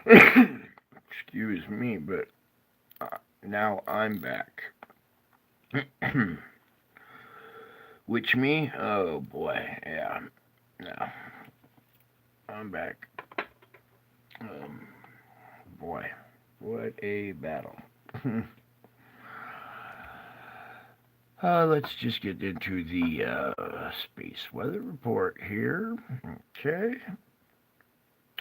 Excuse me, but now I'm back. Which me? Oh boy, yeah. No, I'm back. Um, boy, what a battle. Let's just get into the space weather report here. Okay.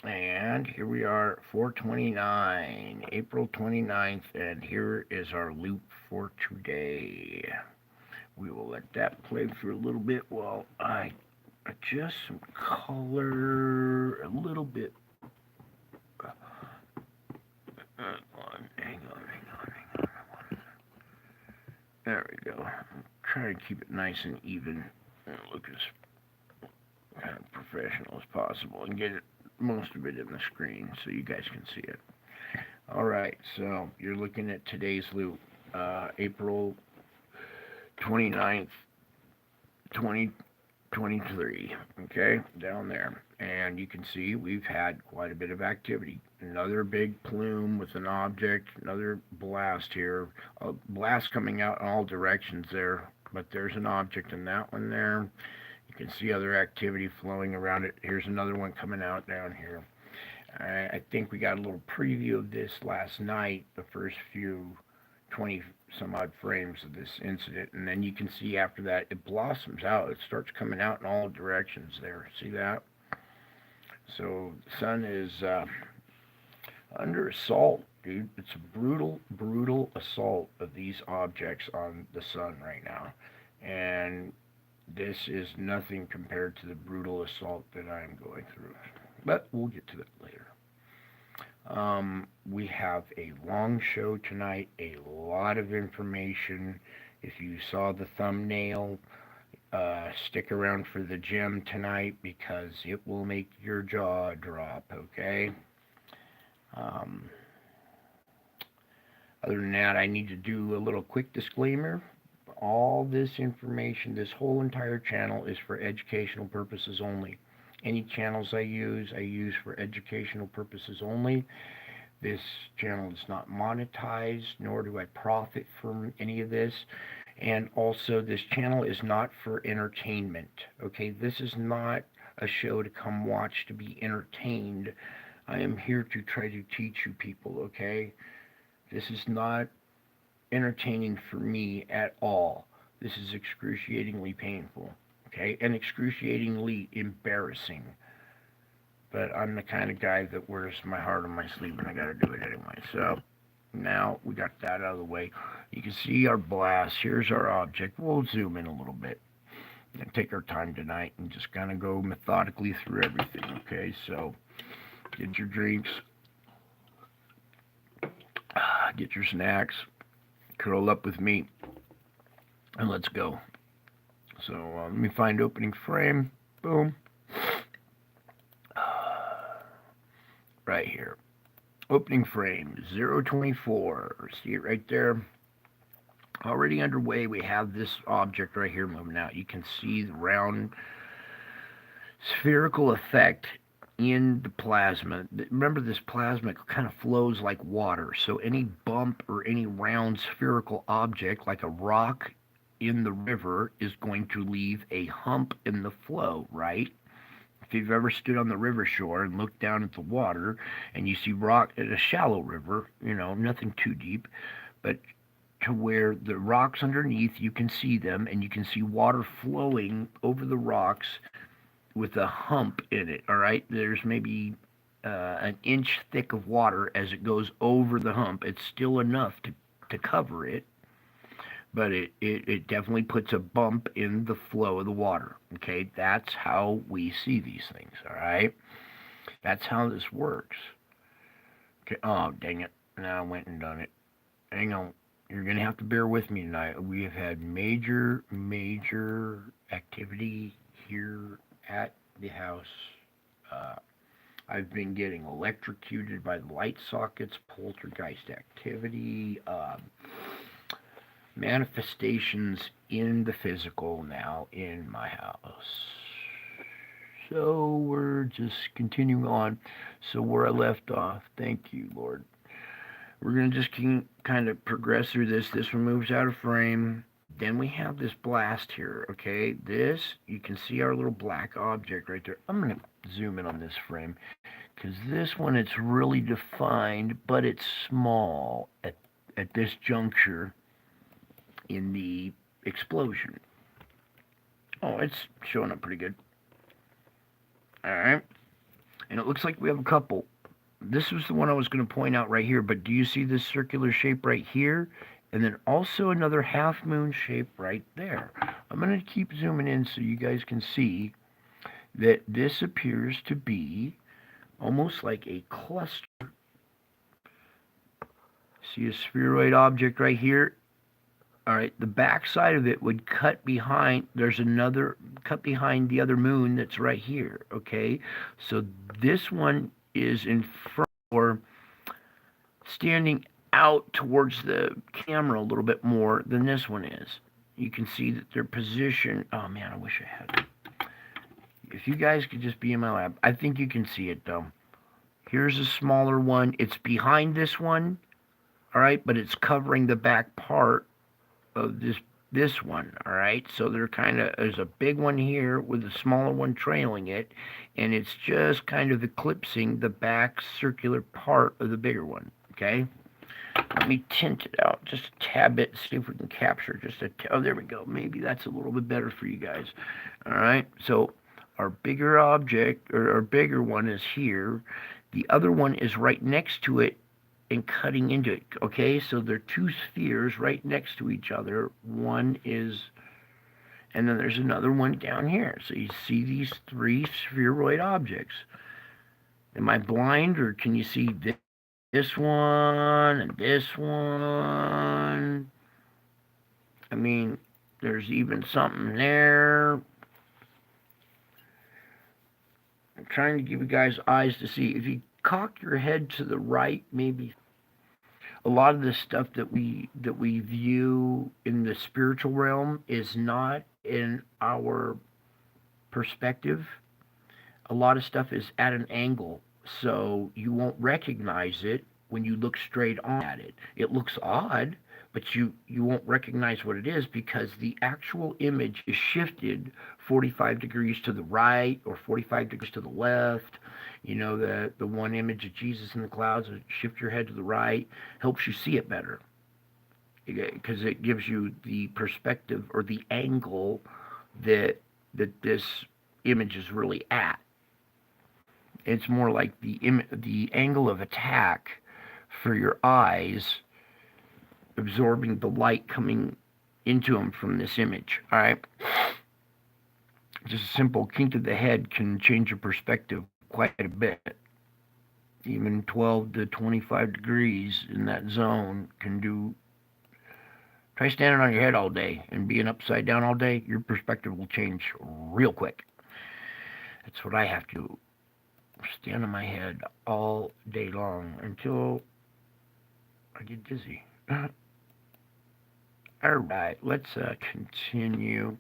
And here we are, 429, April 29th, and here is our loop for today. We will let that play for a little bit while I adjust some color a little bit. Hang on. There we go. Try to keep it nice and even and look as kind of professional as possible and get it most of it in the screen so you guys can see it. All right, so you're looking at today's loop, April 29th, 2023, okay, down there. And you can see we've had quite a bit of activity. Another big plume with an object, another blast here. A blast coming out in all directions there, but there's an object in that one there. You can see other activity flowing around it. Here's another one coming out down here. I think we got a little preview of this last night, the first few 20 some odd frames of this incident, and then you can see after that it blossoms out. It starts coming out in all directions there. See that? So the sun is under assault, dude. It's a brutal, brutal assault of these objects on the sun right now. And this is nothing compared to the brutal assault that I'm going through. But we'll get to that later. We have a long show tonight, a lot of information. If you saw the thumbnail, stick around for the gem tonight because it will make your jaw drop, okay? Um, Other than that, I need to do a little quick disclaimer. All this information, this whole entire channel is for educational purposes only. Any channels I use for educational purposes only. This channel is not monetized, nor do I profit from any of this. And also, this channel is not for entertainment. Okay, this is not a show to come watch to be entertained. I am here to try to teach you people, okay? This is not entertaining for me at all. This is excruciatingly painful, okay? And excruciatingly embarrassing. But I'm the kind of guy that wears my heart on my sleeve and I gotta do it anyway. So now we got that out of the way. You can see our blast. Here's our object. We'll zoom in a little bit and take our time tonight and just kind of go methodically through everything, okay? So get your drinks, get your snacks, curl up with me, and let's go. So let me find opening frame. Boom. Right here. Opening frame 024. See it right there? Already underway. We have this object right here moving out. You can see the round spherical effect in the plasma. Remember, this plasma kind of flows like water. So any bump or any round spherical object, like a rock in the river, is going to leave a hump in the flow, right? If you've ever stood on the river shore and looked down at the water and you see rock at a shallow river, nothing too deep, but to where the rocks underneath, you can see them and you can see water flowing over the rocks with a hump in it, all right? There's maybe an inch thick of water as it goes over the hump. It's still enough to cover it, but it definitely puts a bump in the flow of the water. Okay, that's how we see these things. All right, that's how this works. Okay. Oh, dang it! Now I went and done it. Hang on. You're gonna have to bear with me tonight. We have had major, major activity here at the house. Uh, I've been getting electrocuted by the light sockets, poltergeist activity. Manifestations in the physical now in my house. So we're just continuing on. So where I left off, thank you, Lord. We're going to just kind of progress through this. This one moves out of frame. Then we have this blast here, okay? This, you can see our little black object right there. I'm going to zoom in on this frame because this one, it's really defined, but it's small at this juncture in the explosion. Oh, it's showing up pretty good. All right. And it looks like we have a couple. This was the one I was going to point out right here, but do you see this circular shape right here? And then also another half moon shape right there. I'm going to keep zooming in so you guys can see that this appears to be almost like a cluster. See a spheroid object right here? All right, the back side of it would cut behind, there's another cut behind the other moon that's right here, okay? So this one is in front or standing out towards the camera a little bit more than this one is. You can see that their position, oh man, I wish I had it. If you guys could just be in my lab, I think you can see it though. Here's a smaller one. It's behind this one, all right, but it's covering the back part of this one, all right? So they're kind of, there's a big one here with a smaller one trailing it, and it's just kind of eclipsing the back circular part of the bigger one, okay? Let me tint it out just a tad bit, see if we can capture just a, oh, there we go. Maybe that's a little bit better for you guys, all right? So our bigger object, or our bigger one is here. The other one is right next to it and cutting into it, okay? So they're two spheres right next to each other. One is, and then there's another one down here. So you see these three spheroid objects. Am I blind, or can you see this one and this one? I mean, there's even something there. I'm trying to give you guys eyes to see. If you cock your head to the right, maybe a lot of the stuff that we view in the spiritual realm is not in our perspective. A lot of stuff is at an angle, so you won't recognize it when you look straight on at it. It looks odd, but you won't recognize what it is because the actual image is shifted 45 degrees to the right or 45 degrees to the left. You know, the one image of Jesus in the clouds, shift your head to the right, helps you see it better because it gives you the perspective or the angle that this image is really at. It's more like the angle of attack for your eyes, absorbing the light coming into them from this image. All right. Just a simple kink of the head can change your perspective quite a bit. Even 12 to 25 degrees in that zone can do. Try standing on your head all day and being upside down all day. Your perspective will change real quick. That's what I have to stand on my head all day long until I get dizzy. All right, let's continue.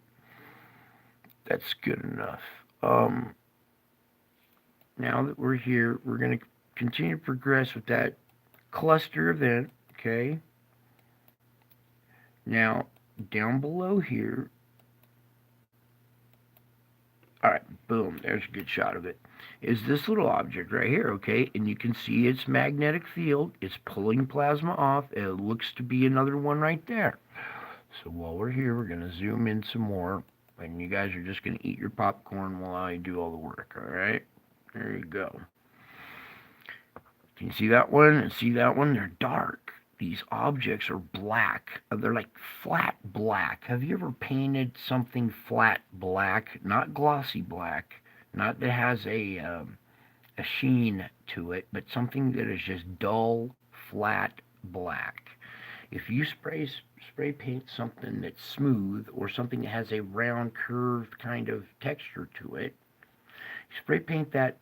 That's good enough. Now that we're here, we're going to continue to progress with that cluster event, okay? Now, down below here, all right, boom, there's a good shot of it, is this little object right here, okay? And you can see its magnetic field. It's pulling plasma off. It looks to be another one right there. So while we're here, we're going to zoom in some more. And you guys are just going to eat your popcorn while I do all the work, all right? There you go. Can you see that one and see that one? They're dark. These objects are black. They're like flat black. Have you ever painted something flat black? Not glossy black. Not that has a sheen to it, but something that is just dull, flat black. If you spray paint something that's smooth or something that has a round, curved kind of texture to it, spray paint that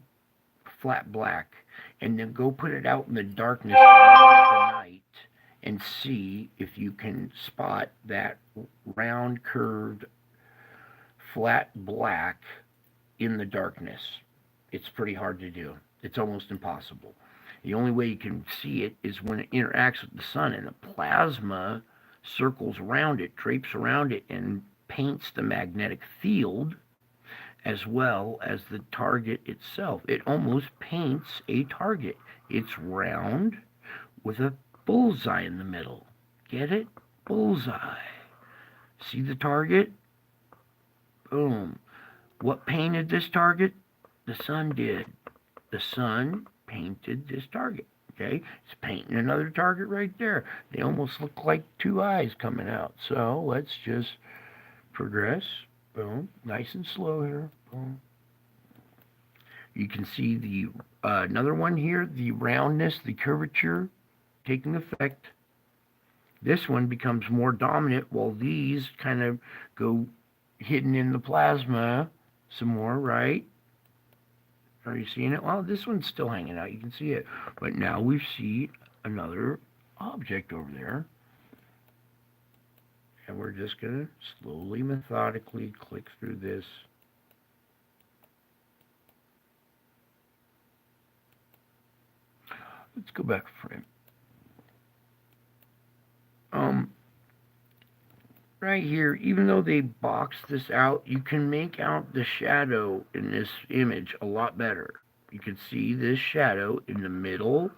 flat black and then go put it out in the darkness of the night and see if you can spot that round, curved, flat black in the darkness. It's pretty hard to do. It's almost impossible. The only way you can see it is when it interacts with the sun, and the plasma circles around it, drapes around it, and paints the magnetic field as well as the target itself. It almost paints a target. It's round with a bullseye in the middle. Get it? Bullseye. See the target? Boom. What painted this target? The sun did. The sun painted this target. Okay? It's painting another target right there. They almost look like two eyes coming out. So let's just progress. Boom. Nice and slow here. Boom. You can see the another one here, the roundness, the curvature taking effect. This one becomes more dominant while these kind of go hidden in the plasma some more, right? Are you seeing it? Well, this one's still hanging out. You can see it. But now we see another object over there. And we're just going to slowly, methodically click through this. Let's go back a frame. Right here, even though they boxed this out, you can make out the shadow in this image a lot better. You can see this shadow in the middle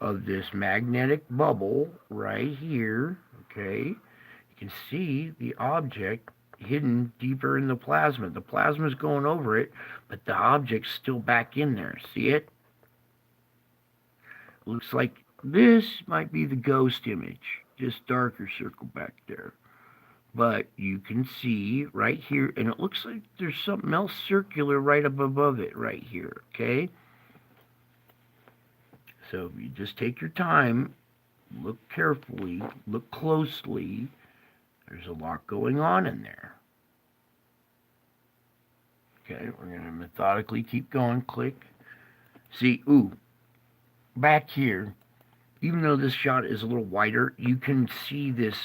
of this magnetic bubble right here, okay? You can see the object hidden deeper in the plasma. The plasma's going over it, but the object's still back in there. See it? Looks like this might be the ghost image, just darker circle back there. But you can see right here, and it looks like there's something else circular right up above it right here, okay? So if you just take your time, look carefully, look closely, there's a lot going on in there. Okay, we're going to methodically keep going, click. See, back here, even though this shot is a little wider, you can see this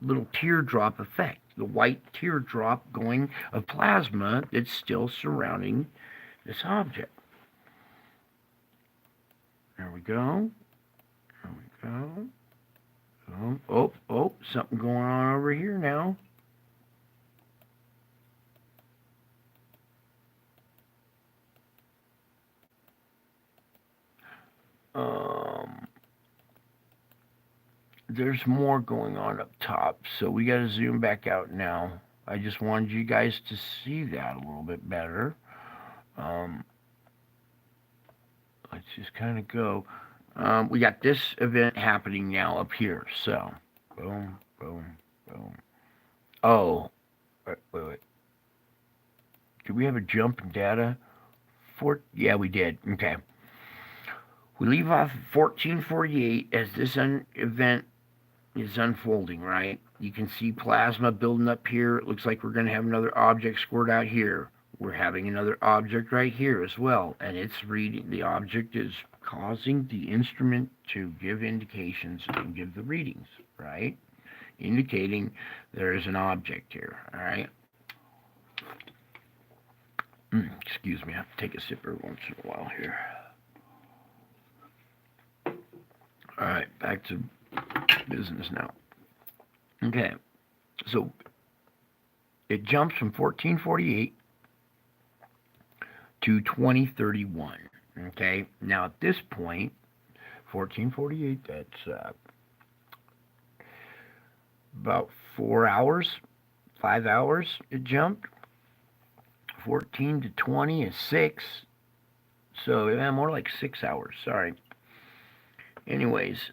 little teardrop effect, the white teardrop going of plasma that's still surrounding this object. There we go. There we go. Oh, something going on over here now. There's more going on up top, so we got to zoom back out now. I just wanted you guys to see that a little bit better. Let's just kind of go. We got this event happening now up here, so boom, boom, boom. Oh, wait. Did we have a jump in data? Yeah, we did. Okay. We leave off 1448 as this event is unfolding, right? You can see plasma building up here. It looks like we're going to have another object squirt out here. We're having another object right here as well, and it's reading. The object is causing the instrument to give indications and give the readings, right? Indicating there is an object here, all right? Excuse me, I have to take a sip every once in a while here. All right, back to business now. Okay, so it jumps from 1448 to 2031. Okay, now at this point, 1448, that's about 4 hours, 5 hours it jumped. 14 to 20 is 6, so yeah, more like 6 hours, sorry. Anyways,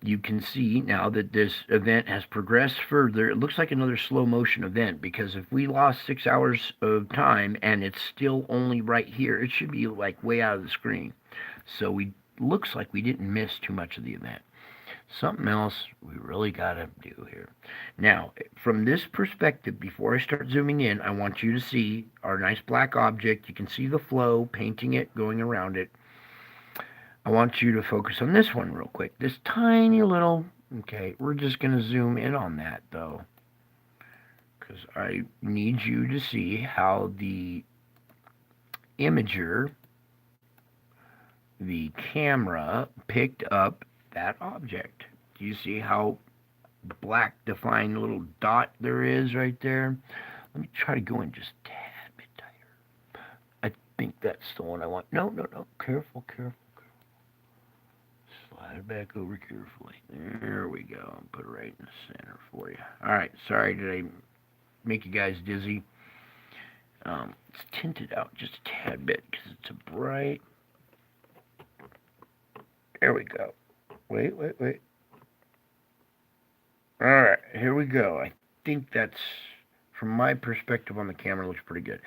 you can see now that this event has progressed further. It looks like another slow motion event, because if we lost 6 hours of time and it's still only right here, it should be like way out of the screen. So looks like we didn't miss too much of the event. Something else we really got to do here. Now, from this perspective, before I start zooming in, I want you to see our nice black object. You can see the flow, painting it, going around it. I want you to focus on this one real quick. This tiny little, okay, we're just going to zoom in on that, though, because I need you to see how the imager, the camera, picked up that object. Do you see how black defined little dot there is right there? Let me try to go in just a tad bit tighter. I think that's the one I want. No, no, no. Careful, careful, careful. Slide it back over carefully. There we go. I'll put it right in the center for you. All right. Sorry, did I make you guys dizzy? It's tinted out just a tad bit because it's a bright. There we go. Wait, wait, wait. All right, here we go. I think that's, from my perspective on the camera, looks pretty good.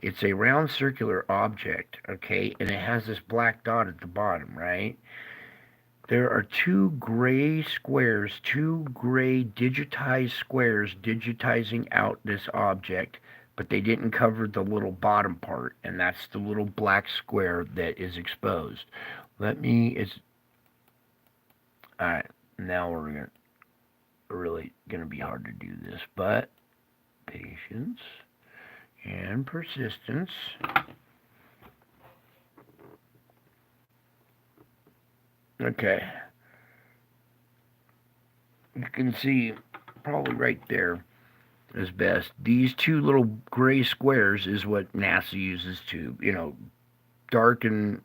It's a round circular object, okay, and it has this black dot at the bottom, right? There are two gray squares, two gray digitized squares digitizing out this object, but they didn't cover the little bottom part, and that's the little black square that is exposed. It's, alright, now we're really gonna be hard to do this, but patience and persistence. Okay. You can see probably right there is best. These two little gray squares is what NASA uses to, darken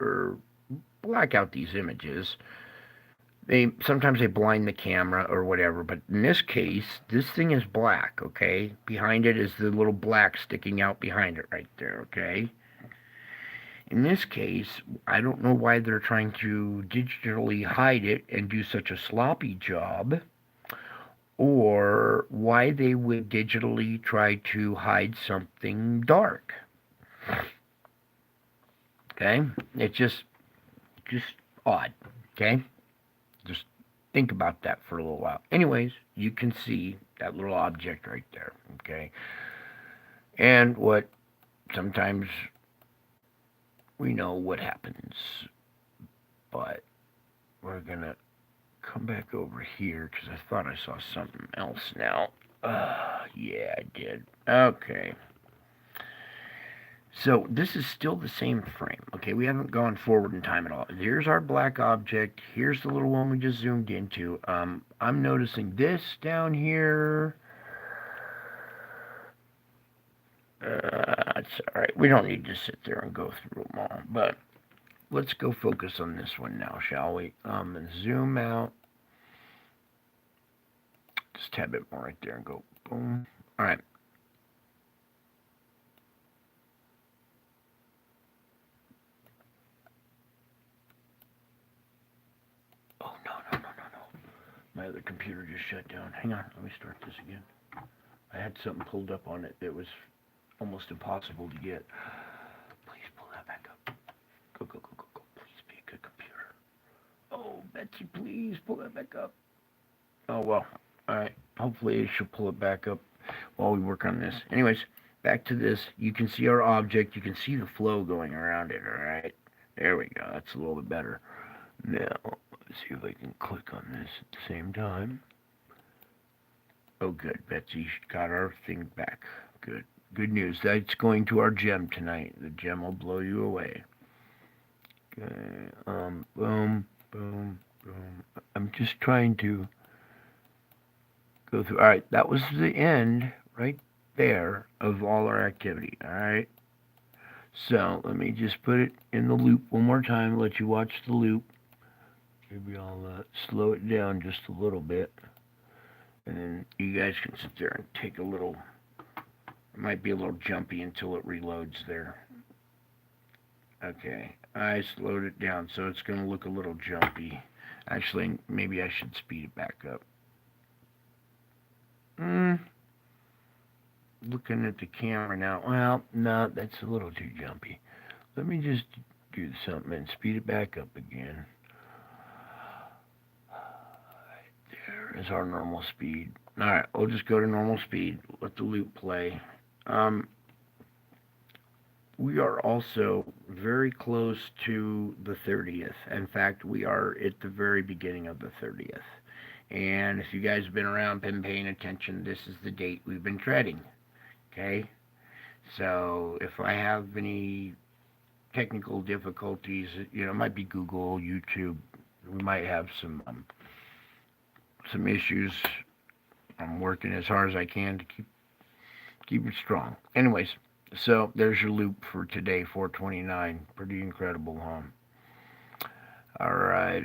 or black out these images. Sometimes they blind the camera or whatever, but in this case, this thing is black, okay? Behind it is the little black sticking out behind it right there, okay? In this case, I don't know why they're trying to digitally hide it and do such a sloppy job, or why they would digitally try to hide something dark. Okay? It's just odd, okay? Just think about that for a little while. Anyways, you can see that little object right there, okay? And what sometimes we know what happens, but we're gonna come back over here because I thought I saw something else now. Yeah, I did. Okay. So this is still the same frame. Okay, we haven't gone forward in time at all. Here's our black object. Here's the little one we just zoomed into. I'm noticing this down here. It's all right. We don't need to sit there and go through them all, but let's go focus on this one now, shall we? Zoom out. Just tab it more right there and go boom. All right. Oh, no. My other computer just shut down. Hang on. Let me start this again. I had something pulled up on it that was almost impossible to get. Please pull that back up. Go. Please be a good computer. Oh, Betsy, please pull that back up. Oh, well. All right. Hopefully she'll pull it back up while we work on this. Anyways, back to this. You can see our object. You can see the flow going around it, all right? There we go. That's a little bit better. Now, let's see if I can click on this at the same time. Oh, good. Betsy got our thing back. Good. Good news. That's going to our gem tonight. The gem will blow you away. Okay. Boom. I'm just trying to go through. All right. That was the end right there of all our activity. All right. So let me just put it in the loop one more time. Let you watch the loop. Maybe I'll slow it down just a little bit. And then you guys can sit there and take a little, it might be a little jumpy until it reloads there. Okay, I slowed it down, so it's going to look a little jumpy. Actually, maybe I should speed it back up. Looking at the camera now, well, no, that's a little too jumpy. Let me just do something and speed it back up again. There is our normal speed. Alright, we'll just go to normal speed. Let the loop play. We are also very close to the 30th. In fact, we are at the very beginning of the 30th. And if you guys have been around, been paying attention, this is the date we've been treading. Okay? So if I have any technical difficulties, it might be Google, YouTube. We might have some issues. I'm working as hard as I can to keep it strong. Anyways, so there's your loop for today, 429. Pretty incredible, huh? All right.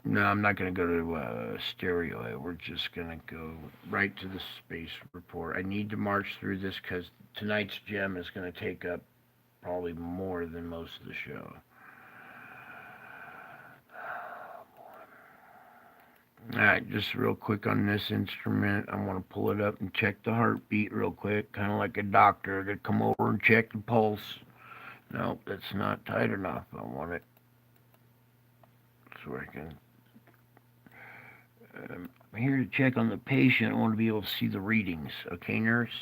No, I'm not going to go to stereo. We're just going to go right to the space report. I need to march through this because tonight's gem is going to take up probably more than most of the show. All right, just real quick on this instrument. I want to pull it up and check the heartbeat real quick, kind of like a doctor to come over and check the pulse. Nope, that's not tight enough. I want it so I can. I'm here to check on the patient. I want to be able to see the readings. Okay, nurse?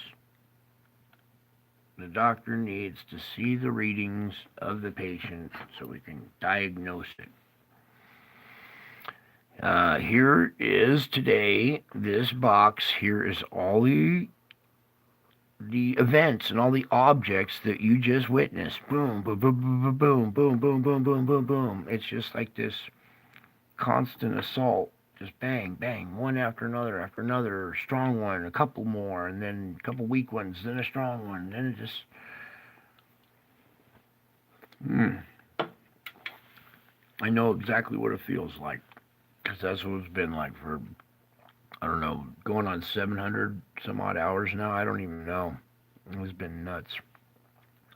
The doctor needs to see the readings of the patient so we can diagnose it. Here is today, this box. Here is all the events and all the objects that you just witnessed. Boom, boom, boom, boom, boom, boom, boom, boom, boom, boom, boom. It's just like this constant assault. Just bang, bang, one after another, strong one, a couple more, and then a couple weak ones, then a strong one, then it just. I know exactly what it feels like, because that's what it's been like for, I don't know, going on 700 some odd hours now. I don't even know. It's been nuts.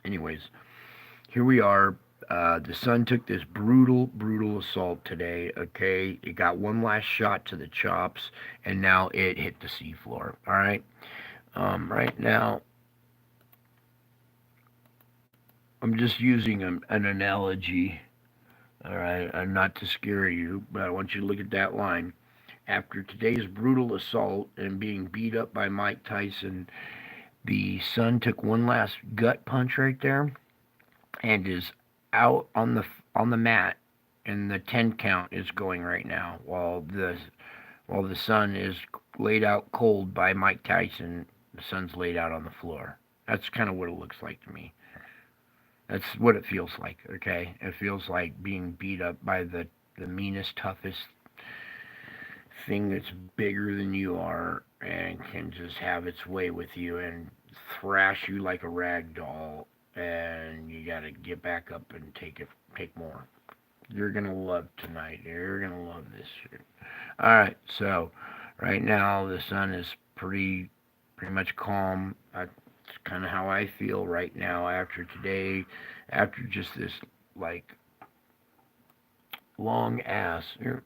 Anyways, here we are. The sun took this brutal, brutal assault today. Okay, it got one last shot to the chops, and now it hit the seafloor. All right. Right now, I'm just using an analogy. All right, not to scare you, but I want you to look at that line. After today's brutal assault and being beat up by Mike Tyson, the sun took one last gut punch right there and is out on the mat, and the 10 count is going right now while the sun is laid out cold by Mike Tyson. The sun's laid out on the floor. That's kind of what it looks like to me. That's what it feels like. Okay, it feels like being beat up by the meanest, toughest thing that's bigger than you are and can just have its way with you and thrash you like a rag doll, and you got to get back up and take more. You're gonna love tonight. You're gonna love this shit. All right, so right now the sun is pretty much calm. That's kind of how I feel right now after today, after just this like long ass here,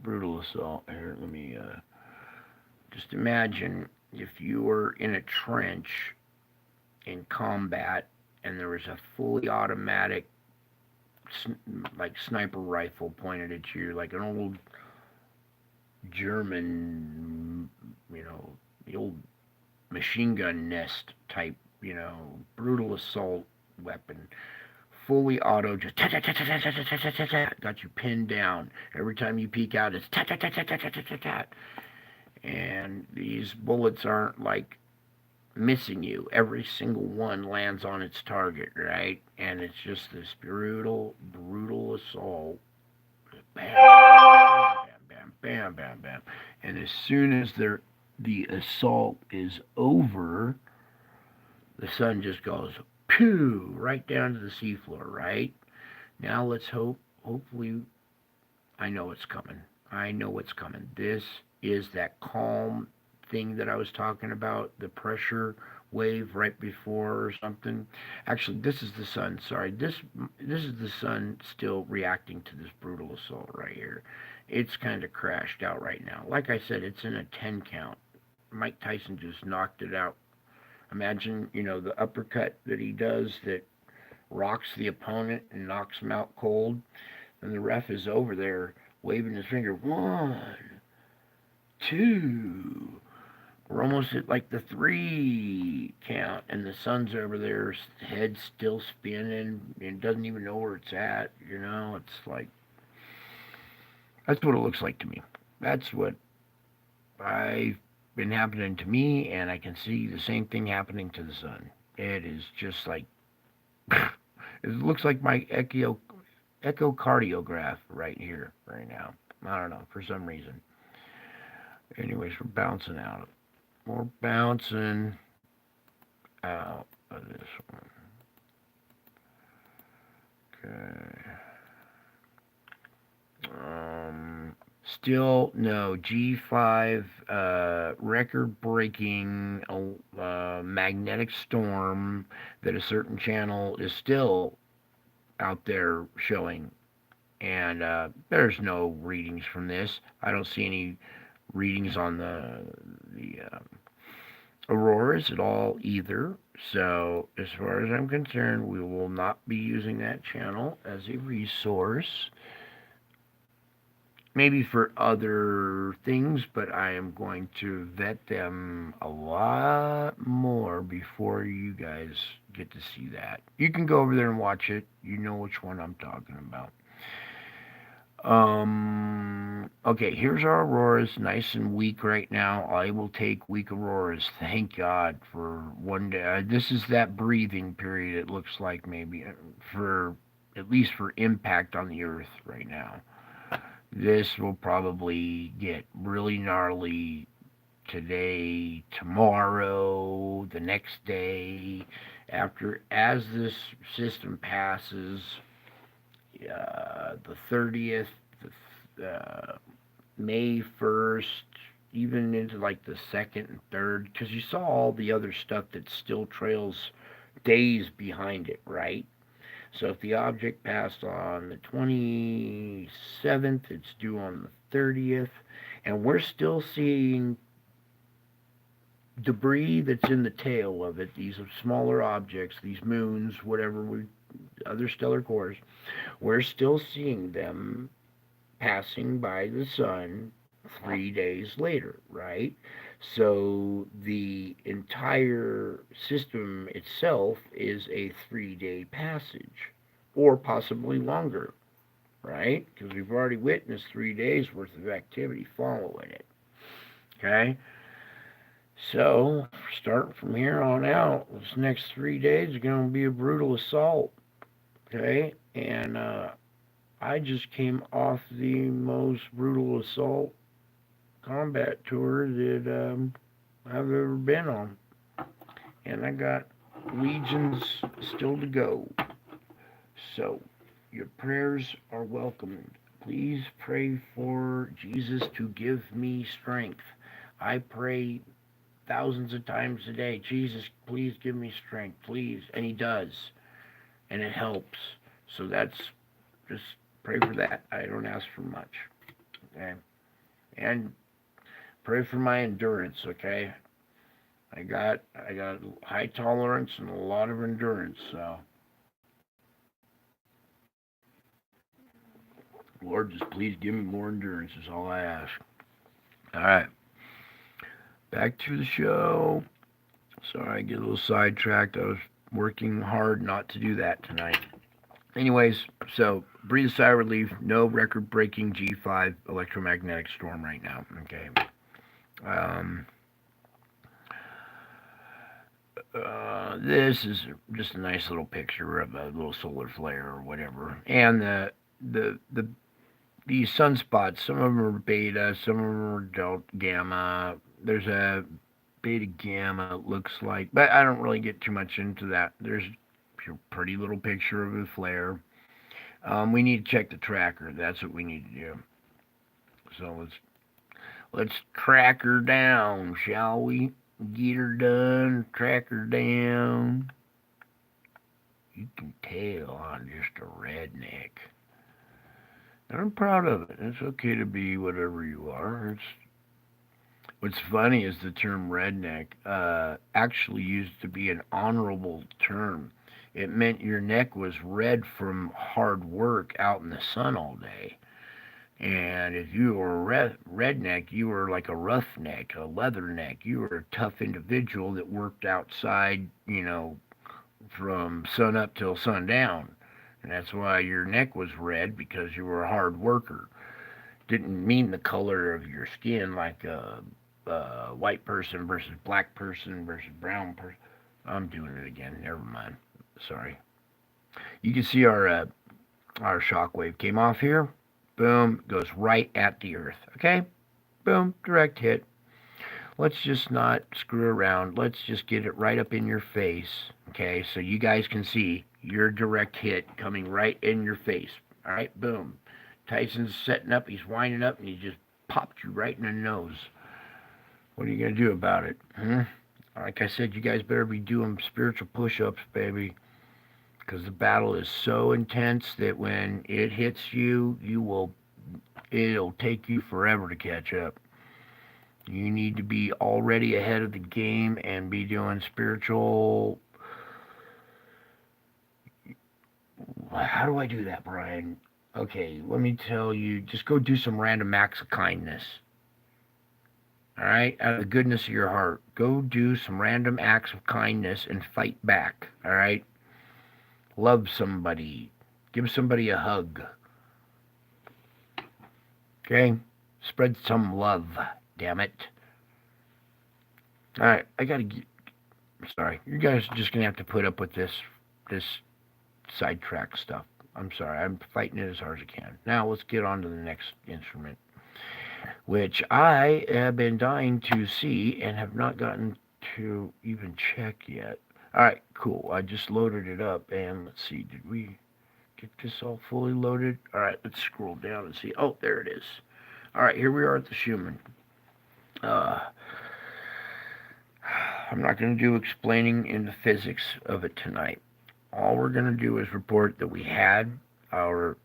brutal assault. Here, let me just imagine if you were in a trench in combat and there was a fully automatic like sniper rifle pointed at you, like an old German, the old machine gun nest type, brutal assault weapon. Fully auto, just got you pinned down. Every time you peek out, it's tat tat tat tat tat tat tat tat. And these bullets aren't like missing you. Every single one lands on its target, right? And it's just this brutal, brutal assault. Bam, bam, bam, bam, bam, bam. And as soon as the assault is over, the sun just goes pew right down to the seafloor, right? Now let's hopefully, I know it's coming. I know it's coming. This is that calm thing that I was talking about, the pressure wave right before or something. Actually, this is the sun. Sorry, this is the sun still reacting to this brutal assault right here. It's kind of crashed out right now. Like I said, it's in a 10 count. Mike Tyson just knocked it out. Imagine, the uppercut that he does that rocks the opponent and knocks him out cold. And the ref is over there waving his finger. 1, 2. We're almost at like the 3 count, and the sun's over there, head still spinning, and doesn't even know where it's at. It's like that's what it looks like to me. That's what I been happening to me, and I can see the same thing happening to the sun. It is just like it looks like my echocardiograph right here, right now. I don't know for some reason. Anyways, we're bouncing out. We're bouncing out of this one. Okay. Still no G5 record-breaking magnetic storm that a certain channel is still out there showing, and there's no readings from this. I don't see any readings on the auroras at all either. So as far as I'm concerned, we will not be using that channel as a resource. Maybe for other things, but I am going to vet them a lot more before you guys get to see that. You can go over there and watch it. You know which one I'm talking about. Okay, here's our auroras, nice and weak right now. I will take weak auroras. Thank God for one day. This is that breathing period, it looks like, maybe, for at least for impact on the earth right now. This will probably get really gnarly today, tomorrow, the next day, after, as this system passes the 30th, May 1st, even into like the 2nd and 3rd, because you saw all the other stuff that still trails days behind it, right? So if the object passed on the 27th, it's due on the 30th, and we're still seeing debris that's in the tail of it, these smaller objects, these moons, whatever, other stellar cores, we're still seeing them passing by the sun 3 days later, right? So the entire system itself is a 3-day passage, or possibly longer, right? Because we've already witnessed 3 days worth of activity following it. Okay? So, starting from here on out, this next 3 days are going to be a brutal assault. Okay? And I just came off the most brutal assault combat tour that I've ever been on. And I got legions still to go. So, your prayers are welcomed. Please pray for Jesus to give me strength. I pray thousands of times a day, Jesus, please give me strength, please. And he does. And it helps. So that's, just pray for that. I don't ask for much. Okay? And pray for my endurance, okay? I got high tolerance and a lot of endurance, so Lord, just please give me more endurance is all I ask. All right. Back to the show. Sorry, I get a little sidetracked. I was working hard not to do that tonight. Anyways, so breathe a sigh of relief. No record-breaking G5 electromagnetic storm right now. Okay. This is just a nice little picture of a little solar flare or whatever, and the sunspots. Some of them are beta, some of them are delta gamma. There's a beta gamma, it looks like, but I don't really get too much into that. There's a pretty little picture of a flare. We need to check the tracker. That's what we need to do. So let's track her down, shall we? Get her done, track her down. You can tell I'm just a redneck. And I'm proud of it. It's okay to be whatever you are. What's funny is the term redneck actually used to be an honorable term. It meant your neck was red from hard work out in the sun all day. And if you were a redneck, you were like a roughneck, a leatherneck. You were a tough individual that worked outside, from sun up till sundown. And that's why your neck was red, because you were a hard worker. Didn't mean the color of your skin like white person versus black person versus brown person. I'm doing it again. Never mind. Sorry. You can see our shockwave came off here. Boom, goes right at the earth. Okay, boom, direct hit. Let's just not screw around. Let's just get it right up in your face. Okay, so you guys can see your direct hit coming right in your face. All right, boom. Tyson's setting up. He's winding up, and he just popped you right in the nose. What are you gonna do about it? Like I said, you guys better be doing spiritual push-ups, baby, because the battle is so intense that when it hits you, it'll take you forever to catch up. You need to be already ahead of the game and be doing spiritual. How do I do that, Brian? Okay, let me tell you. Just go do some random acts of kindness. All right, out of the goodness of your heart, go do some random acts of kindness and fight back. All right, love somebody, give somebody a hug. Okay, spread some love. Damn it. All right, I gotta get. Sorry, you guys are just gonna have to put up with this sidetrack stuff. I'm sorry, I'm fighting it as hard as I can. Now let's get on to the next instrument, which I have been dying to see and have not gotten to even check yet. All right, cool. I just loaded it up, and let's see, did we get this all fully loaded? All right, let's scroll down and see. Oh, there it is. All right, here we are at the Schumann. I'm not going to do explaining in the physics of it tonight. All we're going to do is report that we had our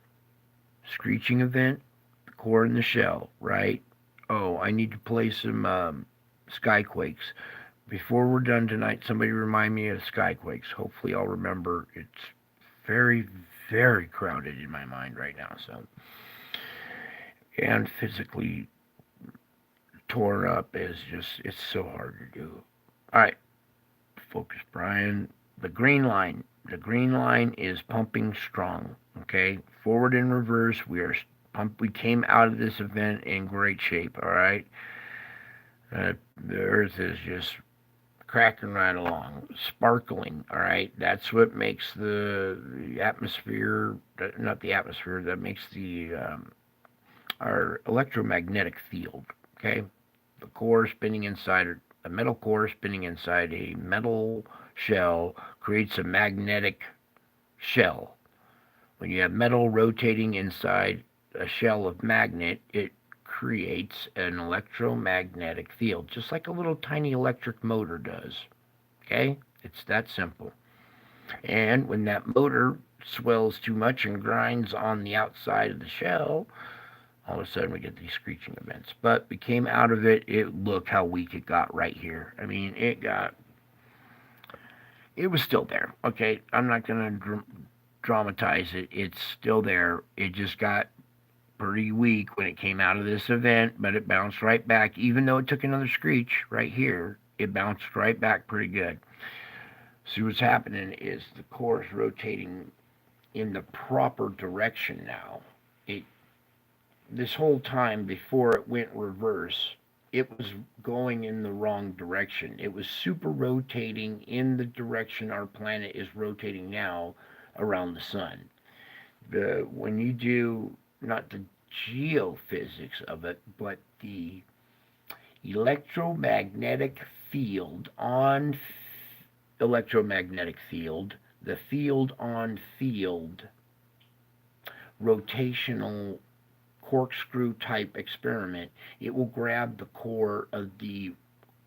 screeching event, the core and the shell, right? Oh, I need to play some Skyquakes. Before we're done tonight, somebody remind me of Skyquakes. Hopefully I'll remember. It's very, very crowded in my mind right now. So, and physically torn up is just, it's so hard to do. All right, focus, Brian. The green line. The green line is pumping strong. Okay, forward and reverse. We came out of this event in great shape. All right, the Earth is just cracking right along, sparkling. All right, that's what makes the atmosphere. Not the atmosphere. That makes our electromagnetic field. Okay, the core spinning inside it. A metal core spinning inside a metal shell creates a magnetic shell. When you have metal rotating inside a shell of magnet, it creates an electromagnetic field, just like a little tiny electric motor does. Okay? It's that simple. And when that motor swells too much and grinds on the outside of the shell, all of a sudden we get these screeching events. But we came out of it. Look how weak it got right here. I mean, it was still there. Okay, I'm not gonna dramatize it. It's still there. It just got pretty weak when it came out of this event, but it bounced right back. Even though it took another screech right here, it bounced right back pretty good. See, what's happening is the core is rotating in the proper direction now. This whole time before it went reverse, it was going in the wrong direction. It was super rotating in the direction our planet is rotating now around the sun. When you do not the geophysics of it, but the electromagnetic field on electromagnetic field, the field on field rotational corkscrew type experiment, it will grab the core of the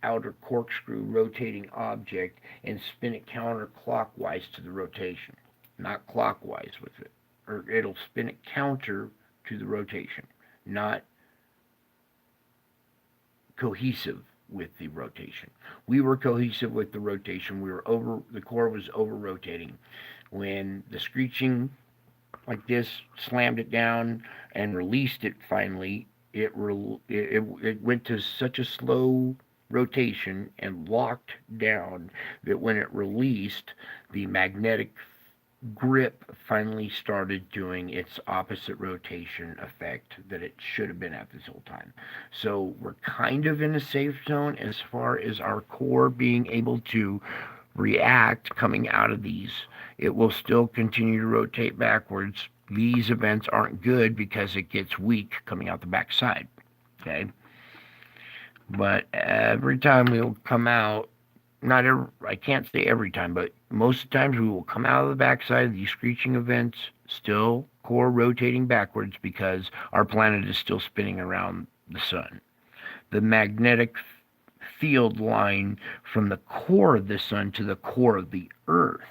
outer corkscrew rotating object and spin it counterclockwise to the rotation, not clockwise with it. Or it'll spin it counter to the rotation, not cohesive with the rotation. We were cohesive with the rotation. The core was over rotating. When the screeching like this slammed it down and released it finally, it went to such a slow rotation and locked down that when it released, the magnetic grip finally started doing its opposite rotation effect that it should have been at this whole time. So we're kind of in a safe zone as far as our core being able to react coming out of these. It will still continue to rotate backwards. These events aren't good because it gets weak coming out the backside. Okay? But every time we'll come out, not every, I can't say every time, but most of the times we will come out of the backside of these screeching events, still core rotating backwards because our planet is still spinning around the sun. The magnetic field line from the core of the sun to the core of the earth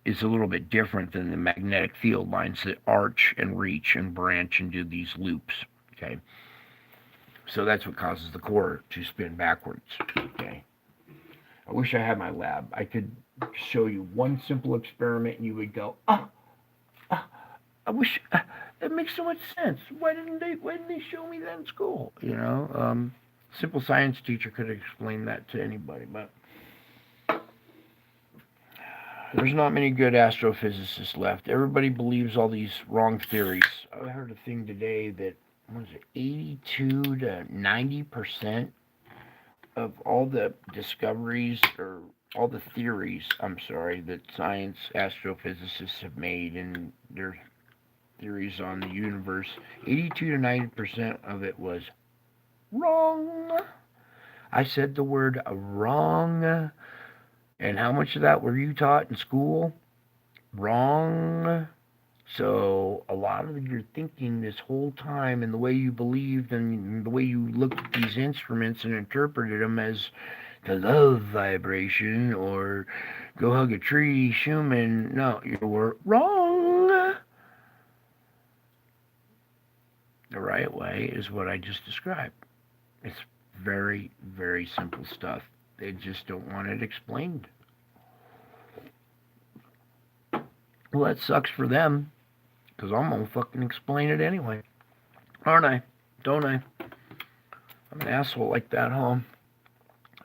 is a little bit different than the magnetic field lines that arch and reach and branch and do these loops. Okay. So that's what causes the core to spin backwards. Okay. I wish I had my lab. I could show you one simple experiment and you would go, I wish it makes so much sense. Why didn't they show me that in school? Simple science teacher could explain that to anybody, but there's not many good astrophysicists left. Everybody believes all these wrong theories. I heard a thing today that, what is it, 82 to 90% of all the discoveries, or all the theories, I'm sorry, that science astrophysicists have made in their theories on the universe, 82 to 90% of it was wrong. I said the word wrong. And how much of that were you taught in school? Wrong. So a lot of your thinking this whole time and the way you believed and the way you looked at these instruments and interpreted them as the love vibration or go hug a tree, Schumann, no, you were wrong. The right way is what I just described. It's very, very simple stuff. They just don't want it explained. Well, that sucks for them, because I'm going to fucking explain it anyway. Aren't I? Don't I? I'm an asshole like that, huh?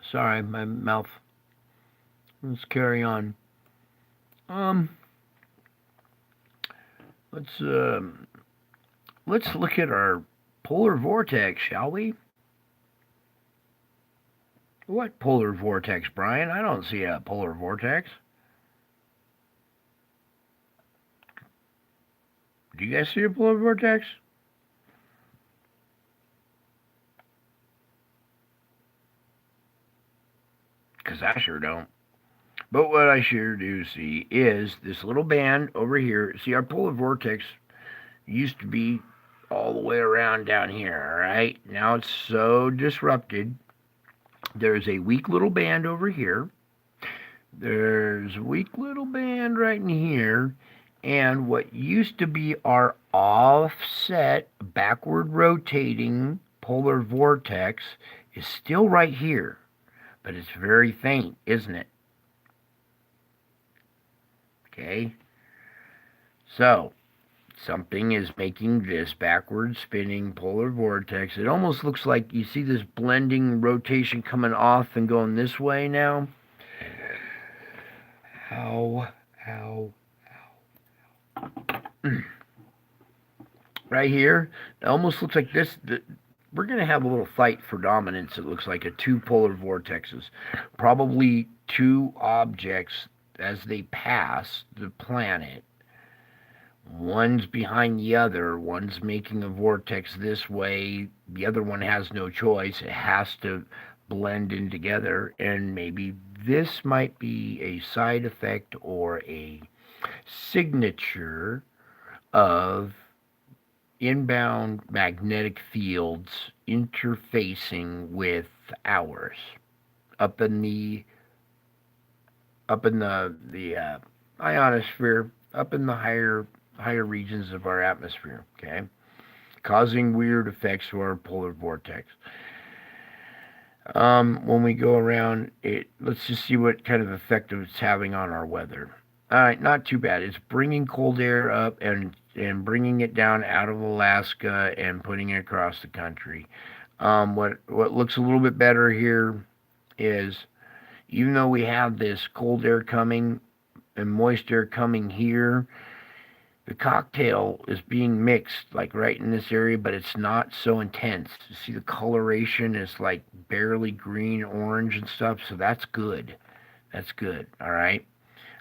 Sorry, my mouth. Let's carry on. Let's look at our polar vortex, shall we? What polar vortex, Brian? I don't see a polar vortex. Do you guys see a polar vortex? Because I sure don't. But what I sure do see is this little band over here. See, our polar vortex used to be all the way around down here, all right? Now it's so disrupted. There's a weak little band over here. There's a weak little band right in here. And what used to be our offset, backward rotating polar vortex is still right here. But it's very faint, isn't it? Okay. So, something is making this backward spinning polar vortex. It almost looks like you see this blending rotation coming off and going this way now. Ow. Right here, it almost looks like this. We're going to have a little fight for dominance. It looks like two polar vortexes. Probably two objects as they pass the planet. One's behind the other. One's making a vortex this way. The other one has no choice. It has to blend in together. And maybe this might be a side effect or a signature of inbound magnetic fields interfacing with ours up in the ionosphere, up in the higher regions of our atmosphere, okay, causing weird effects to our polar vortex. When we go around it, let's just see what kind of effect it's having on our weather. All right, not too bad. It's bringing cold air up and bringing it down out of Alaska and putting it across the country. What looks a little bit better here is, even though we have this cold air coming, and moist air coming here, the cocktail is being mixed like right in this area, but it's not so intense. You see the coloration is like barely green, orange and stuff, so that's good. That's good. All right.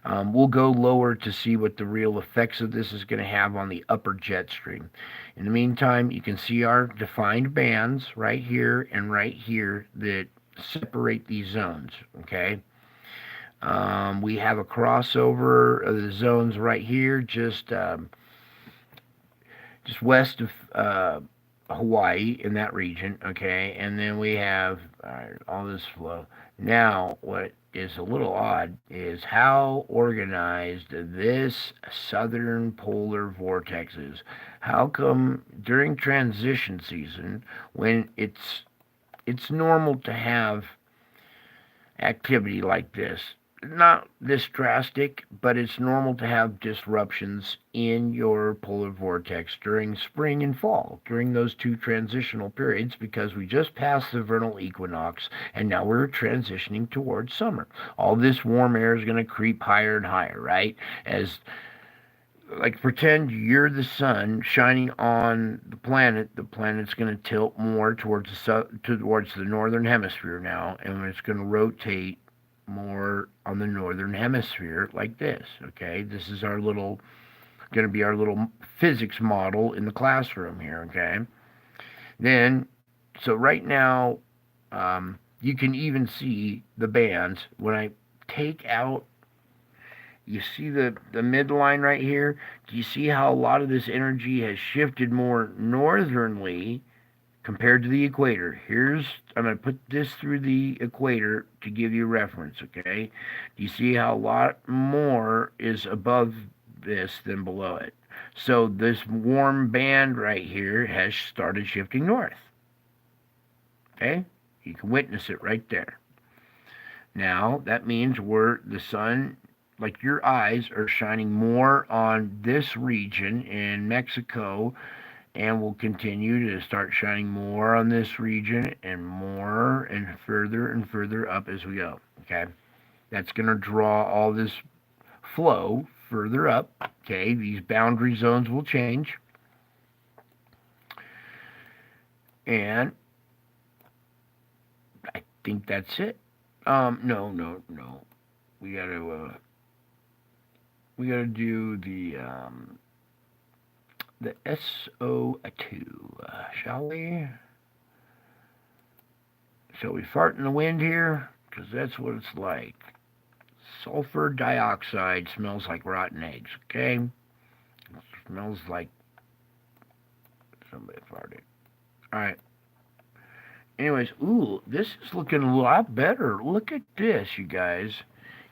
We'll go lower to see what the real effects of this is going to have on the upper jet stream. In the meantime, you can see our defined bands right here and right here that separate these zones. Okay. We have a crossover of the zones right here, just west of Hawaii in that region. Okay, and then we have all this flow. Now, what is a little odd is how organized this southern polar vortex is. How come during transition season, when it's normal to have activity like this. Not this drastic, but it's normal to have disruptions in your polar vortex during spring and fall, during those two transitional periods, because we just passed the vernal equinox and now we're transitioning towards summer. All this warm air is going to creep higher and higher, right? As like pretend you're the sun shining on the planet's going to tilt more towards the northern hemisphere now, and it's going to rotate more on the northern hemisphere like this. Okay, this is our little going to be our little physics model in the classroom here. Okay, then so right now you can even see the bands when I take out. You see the midline right here? Do you see how a lot of this energy has shifted more northernly compared to the equator? I'm going to put this through the equator to give you reference, okay? Do you see how a lot more is above this than below it? So this warm band right here has started shifting north, okay? You can witness it right there. Now, that means the sun, like your eyes, are shining more on this region in Mexico and will continue to start shining more on this region and more and further up as we go. Okay, that's going to draw all this flow further up. Okay, these boundary zones will change, and I think that's it. No. We gotta do the SO2, shall we? Shall we fart in the wind here? Because that's what it's like. Sulfur dioxide smells like rotten eggs, okay? It smells like somebody farted. Alright. Anyways, ooh, this is looking a lot better. Look at this, you guys.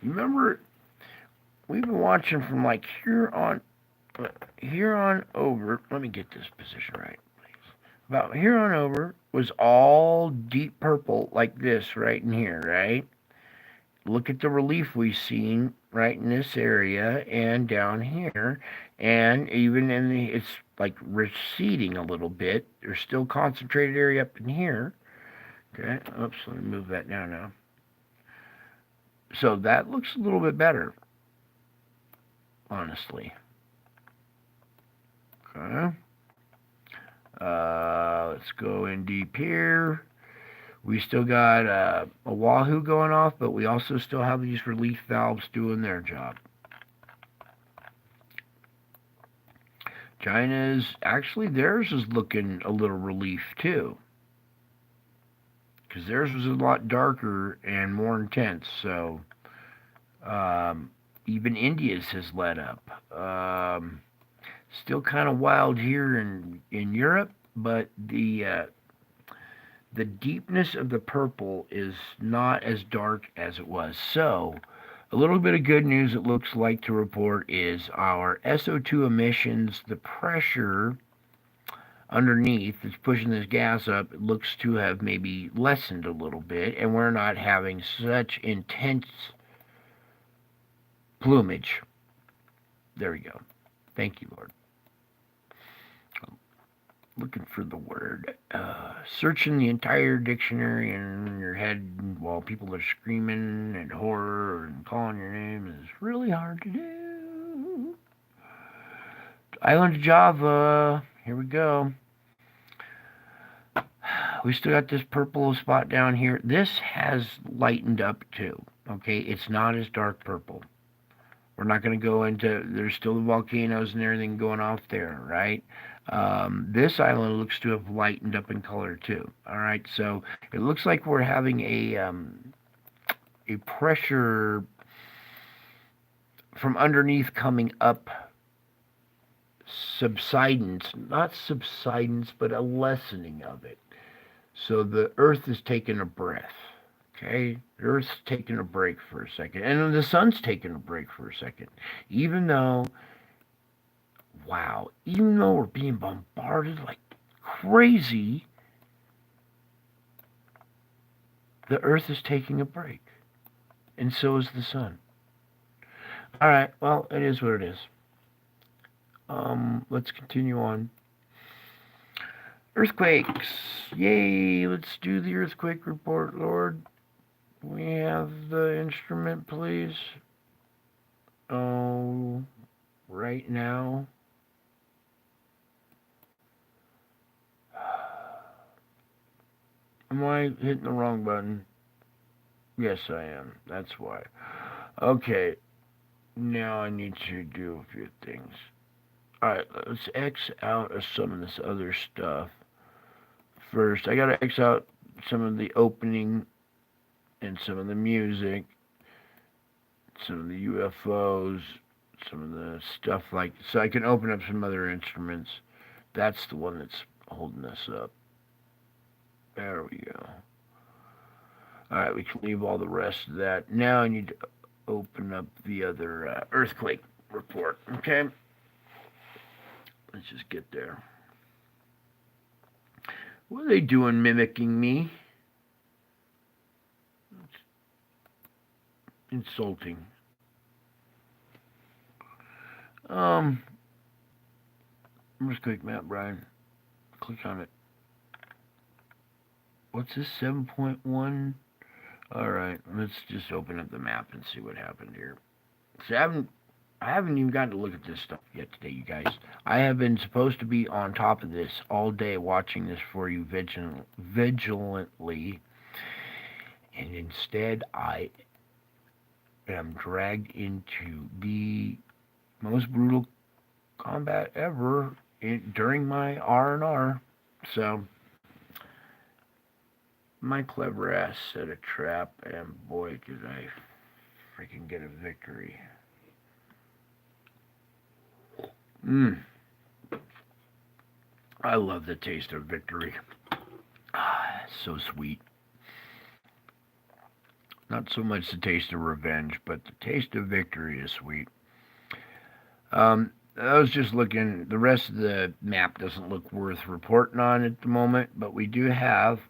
You remember, we've been watching from like here on over. Let me get this position right, please. About here on over was all deep purple like this right in here, right? Look at the relief we've seen right in this area and down here, and even it's like receding a little bit. There's still concentrated area up in here. Okay, oops, let me move that down now. So that looks a little bit better, honestly. Okay. Let's go in deep here. We still got a Wahoo going off, but we also still have these relief valves doing their job. China's, actually theirs is looking a little relief too, because theirs was a lot darker and more intense. So even India's has let up. Still kind of wild here in Europe, but the deepness of the purple is not as dark as it was. So a little bit of good news, it looks like, to report is our SO2 emissions, the pressure underneath that's pushing this gas up, it looks to have maybe lessened a little bit, and we're not having such intense plumage. There we go. Thank you, Lord. looking for the word. Searching the entire dictionary in your head while people are screaming and horror and calling your name is really hard to do. Island of Java. Here we go. We still got this purple spot down here. This has lightened up too. Okay, it's not as dark purple. We're not going to go into, there's still the volcanoes and everything going off there, right? This island looks to have lightened up in color too. All right, so it looks like we're having a pressure from underneath coming up, subsidence, not subsidence, but a lessening of it. So the Earth is taking a breath. Okay, the Earth's taking a break for a second, and the sun's taking a break for a second. Even though, wow, even though we're being bombarded like crazy, the Earth is taking a break, and so is the sun. All right, well, it is what it is. Let's continue on. Earthquakes. Yay, let's do the earthquake report, Lord. We have the instrument, please. Oh, right now. Am I hitting the wrong button? Yes, I am. That's why. Okay, now I need to do a few things. Alright, let's X out of some of this other stuff. First, I gotta X out some of the opening and some of the music, some of the UFOs, some of the stuff like, so I can open up some other instruments. That's the one that's holding us up. There we go. Alright, we can leave all the rest of that. Now I need to open up the other earthquake report, okay? Let's just get there. What are they doing mimicking me? It's insulting. Earthquake map, Brian. Click on it. What's this, 7.1? Alright, let's just open up the map and see what happened here. So I haven't even gotten to look at this stuff yet today, you guys. I have been supposed to be on top of this all day, watching this for you vigilantly, and instead I am dragged into the most brutal combat ever during my R&R. So my clever ass set a trap, and boy, did I freaking get a victory. I love the taste of victory. Ah, so sweet. Not so much the taste of revenge, but the taste of victory is sweet. I was just looking, the rest of the map doesn't look worth reporting on at the moment, but we do have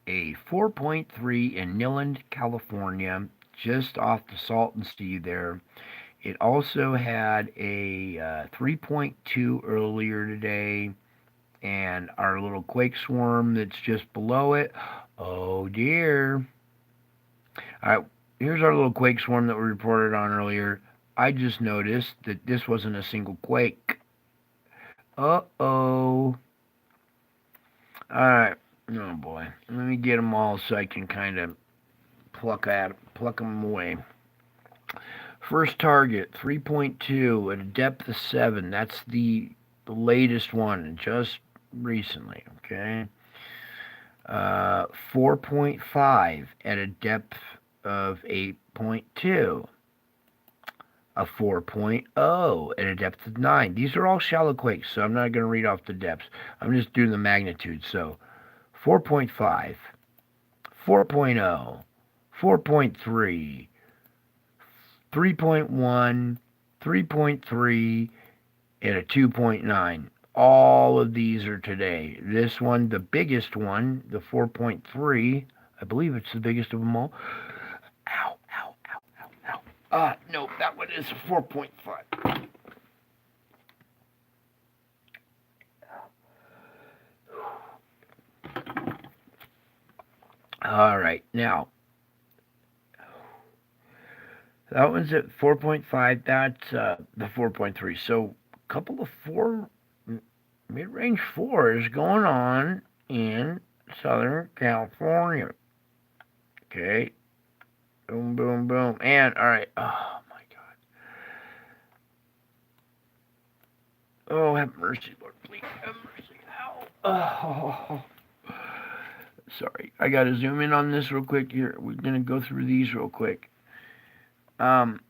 a 4.3 in Newland, California, just off the Salton Sea there. It also had a 3.2 earlier today, and our little quake swarm that's just below it. Oh dear. All right, here's our little quake swarm that we reported on earlier. I just noticed that this wasn't a single quake. Uh-oh. All right. Oh boy. Let me get them all so I can kind of pluck them away. First target, 3.2 at a depth of 7. That's the latest one, just recently, okay? 4.5 at a depth of 8.2. A 4.0 at a depth of 9. These are all shallow quakes, so I'm not going to read off the depths. I'm just doing the magnitude. So 4.5, 4.0, 4.3, 3.1, 3.3, and a 2.9. All of these are today. This one, the biggest one, the 4.3, I believe it's the biggest of them all. Ow, ow, ow, ow, ow. No, that one is a 4.5. All right, now that one's at 4.5. That's the 4.3. So a couple of mid-range fours going on in Southern California. Okay, boom, boom, boom, and all right. Oh my God. Oh, have mercy, Lord, please have mercy. Ow. Oh, sorry. I gotta zoom in on this real quick here. We're gonna go through these real quick. Um,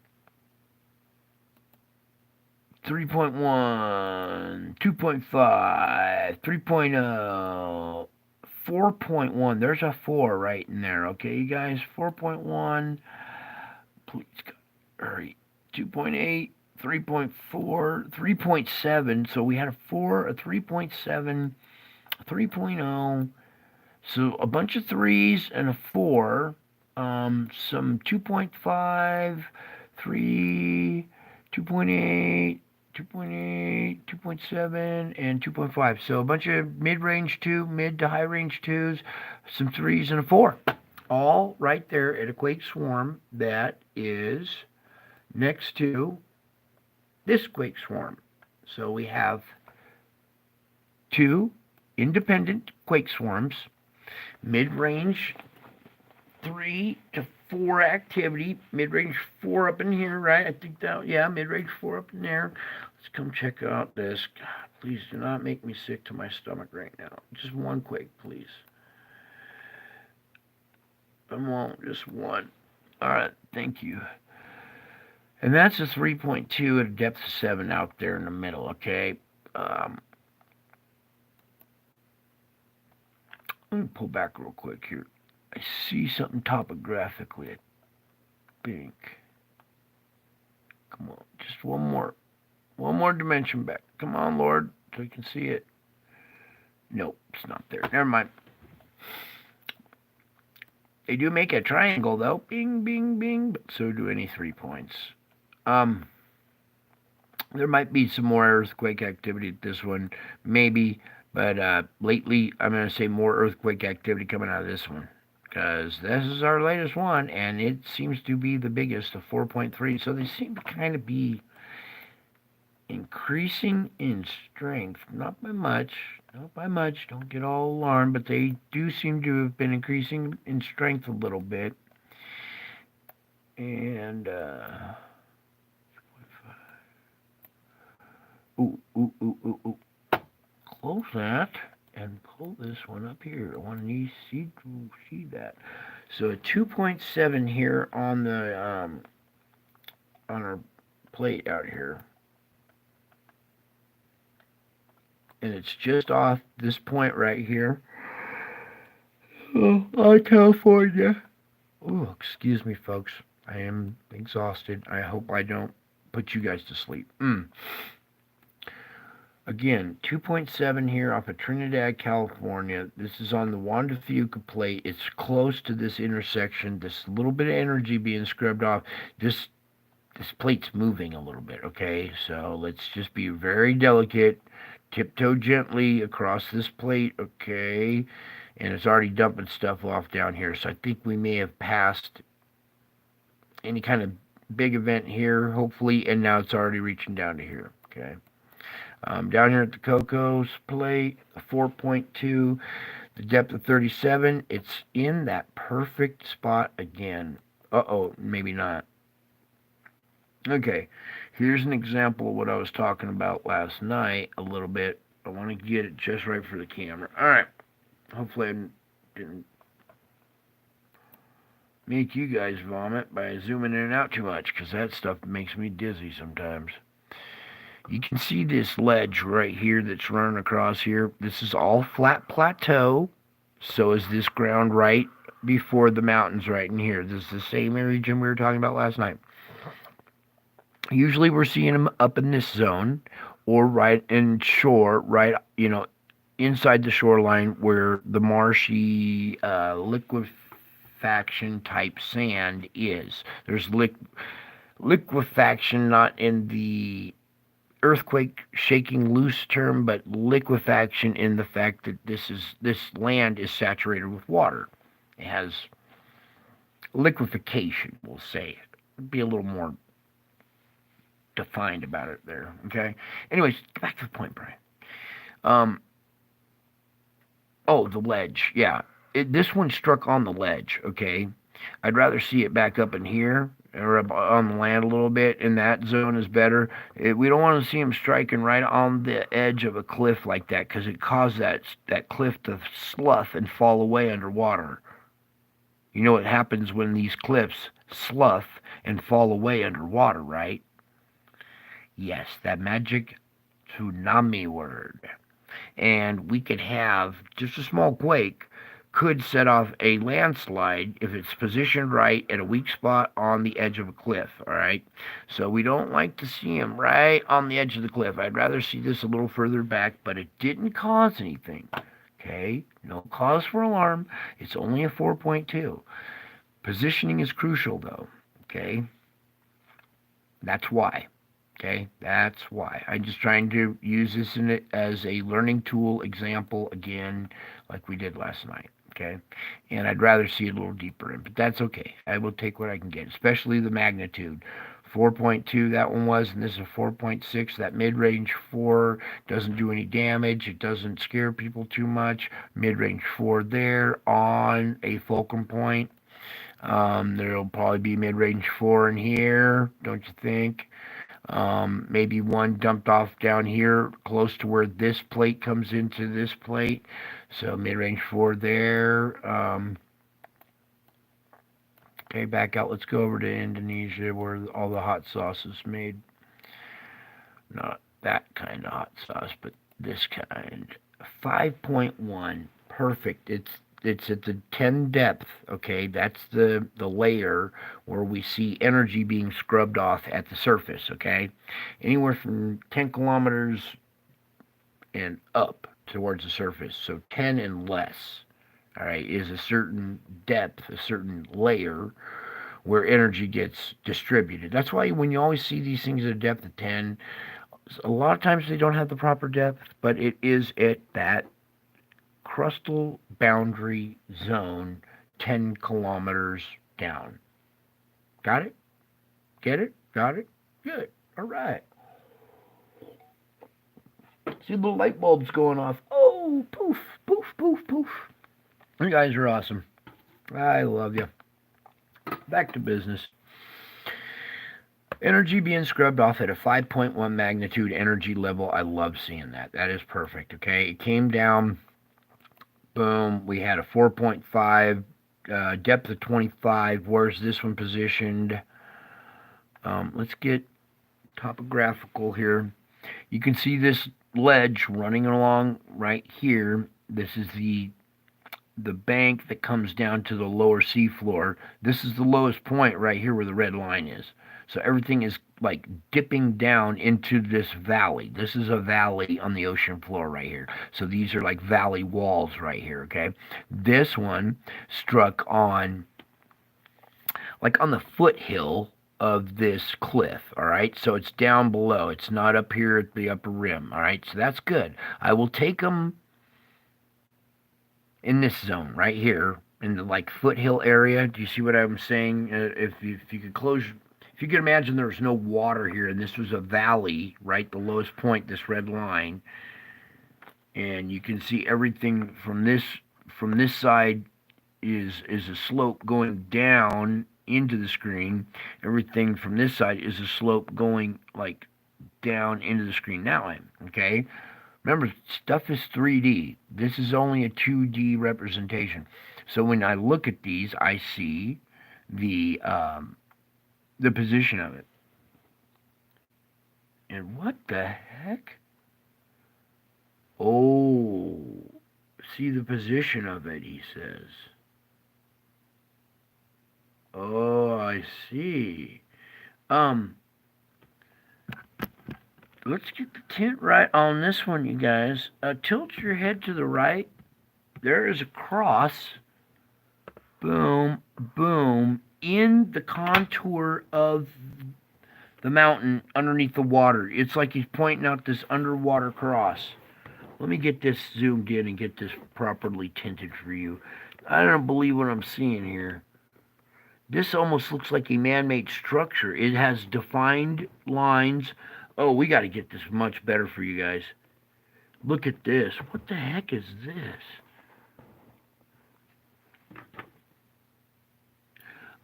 3.1, 2.5, 3.0, 4.1. There's a 4 right in there, okay, you guys? 4.1. Please, hurry. 2.8, 3.4, 3.7. So we had a 4, a 3.7, 3.0. So a bunch of 3s and a 4. Some 2.5, 3, 2.8, 2.8, 2.7, and 2.5. So a bunch of mid-range 2, mid to high-range 2s, some 3s, and a 4. All right there at a quake swarm that is next to this quake swarm. So we have 2 independent quake swarms, mid-range 3 to 4 activity, mid-range 4 up in here, right? I think that, yeah, mid-range 4 up in there. Let's come check out this. God, please do not make me sick to my stomach right now. Just one quake, please. I won't, just one. All right, thank you. And that's a 3.2 at a depth of 7 out there in the middle, okay? Let me pull back real quick here. I see something topographically, I think. Come on, just one more dimension back. Come on, Lord, so you can see it. Nope, it's not there. Never mind. They do make a triangle, though. Bing, bing, bing. But so do any 3 points. There might be some more earthquake activity at this one, maybe. But lately, I'm going to say more earthquake activity coming out of this one. Because this is our latest one, and it seems to be the biggest of 4.3. So they seem to kind of be increasing in strength. Not by much. Not by much. Don't get all alarmed. But they do seem to have been increasing in strength a little bit. And, ooh. Close that and pull this one up here. I want to see that. So a 2.7 here on the on our plate out here, and it's just off this point right here. Oh, on California. Oh, excuse me, folks. I am exhausted. I hope I don't put you guys to sleep. Again, 2.7 here off of Trinidad, California. This is on the Juan de Fuca plate. It's close to this intersection. This little bit of energy being scrubbed off. This plate's moving a little bit, okay? So let's just be very delicate. Tiptoe gently across this plate, okay? And it's already dumping stuff off down here. So I think we may have passed any kind of big event here, hopefully, and now it's already reaching down to here, okay? Down here at the Cocos plate, 4.2, the depth of 37. It's in that perfect spot again. Uh-oh, maybe not. Okay, here's an example of what I was talking about last night a little bit. I want to get it just right for the camera. All right, hopefully I didn't make you guys vomit by zooming in and out too much, because that stuff makes me dizzy sometimes. You can see this ledge right here that's running across here. This is all flat plateau. So is this ground right before the mountains right in here. This is the same region we were talking about last night. Usually we're seeing them up in this zone or right in shore, right, inside the shoreline where the marshy liquefaction type sand is. There's liquefaction not in the earthquake shaking loose term, but liquefaction in the fact that this land is saturated with water. It has liquefaction, we'll say. Be a little more defined about it there. Okay. Anyways, back to the point, Brian. Um. Oh, the ledge. Yeah. This one struck on the ledge. Okay. I'd rather see it back up in here or up on the land a little bit. In that zone is better. We don't want to see him striking right on the edge of a cliff like that because it caused that cliff to slough and fall away underwater. You know what happens when these cliffs slough and fall away underwater, right? Yes, that magic tsunami word. And we could have just a small quake could set off a landslide if it's positioned right at a weak spot on the edge of a cliff, all right? So we don't like to see them right on the edge of the cliff. I'd rather see this a little further back, but it didn't cause anything. Okay? No cause for alarm. It's only a 4.2. Positioning is crucial though. Okay? That's why. Okay, that's why. I'm just trying to use this in it as a learning tool example again, like we did last night. Okay, and I'd rather see it a little deeper in, but that's okay. I will take what I can get, especially the magnitude. 4.2 that one was, and this is a 4.6. That mid-range 4 doesn't do any damage. It doesn't scare people too much. Mid-range 4 there on a fulcrum point. There'll probably be mid-range 4 in here, don't you think? Maybe one dumped off down here close to where this plate comes into this plate. So mid-range 4 there. Okay, back out. Let's go over to Indonesia where all the hot sauce is made. Not that kind of hot sauce, but this kind. 5.1. Perfect. It's at the 10 depth, okay? That's the layer where we see energy being scrubbed off at the surface, okay? Anywhere from 10 kilometers and up towards the surface. So 10 and less, all right, is a certain depth, a certain layer where energy gets distributed. That's why when you always see these things at a depth of 10, a lot of times they don't have the proper depth, but it is at that crustal boundary zone 10 kilometers down. Got it? Get it? Got it? Good. All right. See the light bulbs going off. Oh, poof, poof, poof, poof. You guys are awesome. I love you. Back to business. Energy being scrubbed off at a 5.1 magnitude energy level. I love seeing that. That is perfect, okay? It came down. Boom. We had a 4.5, depth of 25. Where's this one positioned? Let's get topographical here. You can see this ledge running along right here. This is the bank that comes down to the lower seafloor. This is the lowest point right here where the red line is. So everything is like dipping down into this valley. This is a valley on the ocean floor right here. So these are like valley walls right here, okay? This one struck on, like on the foothill of this cliff, all right? So it's down below. It's not up here at the upper rim, all right? So that's good. I will take them in this zone right here in the like foothill area. Do you see what I'm saying? If you could close, if you could imagine there was no water here and this was a valley, right? The lowest point, this red line, and you can see everything from this side is a slope going down into the screen. Everything from this side is a slope going like down into the screen. Now okay. Remember, stuff is 3D. This is only a 2D representation. So when I look at these, I see the position of it. And what the heck? Oh, see the position of it, he says. Oh, I see. Let's get the tint right on this one, you guys. Tilt your head to the right. There is a cross. Boom, boom, in the contour of the mountain underneath the water. It's like he's pointing out this underwater cross. Let me get this zoomed in and get this properly tinted for you. I don't believe what I'm seeing here. This almost looks like a man-made structure. It has defined lines. Oh, we got to get this much better for you guys. Look at this. What the heck is this?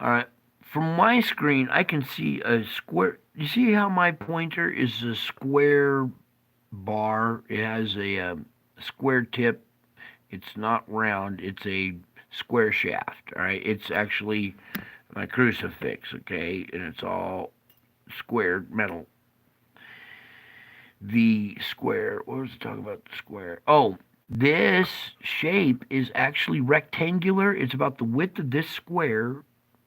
All right. From my screen, I can see a square. You see how my pointer is a square bar? It has a square tip. It's not round. It's a square shaft. All right. It's actually my crucifix. Okay, and it's all squared metal. The square. What was it talking about? The square. Oh, this shape is actually rectangular. It's about the width of this square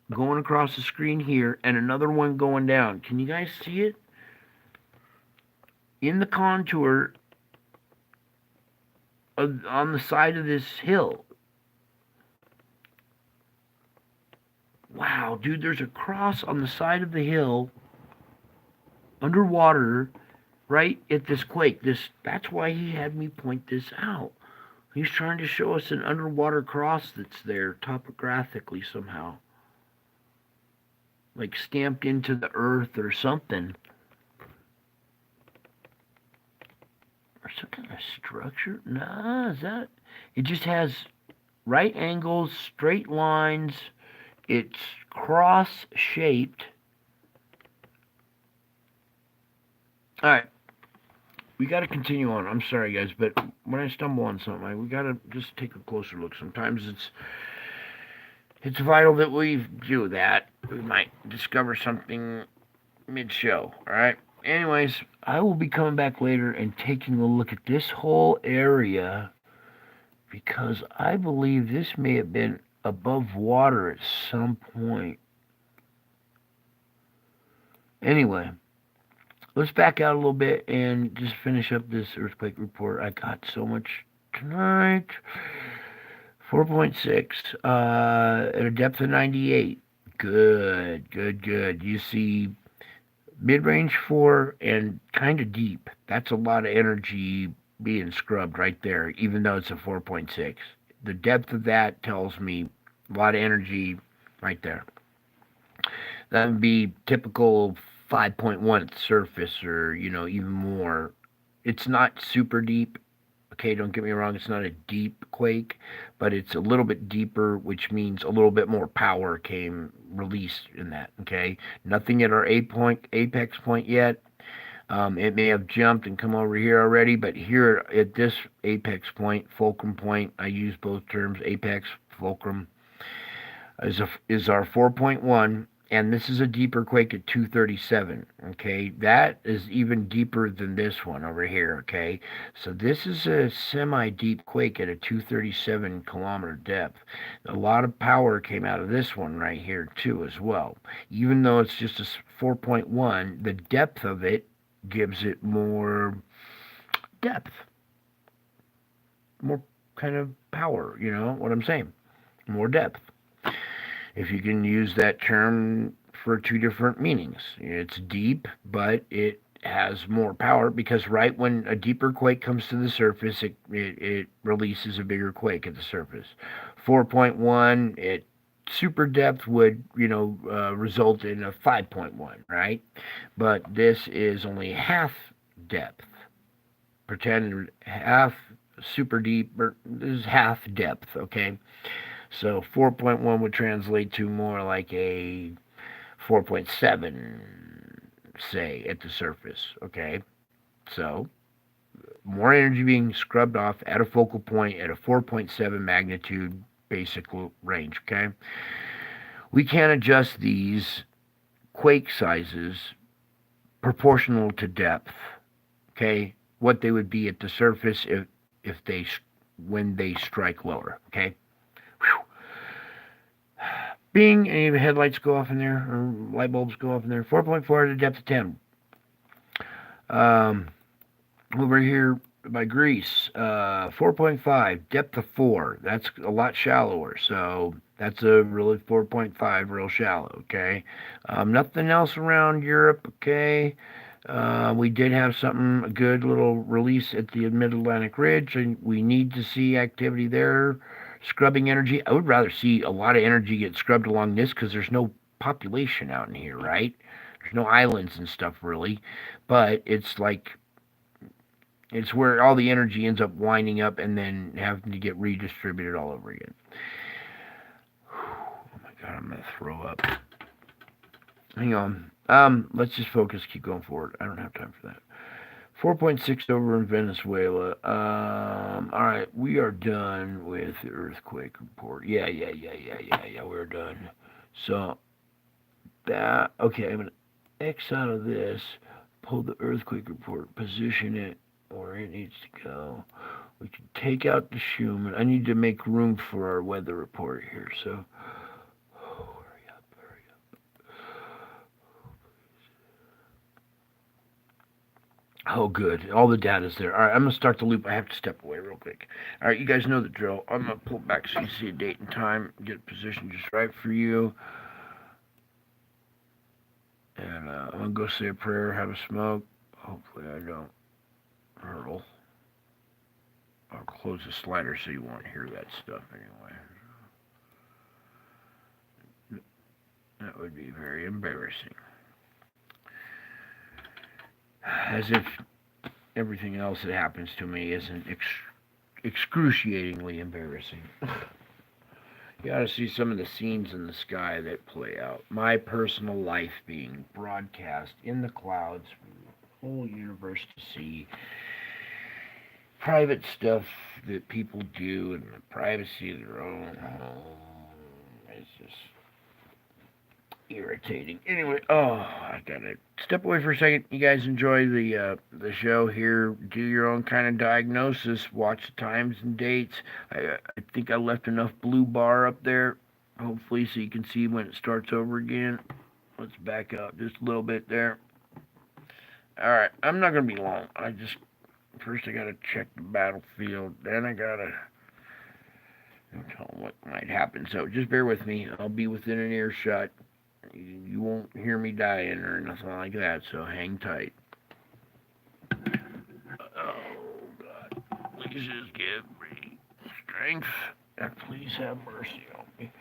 going across the screen here, and another one going down. Can you guys see it? In the contour on the side of this hill. Wow, dude, there's a cross on the side of the hill underwater right at this quake. That's why he had me point this out. He's trying to show us an underwater cross that's there topographically somehow. Like stamped into the earth or something. Or some kind of structure? Nah, is that? It just has right angles, straight lines. It's cross-shaped. All right. We got to continue on. I'm sorry, guys, but when I stumble on something, we got to just take a closer look. Sometimes it's vital that we do that. We might discover something mid-show, all right? Anyways, I will be coming back later and taking a look at this whole area because I believe this may have been above water at some point. Anyway, let's back out a little bit and just finish up this earthquake report. I got so much tonight. 4.6 at a depth of 98. Good. You see mid-range 4 and kind of deep. That's a lot of energy being scrubbed right there, even though it's a 4.6. The depth of that tells me a lot of energy right there. That would be typical 5.1 at the surface, or even more. It's not super deep. Okay, don't get me wrong, it's not a deep quake, but it's a little bit deeper, which means a little bit more power came released in that. Okay, nothing at our apex point yet. It may have jumped and come over here already, but here at this apex point, fulcrum point, I use both terms, apex, fulcrum, is our 4.1. And this is a deeper quake at 237, okay? That is even deeper than this one over here, okay? So this is a semi-deep quake at a 237 kilometer depth. A lot of power came out of this one right here, too, as well. Even though it's just a 4.1, the depth of it gives it more depth. More kind of power, you know what I'm saying? More depth. If you can use that term for two different meanings. It's deep, but it has more power because right when a deeper quake comes to the surface, it releases a bigger quake at the surface. 4.1 at super depth would, result in a 5.1, right? But this is only half depth. Pretend half super deep, or this is half depth, okay? So 4.1 would translate to more like a 4.7, say, at the surface, okay? So more energy being scrubbed off at a focal point at a 4.7 magnitude basic range, okay? We can adjust these quake sizes proportional to depth, okay? What they would be at the surface when they strike lower, okay? Bing, any headlights go off in there, or light bulbs go off in there. 4.4 at a depth of 10. Over here by Greece, 4.5, depth of 4. That's a lot shallower, so that's a really 4.5, real shallow, okay? Nothing else around Europe, okay? We did have something, a good little release at the Mid-Atlantic Ridge, and we need to see activity there. Scrubbing energy. I would rather see a lot of energy get scrubbed along this because there's no population out in here, right? There's no islands and stuff really, but it's like it's where all the energy ends up winding up and then having to get redistributed all over again. Oh my god, I'm gonna throw up. Hang on. Let's just focus. Keep going forward. I don't have time for that. 4.6 over in Venezuela. All right, we are done with the earthquake report. Yeah. We're done. So that okay. I'm gonna X out of this. Pull the earthquake report. Position it where it needs to go. We can take out the Schumann. I need to make room for our weather report here. So, hurry up, hurry up. Oh, good. All the data's there. All right, I'm going to start the loop. I have to step away real quick. All right, you guys know the drill. I'm going to pull back so you see a date and time, get a position just right for you. And I'm going to go say a prayer, have a smoke. Hopefully I don't hurtle. I'll close the slider so you won't hear that stuff anyway. That would be very embarrassing. As if everything else that happens to me isn't excruciatingly embarrassing. You ought to see some of the scenes in the sky that play out. My personal life being broadcast in the clouds for the whole universe to see. Private stuff that people do in the privacy of their own home. It's just irritating. Anyway, I gotta step away for a second. You guys enjoy the show here. Do your own kind of diagnosis. Watch the times and dates. I think I left enough blue bar up there, hopefully, so you can see when it starts over again. Let's back up just a little bit there. All right, I'm not gonna be long. First I gotta check the battlefield. Then I gotta tell them what might happen. So just bear with me. I'll be within an earshot. You won't hear me dying or nothing like that, so hang tight. Oh, God. Please just give me strength and please have mercy on me.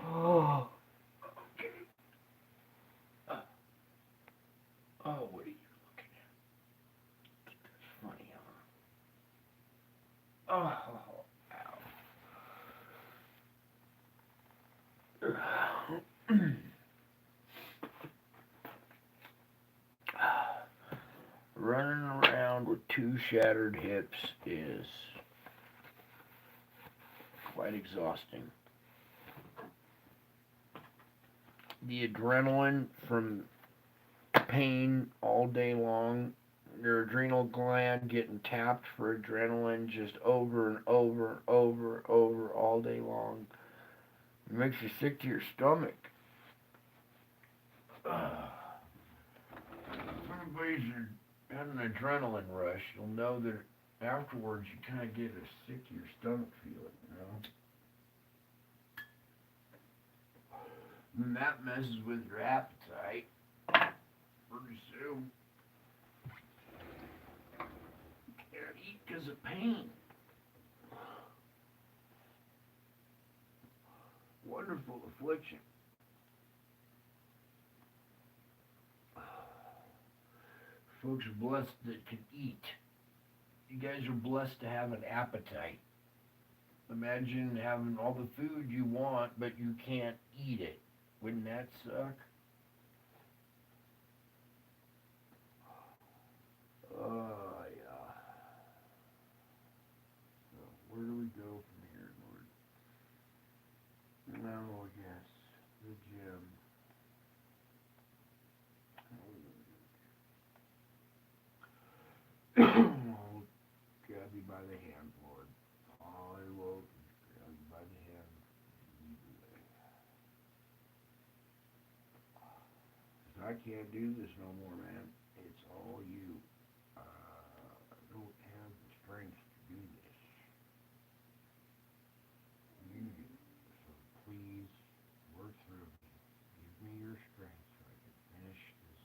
Oh, okay. What are you looking at? That's funny, huh? Ow. Running around with two shattered hips is quite exhausting. The adrenaline from pain all day long, your adrenal gland getting tapped for adrenaline just over and over and over and over all day long. It makes you sick to your stomach. If anybody's had an adrenaline rush, you'll know that afterwards you kind of get a sick to your stomach feeling, And that messes with your appetite. Pretty soon. You can't eat because of pain. Wonderful affliction. Folks are blessed that can eat. You guys are blessed to have an appetite. Imagine having all the food you want, but you can't eat it. Wouldn't that suck? Yeah. So where do we go from here, Lord? Oh, yes, the gym. I'll grab you by the hand, Lord. I will grab you by the hand. Lead the way. I can't do this no more, man. It's all you. I don't have the strength to do this. You do. So please work through me. Give me your strength so I can finish this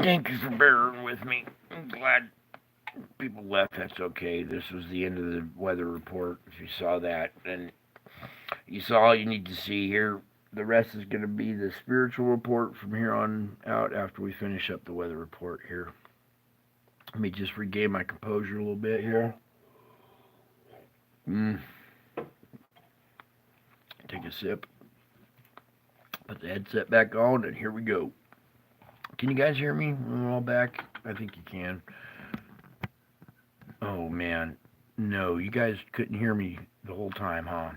Thank you for bearing with me. I'm glad people left. That's okay. This was the end of the weather report. If you saw that, and you saw all you need to see here. The rest is going to be the spiritual report from here on out after we finish up the weather report here. Let me just regain my composure a little bit here. Take a sip. Put the headset back on, and here we go. Can you guys hear me? I'm all back. I think you can. Oh, man. No, you guys couldn't hear me the whole time, huh?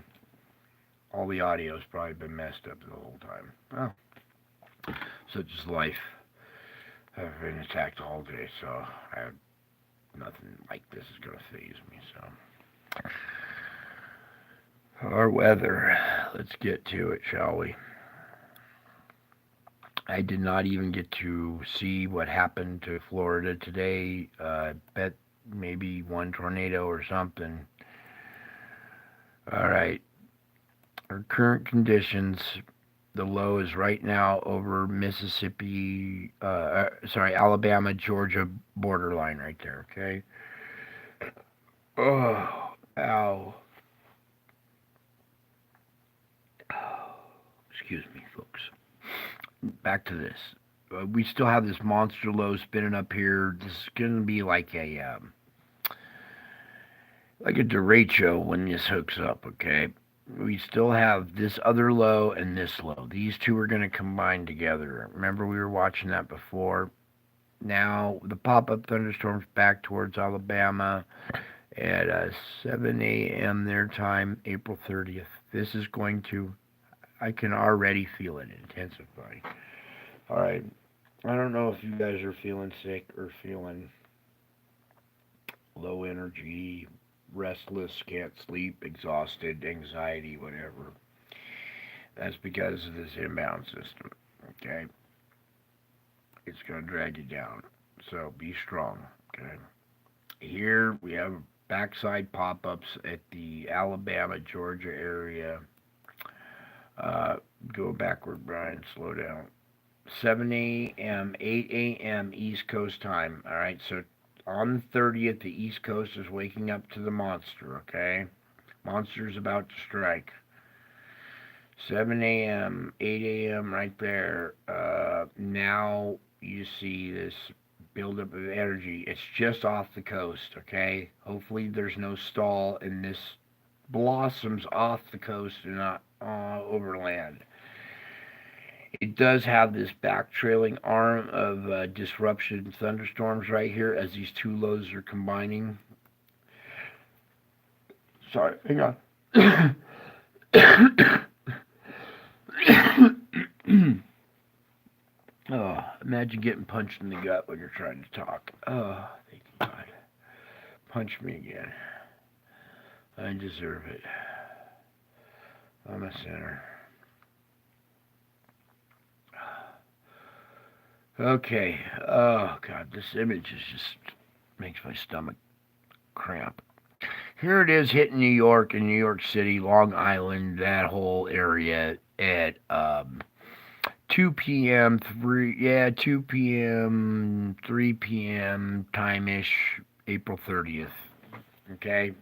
All the audio's probably been messed up the whole time. Oh, such is life. I've been attacked all day, so I have nothing like this is going to faze me, so. Our weather. Let's get to it, shall we? I did not even get to see what happened to Florida today. I bet maybe one tornado or something. All right. Our current conditions, the low is right now over Mississippi, Alabama, Georgia borderline right there, okay? Oh, ow. Excuse me, folks. Back to this. We still have this monster low spinning up here. This is going to be like a derecho when this hooks up, okay? We still have this other low and this low. These two are going to combine together. Remember we were watching that before? Now the pop-up thunderstorms back towards Alabama at 7 a.m. their time, April 30th. This is going to, I can already feel it intensifying. All right. I don't know if you guys are feeling sick or feeling low energy, restless, can't sleep, exhausted, anxiety, whatever. That's because of this inbound system, okay? It's going to drag you down. So be strong, okay? Here we have backside pop-ups at the Alabama, Georgia area. Go backward, Brian. Slow down. 7 a.m., 8 a.m. East Coast time. All right, so on the 30th, the East Coast is waking up to the monster, okay? Monster's about to strike. 7 a.m., 8 a.m. right there. Now you see this buildup of energy. It's just off the coast, okay? Hopefully there's no stall and this blossoms off the coast and not over land. It does have this back trailing arm of disruption thunderstorms right here as these two lows are combining. Sorry, hang on. Oh, imagine getting punched in the gut when you're trying to talk. Oh, thank you, God. Punch me again. I deserve it. I'm a sinner. Okay. Oh, God, this image is just makes my stomach cramp. Here it is hitting New York and New York City, Long Island, that whole area at 2 p.m., 2 p.m., 3 p.m. time-ish, April 30th. Okay?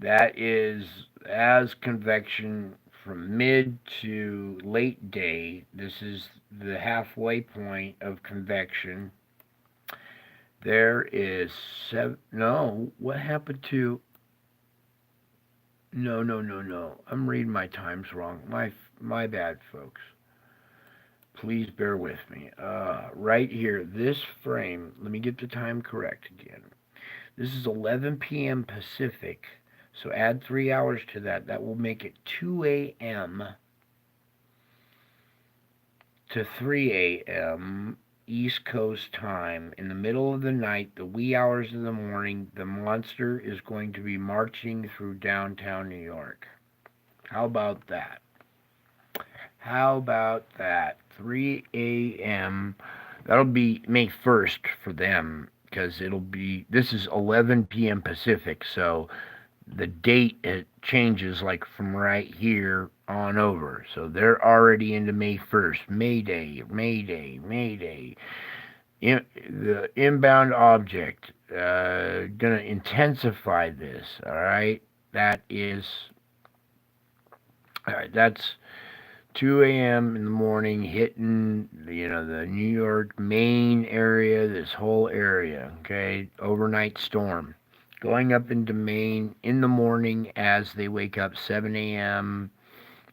That is as convection from mid to late day. This is the halfway point of convection. There is what happened to... No. I'm reading my times wrong. My bad, folks. Please bear with me. Right here, this frame, let me get the time correct again. This is 11 p.m. Pacific, so add 3 hours to that. That will make it 2 a.m. to 3 a.m. East Coast time. In the middle of the night, the wee hours of the morning, the monster is going to be marching through downtown New York. How about that? How about that? 3 a.m. That'll be May 1st for them because this is 11 p.m. Pacific, so the date it changes like from right here on over. So they're already into May 1st. May Day. The inbound object, gonna intensify this. All right, that is all right. That's 2 a.m. in the morning, hitting the New York, Maine area. This whole area, okay, overnight storm, going up into Maine in the morning as they wake up, 7 a.m.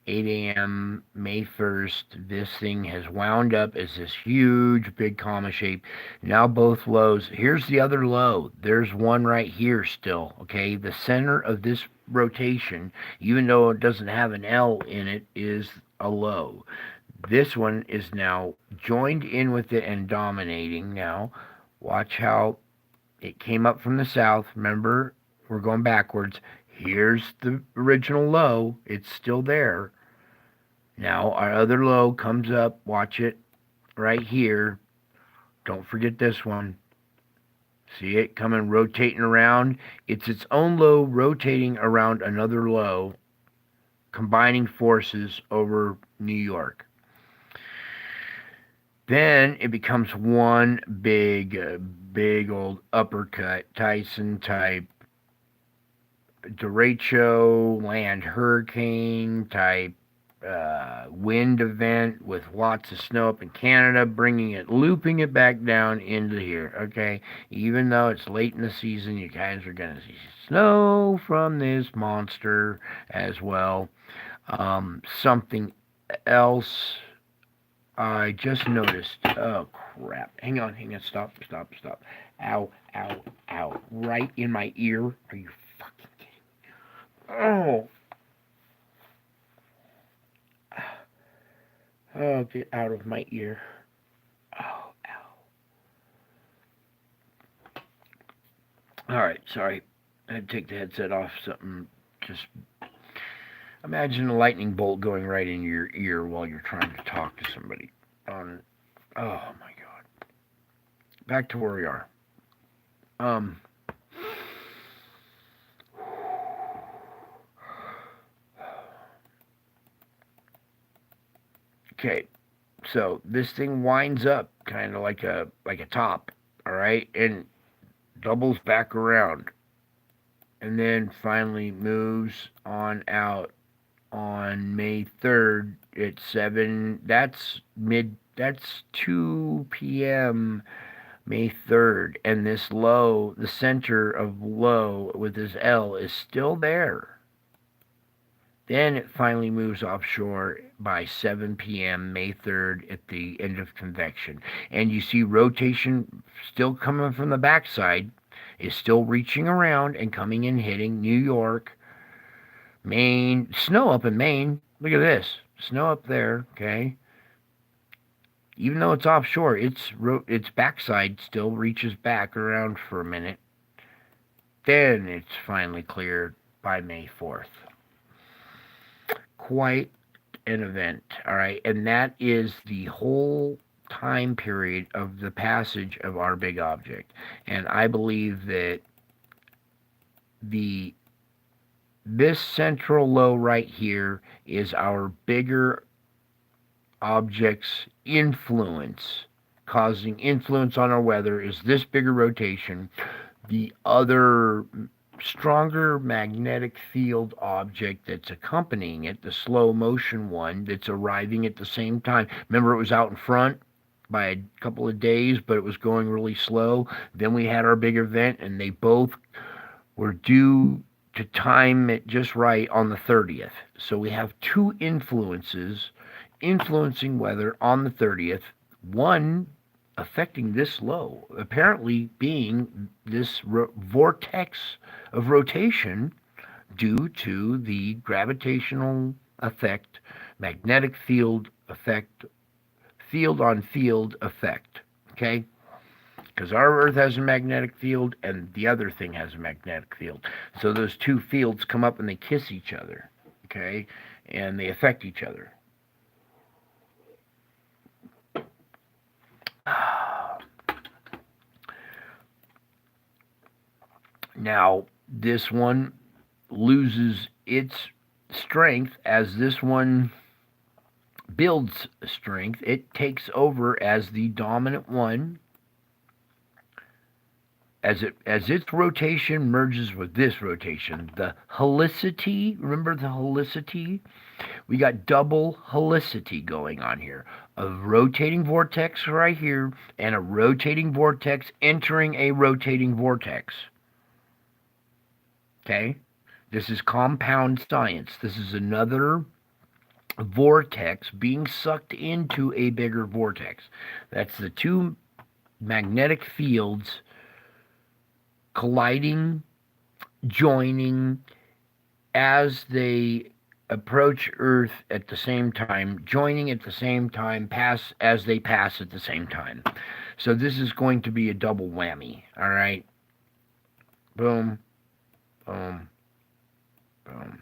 8 a.m. May 1st, this thing has wound up as this huge, big comma shape. Now both lows. Here's the other low. There's one right here still, okay? The center of this rotation, even though it doesn't have an L in it, is a low. This one is now joined in with it and dominating now. Watch how it came up from the south. Remember, we're going backwards. Here's the original low. It's still there. Now our other low comes up. Watch it right here. Don't forget this one. See it coming, rotating around? It's its own low rotating around another low, combining forces over New York. Then it becomes one big old uppercut, Tyson type, derecho, land hurricane type, wind event with lots of snow up in Canada, looping it back down into here. Okay, even though it's late in the season, you guys are gonna see snow from this monster as well. Something else I just noticed. Oh crap! Hang on. Stop. Ow, ow, ow! Right in my ear. Are you fucking kidding? Oh. Oh, get out of my ear. Oh, ow. Alright, sorry. I had to take the headset off. Something just. Imagine a lightning bolt going right in your ear while you're trying to talk to somebody. Oh my god. Back to where we are. Okay, so this thing winds up kind of like a top, all right, and doubles back around, and then finally moves on out on May 3rd at 7. That's 2 p.m. May 3rd, and this low, the center of low with this L, is still there. Then it finally moves offshore by 7 p.m. May 3rd at the end of convection. And you see rotation still coming from the backside, is still reaching around and coming and hitting New York, Maine, snow up in Maine. Look at this. Snow up there, okay? Even though it's offshore, its backside still reaches back around for a minute. Then it's finally cleared by May 4th. Quite an event, all right? And that is the whole time period of the passage of our big object. And I believe that this central low right here is our bigger object's influence, causing influence on our weather, is this bigger rotation. The other stronger magnetic field object that's accompanying it, the slow motion one that's arriving at the same time. Remember, it was out in front by a couple of days, but it was going really slow. Then we had our big event, and they both were due to time it just right on the 30th. So we have two influences influencing weather on the 30th. One affecting this low, apparently being this vortex of rotation due to the gravitational effect, magnetic field effect, field on field effect. Okay? Because our Earth has a magnetic field and the other thing has a magnetic field. So those two fields come up and they kiss each other. Okay? And they affect each other. Now, this one loses its strength as this one builds strength. It takes over as the dominant one, as its rotation merges with this rotation, the helicity, remember the helicity? We got double helicity going on here. A rotating vortex right here and a rotating vortex entering a rotating vortex. Okay? This is compound science. This is another vortex being sucked into a bigger vortex. That's the two magnetic fields colliding, joining as they approach Earth at the same time, joining at the same time, pass as they pass at the same time. So this is going to be a double whammy. All right. Boom, boom, boom.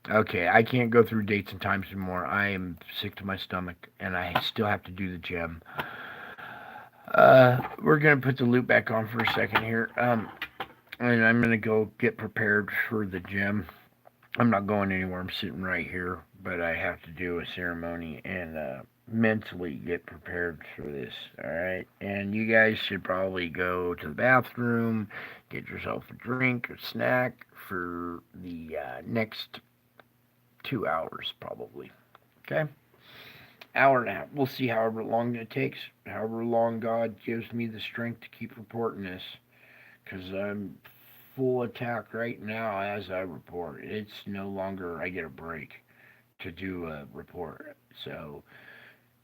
Okay, I can't go through dates and times anymore. I am sick to my stomach, and I still have to do the gym. We're gonna put the loop back on for a second here, and I'm gonna go get prepared for the gym. I'm not going anywhere. I'm sitting right here, but I have to do a ceremony and mentally get prepared for this. All right, and you guys should probably go to the bathroom, get yourself a drink or snack for the next 2 hours, probably. Okay, hour and a half. We'll see however long it takes, however long God gives me the strength to keep reporting this, because I'm full attack right now as I report. It's no longer I get a break to do a report. So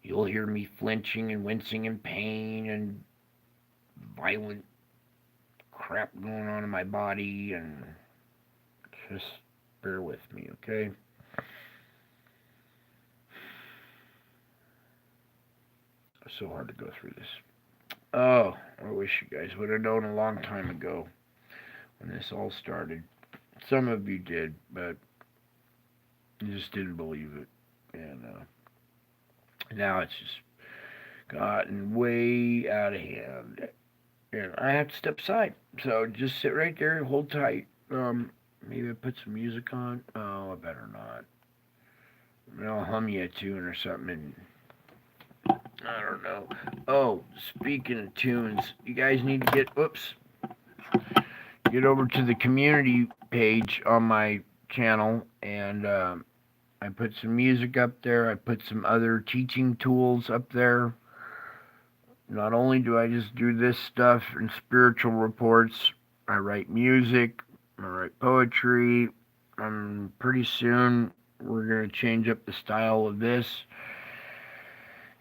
you'll hear me flinching and wincing in pain and violent crap going on in my body, and just bear with me, okay? So hard to go through this. Oh, I wish you guys would have known a long time ago when this all started. Some of you did, but you just didn't believe it. And now it's just gotten way out of hand. And I have to step aside. So just sit right there and hold tight. Maybe I put some music on. Oh, I better not. I'll hum you a tune or something. And I don't know. Oh, speaking of tunes, you guys need to get over to the community page on my channel, and I put some music up there. I put some other teaching tools up there. Not only do I just do this stuff and spiritual reports, I write music, I write poetry. Pretty soon we're going to change up the style of this,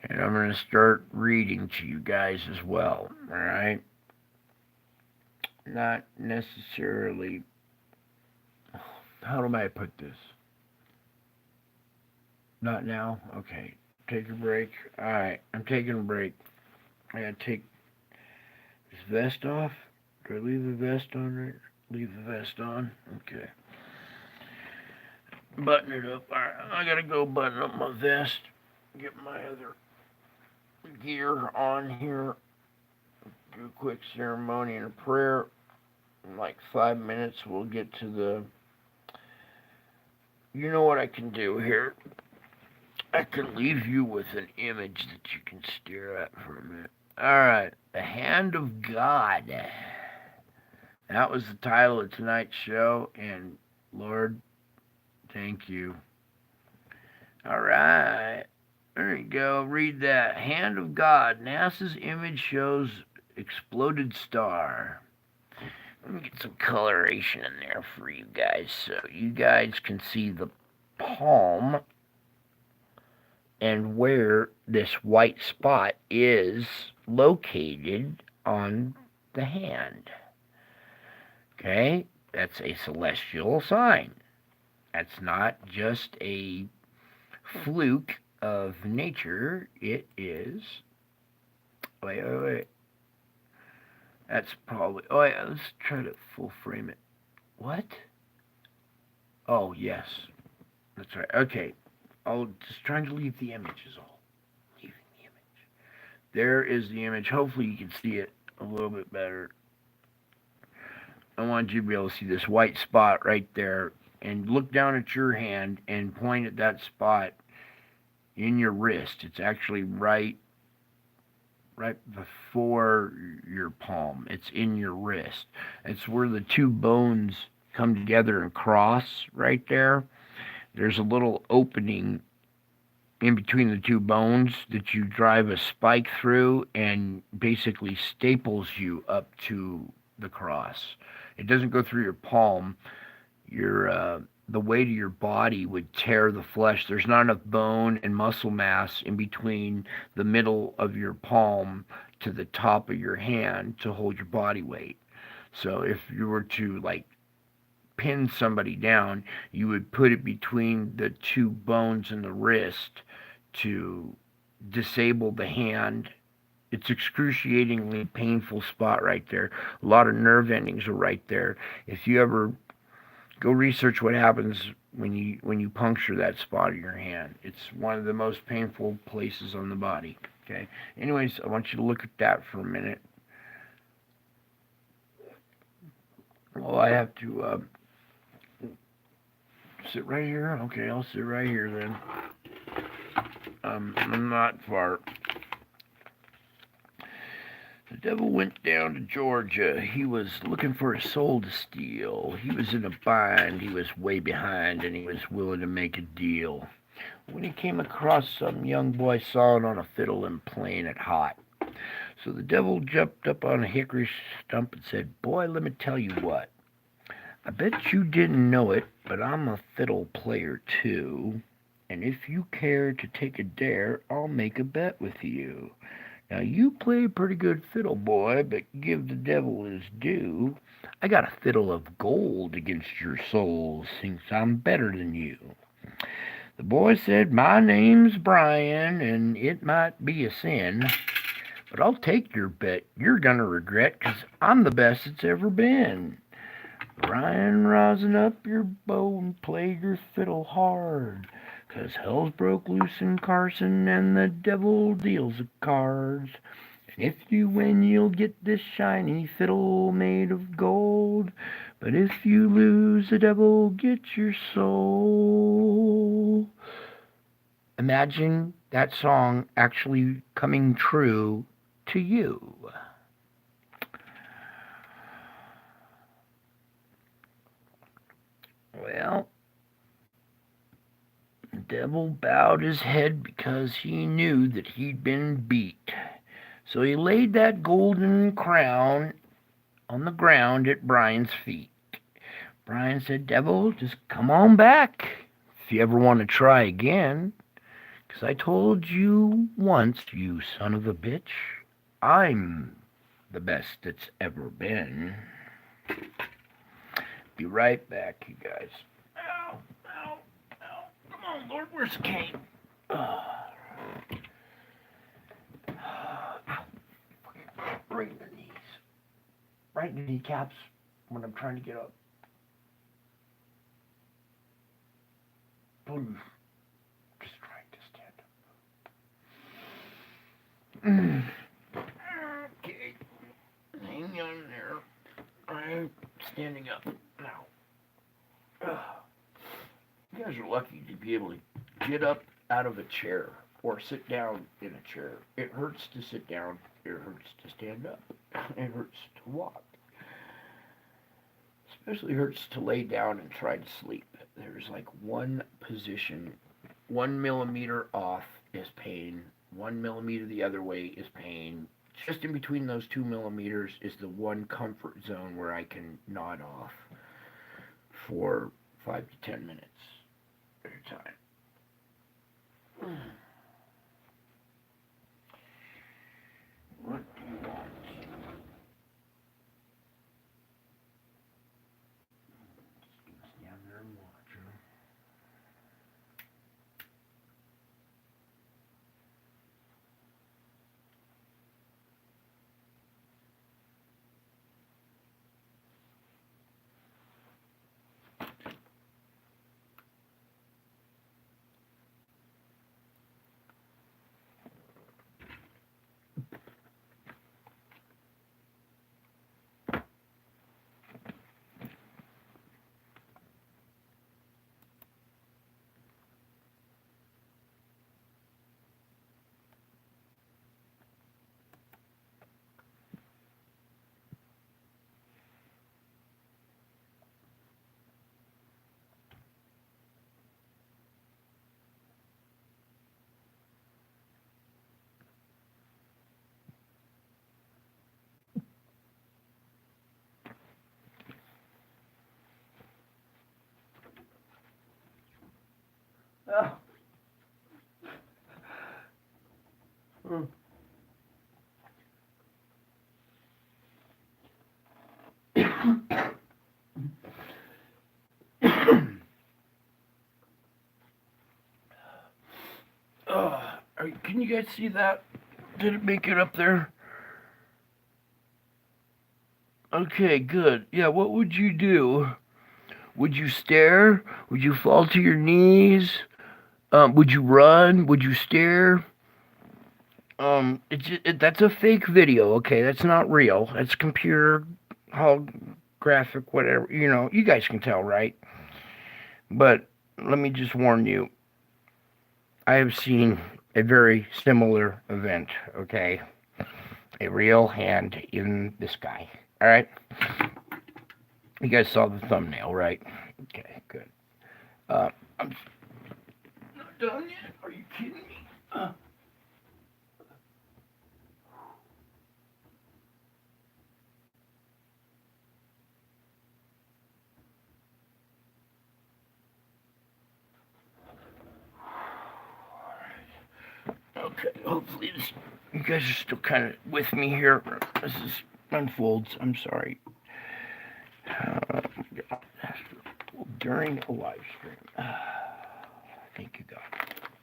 and I'm going to start reading to you guys as well, alright? Not necessarily. How do I put this? Not now? Okay. Take a break. Alright, I'm taking a break. I gotta take this vest off. Do I leave the vest on right? Leave the vest on? Okay. Button it up. Alright, I gotta go button up my vest. Get my other gear on here. Do a quick ceremony and a prayer. In like 5 minutes, we'll get to the. You know what I can do here? I can leave you with an image that you can stare at for a minute. Alright, the Hand of God. That was the title of tonight's show, and Lord, thank you. Alright, there you go. Read that. Hand of God. NASA's image shows exploded star. Let me get some coloration in there for you guys so you guys can see the palm and where this white spot is located on the hand. Okay, that's a celestial sign. That's not just a fluke of nature. It is. Wait. That's probably. Oh, yeah, let's try to full frame it. What? Oh, yes. That's right. Okay. I'll just trying to leave the image is all. Leaving the image. There is the image. Hopefully you can see it a little bit better. I want you to be able to see this white spot right there, and look down at your hand and point at that spot in your wrist. It's actually right right before your palm. It's in your wrist. It's where the two bones come together and cross right there. There's a little opening in between the two bones that you drive a spike through and basically staples you up to the cross. It doesn't go through your palm. The weight of your body would tear the flesh. There's not enough bone and muscle mass in between the middle of your palm to the top of your hand to hold your body weight. So if you were to like pin somebody down, you would put it between the two bones in the wrist to disable the hand. It's excruciatingly painful spot right there. A lot of nerve endings are right there. If you ever go research what happens when you puncture that spot of your hand, it's one of the most painful places on the body. Okay. Anyways, I want you to look at that for a minute. Well, I have to sit right here. Okay, I'll sit right here then. I'm not far. The devil went down to Georgia. He was looking for a soul to steal. He was in a bind. He was way behind, and he was willing to make a deal. When he came across some young boy sawing on a fiddle and playing it hot. So the devil jumped up on a hickory stump and said, "Boy, let me tell you what. I bet you didn't know it, but I'm a fiddle player too. And if you care to take a dare, I'll make a bet with you. Now you play pretty good fiddle, boy, but give the devil his due. I got a fiddle of gold against your soul, since I'm better than you." The boy said, "My name's Brian, and it might be a sin, but I'll take your bet you're gonna regret, 'cause I'm the best it's ever been." Brian, rosin up your bow and play your fiddle hard, 'cause hell's broke loose in Carson and the devil deals the cards. And if you win, you'll get this shiny fiddle made of gold. But if you lose, the devil gets your soul. Imagine that song actually coming true to you. Well, the devil bowed his head because he knew that he'd been beat. So he laid that golden crown on the ground at Brian's feet. Brian said, "Devil, just come on back if you ever want to try again. 'Cause I told you once, you son of a bitch, I'm the best that's ever been." Be right back, you guys. Ow, ow, ow. Come on, Lord, where's the cane? Right in the knees. Right in the kneecaps when I'm trying to get up. Please. Just trying to stand up. Okay. Hang on there. I'm standing up now. You guys are lucky to be able to get up out of a chair or sit down in a chair. It hurts to sit down. It hurts to stand up. It hurts to walk. Especially hurts to lay down and try to sleep. There's like one position, 1 millimeter off is pain. 1 millimeter the other way is pain. Just in between those 2 millimeters is the one comfort zone where I can nod off for 5 to 10 minutes at a time. What do you want? Just stand there and watch her. Oh. Mm. Can you guys see that? Did it make it up there? Okay, good. Yeah, what would you do? Would you stare? Would you fall to your knees? Would you run? Would you stare? That's a fake video. Okay, that's not real. That's computer holographic, whatever. You know, you guys can tell, right? But let me just warn you. I have seen a very similar event. Okay, a real hand in the sky. All right. You guys saw the thumbnail, right? Okay, good. I'm not done yet. Are you kidding me? Okay, hopefully you guys are still kind of with me here. This is unfolds. I'm sorry. Uh, During a live stream. Thank you, God.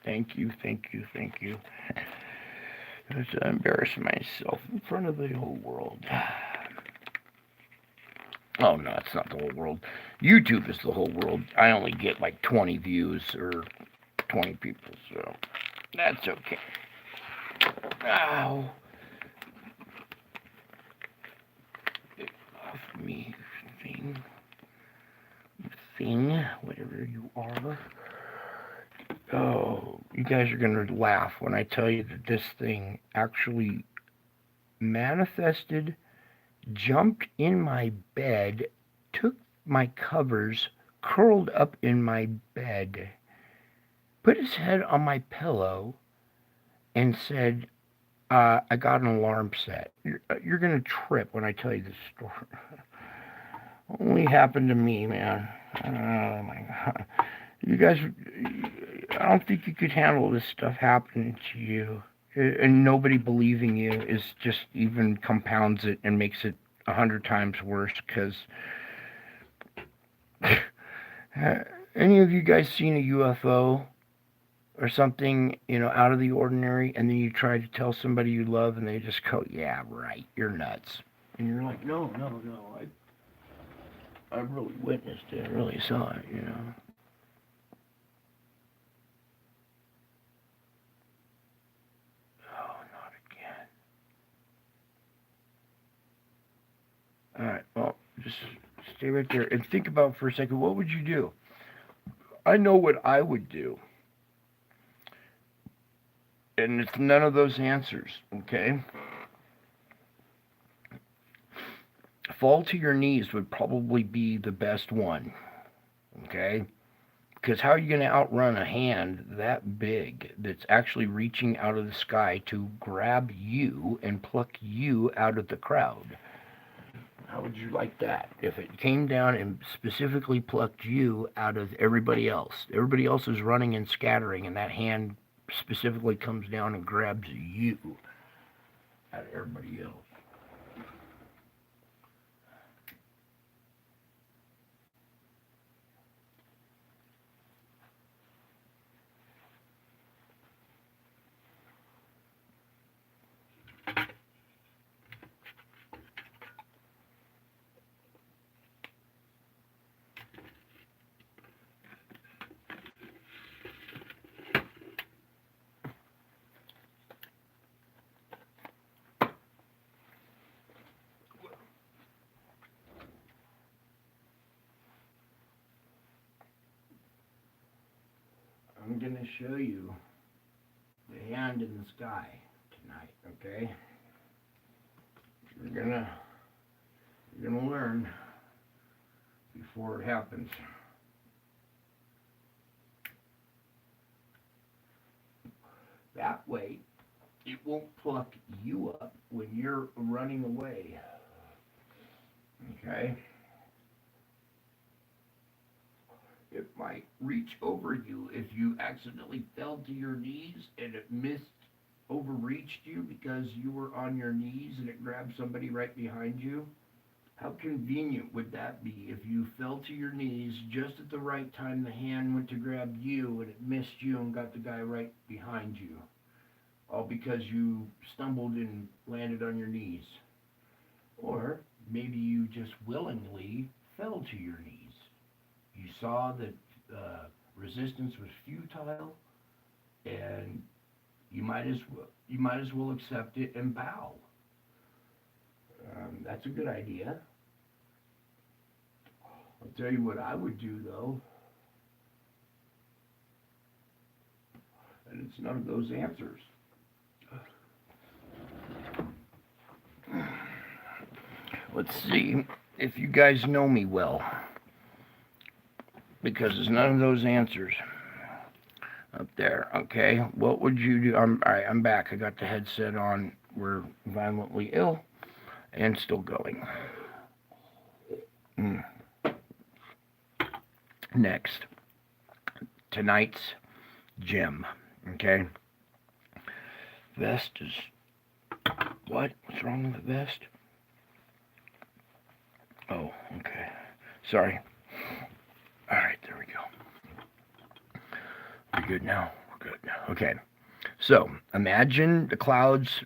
Thank you, thank you, thank you. To embarrass myself in front of the whole world. Oh no, it's not the whole world. YouTube is the whole world. I only get like 20 views or 20 people, so that's okay. Ow. Get off me, thing, whatever you are. Oh, you guys are going to laugh when I tell you that this thing actually manifested, jumped in my bed, took my covers, curled up in my bed, put his head on my pillow, and said, I got an alarm set. You're going to trip when I tell you this story. Only happened to me, man. Oh my God. You guys, I don't think you could handle this stuff happening to you. And nobody believing you is just even compounds it and makes it 100 times worse because any of you guys seen a UFO or something, you know, out of the ordinary, and then you try to tell somebody you love and they just go, yeah, right, you're nuts. And you're like, no, I really witnessed it, I really saw it, you know. Oh, not again. Alright, well, just stay right there and think about for a second, what would you do? I know what I would do. And it's none of those answers, okay? Fall to your knees would probably be the best one, okay? Because how are you going to outrun a hand that big that's actually reaching out of the sky to grab you and pluck you out of the crowd? How would you like that? If it came down and specifically plucked you out of everybody else. Everybody else is running and scattering, and that hand specifically comes down and grabs you out of everybody else. I'm going to show you the hand in the sky tonight, okay? You're gonna learn before it happens. That way, it won't pluck you up when you're running away. Okay? It might reach over you if you accidentally fell to your knees and it overreached you because you were on your knees and it grabbed somebody right behind you. How convenient would that be if you fell to your knees just at the right time the hand went to grab you and it missed you and got the guy right behind you? All because you stumbled and landed on your knees. Or maybe you just willingly fell to your knees. You saw that resistance was futile, and you might as well accept it and bow. That's a good idea. I'll tell you what I would do though, and it's none of those answers. Let's see if you guys know me well, because it's none of those answers up there. Okay, what would you do? All right, I'm back. I got the headset on. We're violently ill and still going. Next, tonight's gem. Okay, vest is what? What's wrong with the vest? Oh, okay. Sorry. All right, there we go. We're good now. We're good now. Okay. So imagine the clouds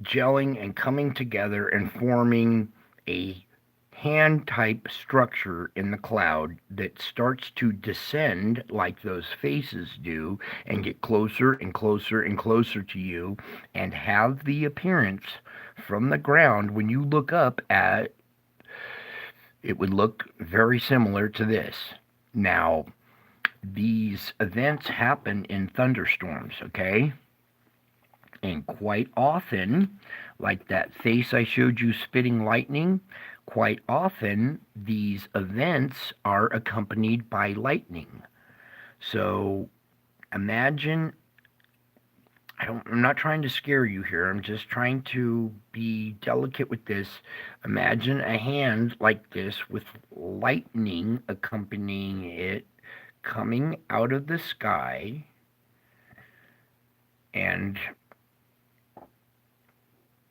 gelling and coming together and forming a hand-type structure in the cloud that starts to descend like those faces do and get closer and closer and closer to you and have the appearance from the ground when you look up at it would look very similar to this. Now, these events happen in thunderstorms, okay? And quite often, like that face I showed you spitting lightning, quite often these events are accompanied by lightning. So imagine, I'm not trying to scare you here, I'm just trying to be delicate with this. Imagine a hand like this with lightning accompanying it coming out of the sky and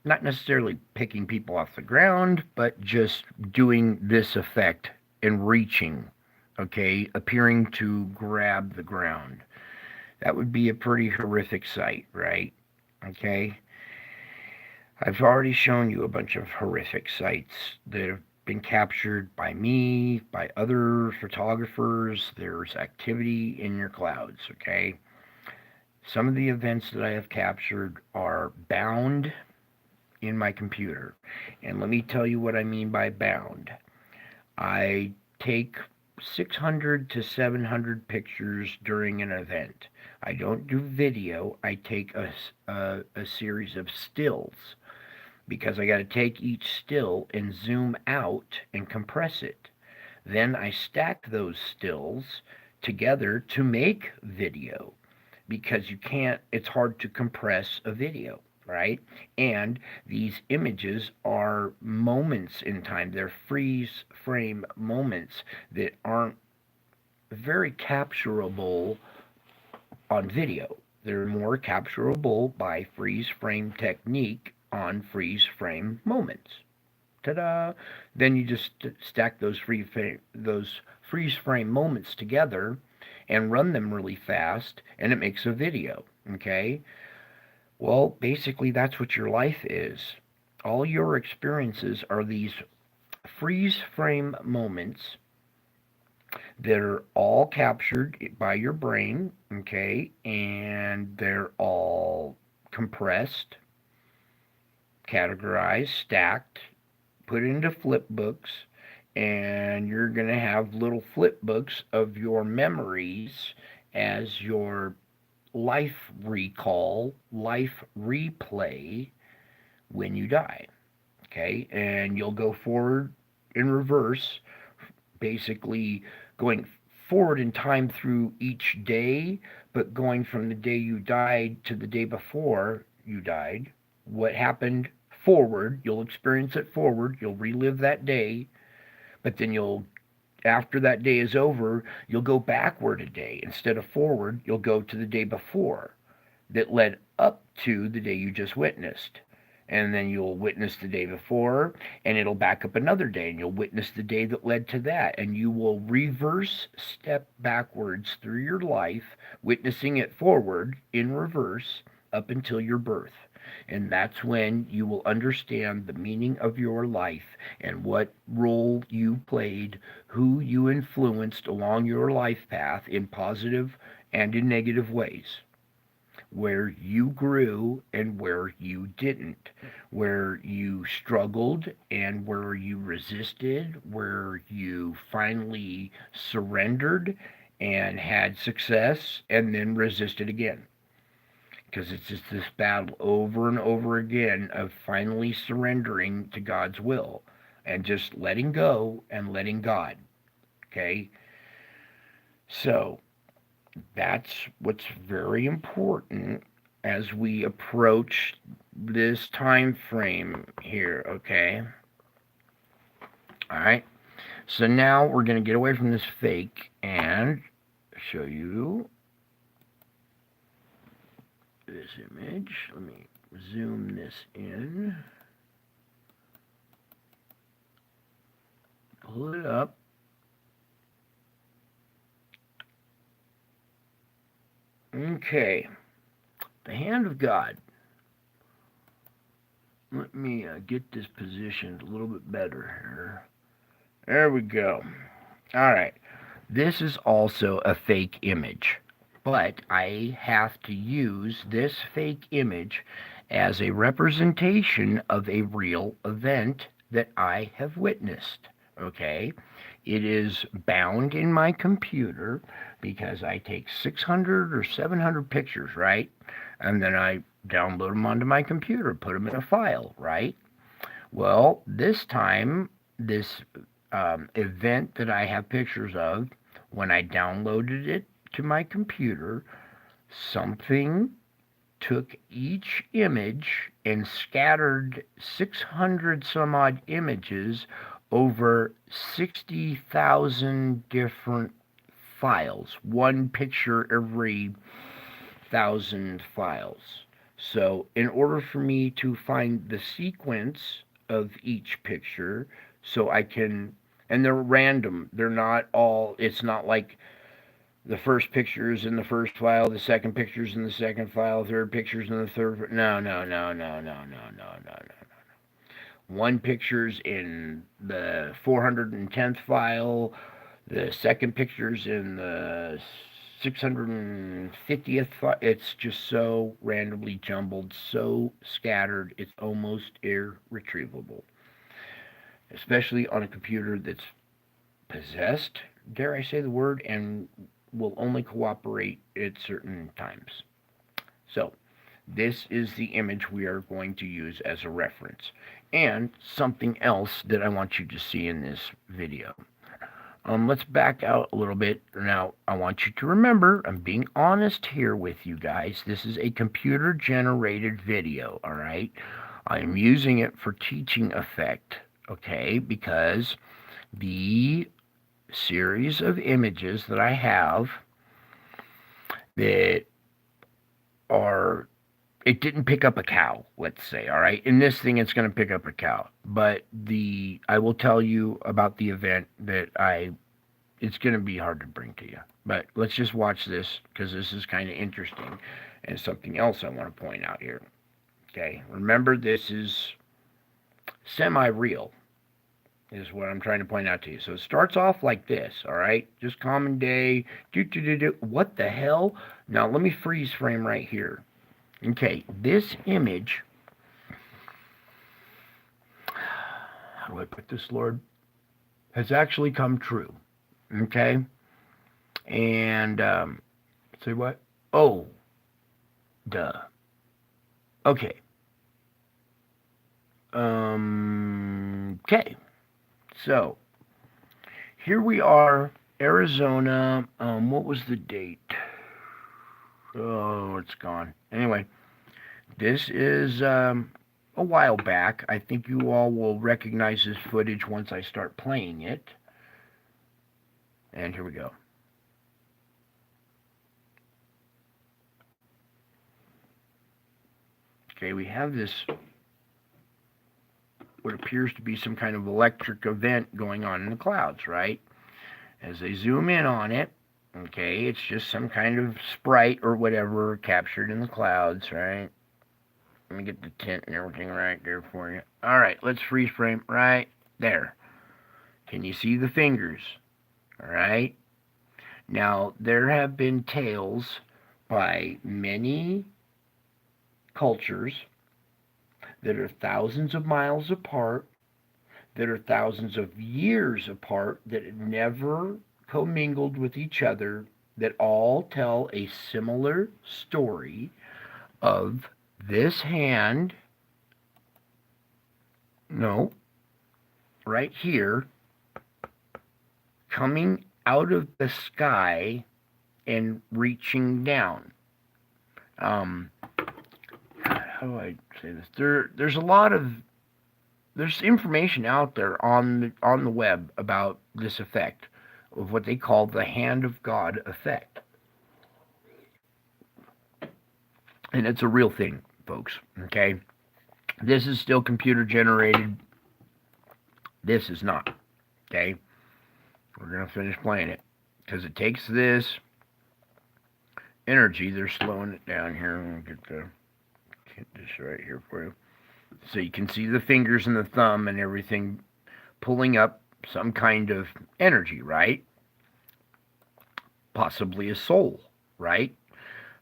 not necessarily picking people off the ground, but just doing this effect and reaching, okay, appearing to grab the ground. That would be a pretty horrific sight, right? Okay. I've already shown you a bunch of horrific sights that have been captured by me, by other photographers. There's activity in your clouds, okay? Some of the events that I have captured are bound in my computer. And let me tell you what I mean by bound. I take 600 to 700 pictures during an event. I don't do video. I take a series of stills because I got to take each still and zoom out and compress it. Then I stack those stills together to make video because it's hard to compress a video, right? And these images are moments in time. They're freeze frame moments that aren't very capturable on video. They're more capturable by freeze frame technique on freeze frame moments. Ta-da! Then you just stack those freeze frame moments together and run them really fast, and it makes a video. Okay? Well, basically, that's what your life is. All your experiences are these freeze frame moments that are all captured by your brain, okay, and they're all compressed, categorized, stacked, put into flip books, and you're going to have little flip books of your memories as your life recall, life replay when you die. Okay, and you'll go forward in reverse, basically going forward in time through each day, but going from the day you died to the day before you died. What happened forward, you'll experience it forward, you'll relive that day, but then you'll after that day is over, you'll go backward a day. Instead of forward, you'll go to the day before that led up to the day you just witnessed. And then you'll witness the day before, and it'll back up another day, and you'll witness the day that led to that. And you will reverse step backwards through your life, witnessing it forward in reverse up until your birth. And that's when you will understand the meaning of your life and what role you played, who you influenced along your life path in positive and in negative ways, where you grew and where you didn't, where you struggled and where you resisted, where you finally surrendered and had success and then resisted again. Because it's just this battle over and over again of finally surrendering to God's will and just letting go and letting God. Okay? So, that's what's very important as we approach this time frame here, okay? All right. So now we're going to get away from this fake and show you this image. Let me zoom this in. Pull it up. Okay. The hand of God. Let me get this positioned a little bit better here. There we go. All right. This is also a fake image, but I have to use this fake image as a representation of a real event that I have witnessed. Okay? It is bound in my computer because I take 600 or 700 pictures, right? And then I download them onto my computer, put them in a file, right? Well, this time, this event that I have pictures of, when I downloaded it to my computer, something took each image and scattered 600 some odd images over 60,000 different files, one picture every 1,000 files. So in order for me to find the sequence of each picture, so I can, and they're random, they're not all, it's not like the first picture's in the first file, the second picture's in the second file, third picture's in the third. No, no, no, no, no, no, no, no, no. One picture's in the 410th file, the second picture's in the 650th file. It's just so randomly jumbled, so scattered, it's almost irretrievable. Especially on a computer that's possessed, dare I say the word, and will only cooperate at certain times. So, this is the image we are going to use as a reference. And something else that I want you to see in this video. Let's back out a little bit. Now, I want you to remember, I'm being honest here with you guys. This is a computer-generated video, all right? I'm using it for teaching effect, okay? Because the series of images that I have that are, it didn't pick up a cow, let's say, all right? In this thing, it's going to pick up a cow. But I will tell you about the event that it's going to be hard to bring to you. But let's just watch this because this is kind of interesting and something else I want to point out here. Okay, remember this is semi-real is what I'm trying to point out to you. So it starts off like this, all right? Just common day. What the hell? Now let me freeze frame right here. Okay, this image, how do I put this, Lord? Has actually come true. Okay? And, say what? Oh, duh. Okay. Okay. So, here we are, Arizona. What was the date? Oh, it's gone. Anyway, this is a while back. I think you all will recognize this footage once I start playing it. And here we go. Okay, we have this, what appears to be some kind of electric event going on in the clouds, right? As they zoom in on it, okay, it's just some kind of sprite or whatever captured in the clouds, right? Let me get the tint and everything right there for you. All right, let's freeze frame right there. Can you see the fingers? All right. Now, there have been tales by many cultures that are thousands of miles apart, that are thousands of years apart, that never commingled with each other, that all tell a similar story of this hand, no, right here, coming out of the sky and reaching down. How do I say this? There's information out there on the web about this effect of what they call the hand of God effect, and it's a real thing, folks. Okay, this is still computer generated. This is not. Okay, we're gonna finish playing it because it takes this energy. They're slowing it down here. I'm gonna get this right here for you. So you can see the fingers and the thumb and everything pulling up some kind of energy, right? Possibly a soul, right?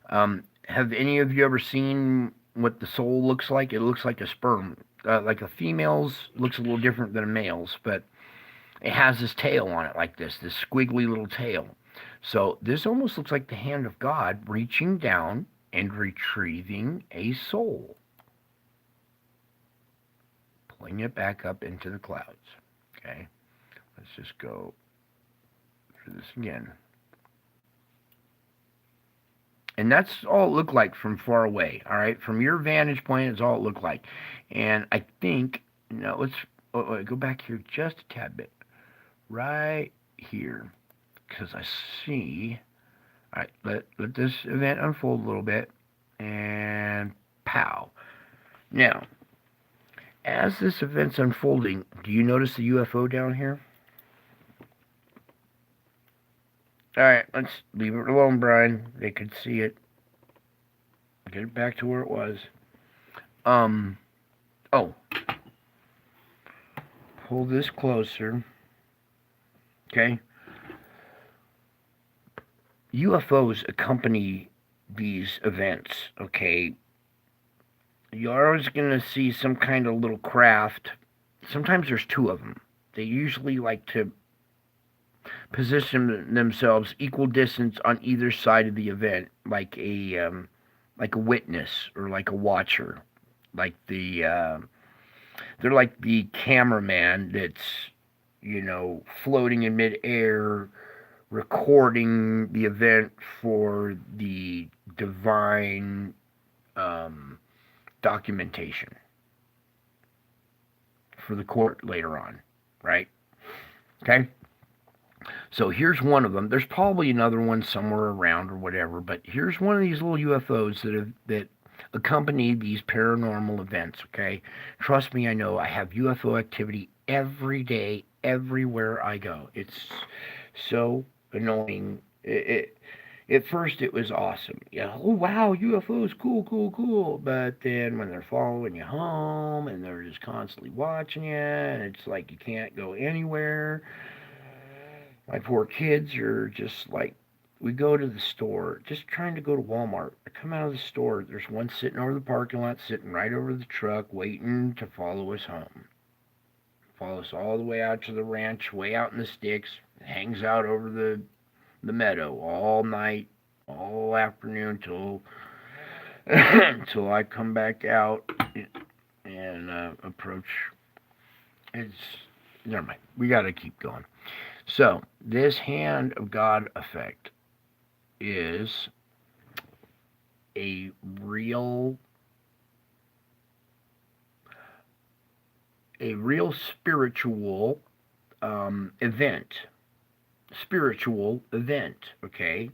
Have any of you ever seen what the soul looks like? It looks like a sperm. Like a female's looks a little different than a male's, but it has this tail on it like this squiggly little tail. So this almost looks like the hand of God reaching down and retrieving a soul, pulling it back up into the clouds. Okay, let's just go through this again. And that's all it looked like from far away. All right, from your vantage point, it's all it looked like. And I think, let's go back here just a tad bit, right here, because I see. All right, let this event unfold a little bit, and pow. Now, as this event's unfolding, do you notice the UFO down here? All right, let's leave it alone, Brian. They could see it. Get it back to where it was. Oh. Pull this closer. Okay. UFOs accompany these events, okay? You're always going to see some kind of little craft. Sometimes there's two of them. They usually like to position themselves equal distance on either side of the event, like a witness or like a watcher, like they're like the cameraman that's floating in midair, recording the event for the divine documentation for the court later on, right? Okay. So here's one of them. There's probably another one somewhere around or whatever, but here's one of these little UFOs that accompany these paranormal events. Okay, trust me, I know. I have UFO activity every day, everywhere I go. It's so annoying. At first it was awesome. Yeah, oh wow, UFOs, cool, cool, cool. But then when they're following you home and they're just constantly watching you, and it's like you can't go anywhere. My poor kids are just like, we go to the store, just trying to go to Walmart. I come out of the store, there's one sitting over the parking lot, sitting right over the truck, waiting to follow us home. Follow us all the way out to the ranch, way out in the sticks, hangs out over the meadow all night, all afternoon till until I come back out and approach. It's never mind. We got to keep going. So this hand of God effect is a real spiritual event. spiritual event, okay?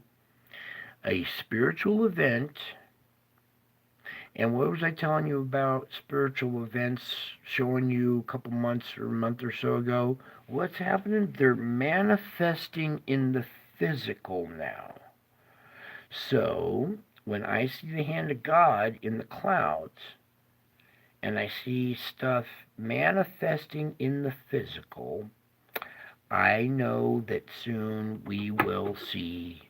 A spiritual event. And what was I telling you about spiritual events, showing you a couple months or a month or so ago? What's happening? They're manifesting in the physical now. So, when I see the hand of God in the clouds, and I see stuff manifesting in the physical, I know that soon we will see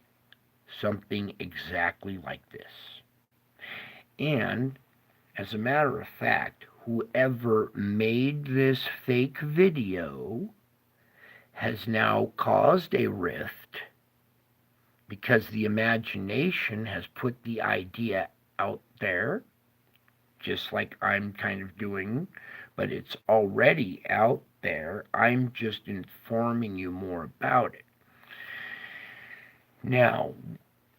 something exactly like this. And as a matter of fact, whoever made this fake video has now caused a rift because the imagination has put the idea out there, just like I'm kind of doing, but it's already out there. I'm just informing you more about it. Now,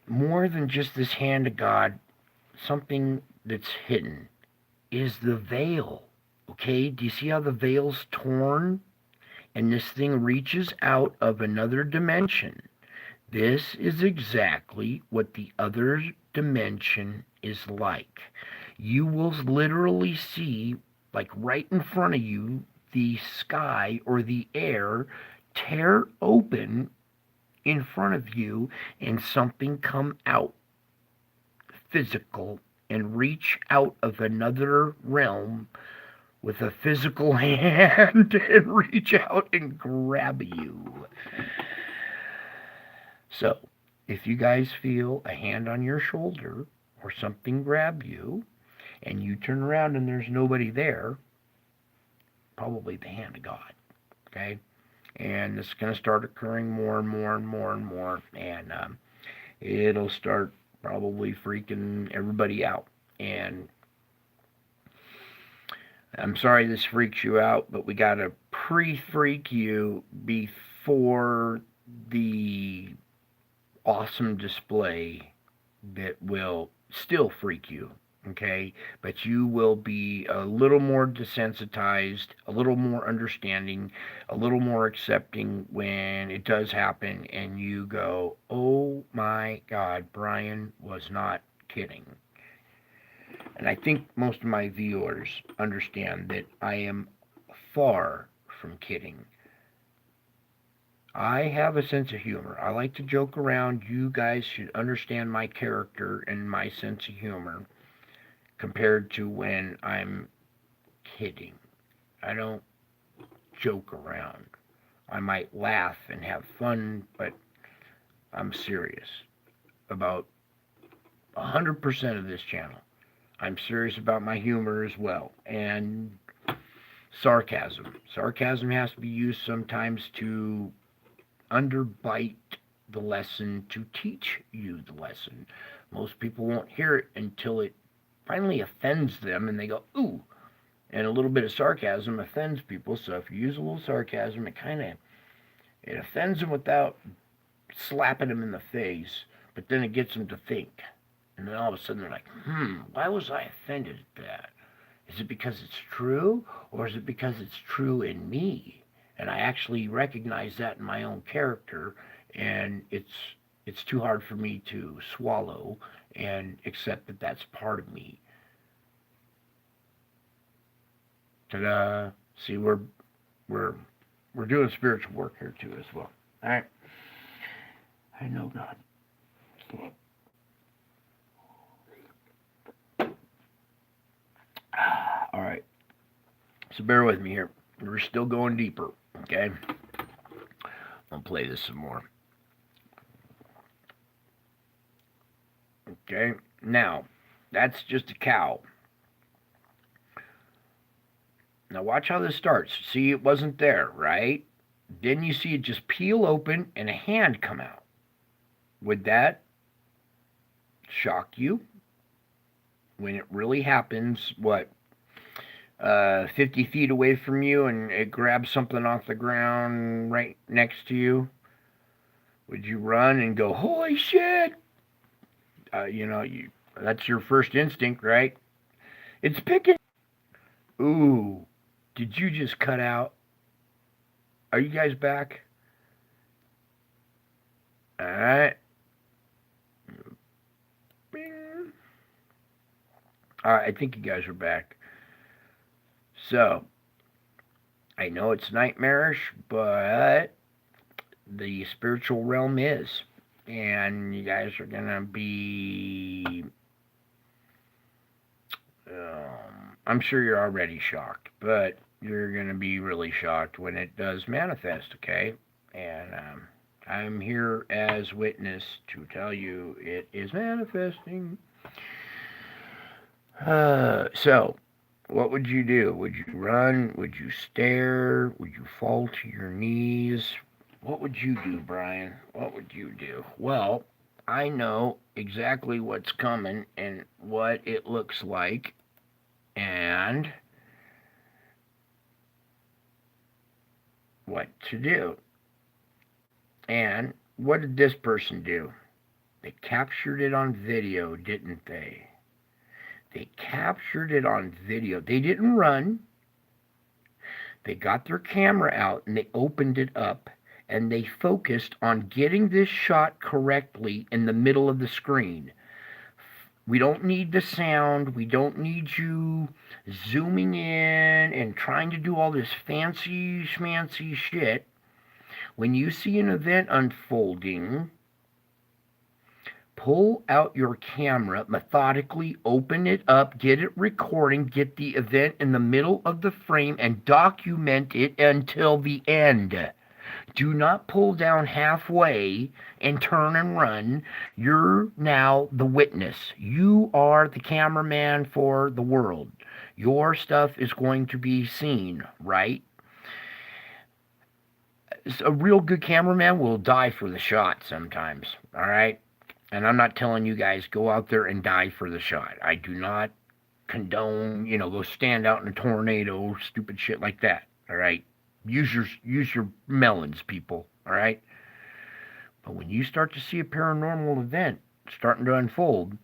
more than just this hand of God, something that's hidden is the veil. Okay, do you see how the veil's torn? And this thing reaches out of another dimension. This is exactly what the other dimension is like. You will literally see, like right in front of you, the sky or the air tear open in front of you and something come out physical and reach out of another realm with a physical hand and reach out and grab you. So, if you guys feel a hand on your shoulder or something grab you and you turn around and there's nobody there, probably the hand of God. Okay? And this is going to start occurring more and more and more and more. And it'll start probably freaking everybody out. And I'm sorry this freaks you out, but we got to pre-freak you before the awesome display that will still freak you, okay? But you will be a little more desensitized, a little more understanding, a little more accepting when it does happen and you go, oh my God, Brian was not kidding. And I think most of my viewers understand that I am far from kidding. I have a sense of humor. I like to joke around. You guys should understand my character and my sense of humor compared to when I'm kidding. I don't joke around. I might laugh and have fun, but I'm serious about 100% of this channel. I'm serious about my humor as well. And sarcasm. Sarcasm has to be used sometimes to underbite the lesson, to teach you the lesson. Most people won't hear it until it finally offends them and they go, ooh. And a little bit of sarcasm offends people. So if you use a little sarcasm, it offends them without slapping them in the face, but then it gets them to think. And then all of a sudden they're like, why was I offended at that? Is it because it's true, or is it because it's true in me? And I actually recognize that in my own character, and it's too hard for me to swallow and accept that that's part of me. Ta-da! See, we're doing spiritual work here too as well. All right. I know God. All right. So bear with me here. We're still going deeper, okay? I'll play this some more. Okay? Now, that's just a cow. Now watch how this starts. See, it wasn't there, right? Then you see it just peel open and a hand come out. Would that shock you? When it really happens, what, 50 feet away from you and it grabs something off the ground right next to you? Would you run and go, holy shit? That's your first instinct, right? It's picking. Ooh, did you just cut out? Are you guys back? All right. Bing. All right, I think you guys are back. So, I know it's nightmarish, but the spiritual realm is. And you guys are going to be. I'm sure you're already shocked, but you're going to be really shocked when it does manifest, okay? And I'm here as witness to tell you it is manifesting. So, what would you do? Would you run? Would you stare? Would you fall to your knees? What would you do, Brian? What would you do? Well, I know exactly what's coming and what it looks like, and what to do. And what did this person do? They captured it on video, didn't they? They captured it on video. They didn't run. They got their camera out and they opened it up and they focused on getting this shot correctly in the middle of the screen. We don't need the sound. We don't need you zooming in and trying to do all this fancy schmancy shit. When you see an event unfolding, pull out your camera, methodically open it up, get it recording, get the event in the middle of the frame, and document it until the end. Do not pull down halfway and turn and run. You're now the witness. You are the cameraman for the world. Your stuff is going to be seen, right? A real good cameraman will die for the shot sometimes, all right? And I'm not telling you guys go out there and die for the shot. I do not condone, go stand out in a tornado, stupid shit like that, all right? Use your melons, people, all right? But when you start to see a paranormal event starting to unfold,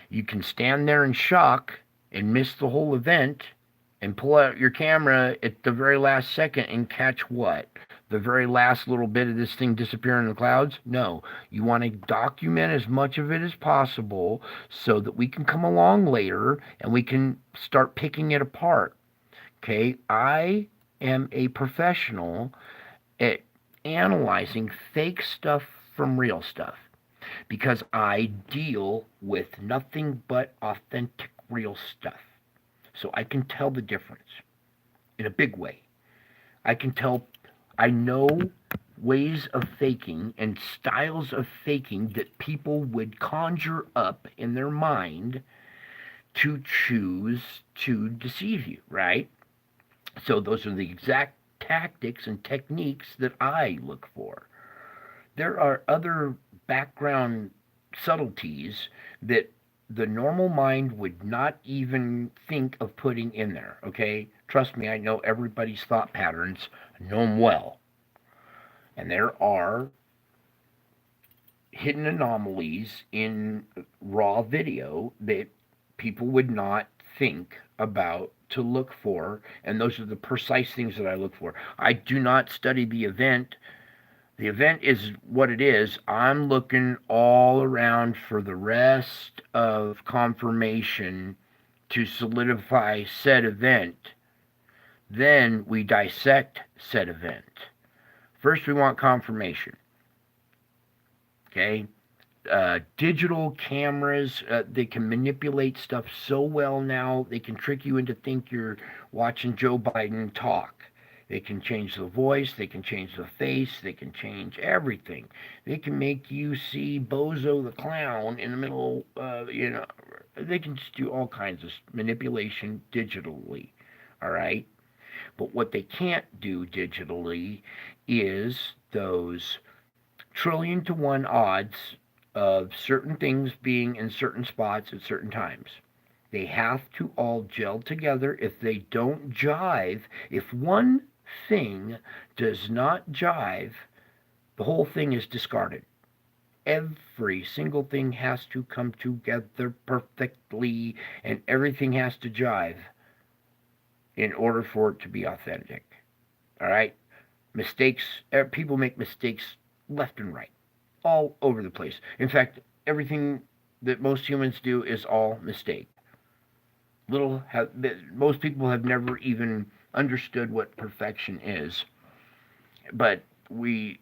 you can stand there in shock and miss the whole event and pull out your camera at the very last second and catch what? The very last little bit of this thing disappearing in the clouds? No. You want to document as much of it as possible so that we can come along later and we can start picking it apart. Okay? I am a professional at analyzing fake stuff from real stuff because I deal with nothing but authentic real stuff. So I can tell the difference in a big way. I know ways of faking and styles of faking that people would conjure up in their mind to choose to deceive you, right? So those are the exact tactics and techniques that I look for. There are other background subtleties that the normal mind would not even think of putting in there, okay? Trust me, I know everybody's thought patterns, I know them well. And there are hidden anomalies in raw video that people would not think about to look for, and those are the precise things that I look for. I do not study the event. The event is what it is. I'm looking all around for the rest of confirmation to solidify said event. Then we dissect said event. First, we want confirmation. Okay? Digital cameras, they can manipulate stuff so well now, they can trick you into think you're watching Joe Biden talk. They can change the voice, they can change the face, they can change everything. They can make you see Bozo the Clown in the middle, they can just do all kinds of manipulation digitally, all right? But what they can't do digitally is those trillion to one odds of certain things being in certain spots at certain times. They have to all gel together. If they don't jive, if one thing does not jive, the whole thing is discarded. Every single thing has to come together perfectly, and everything has to jive in order for it to be authentic. All right? Mistakes, people make mistakes left and right. all over the place. In fact, everything that most humans do is all mistake. Most people have never even understood what perfection is, but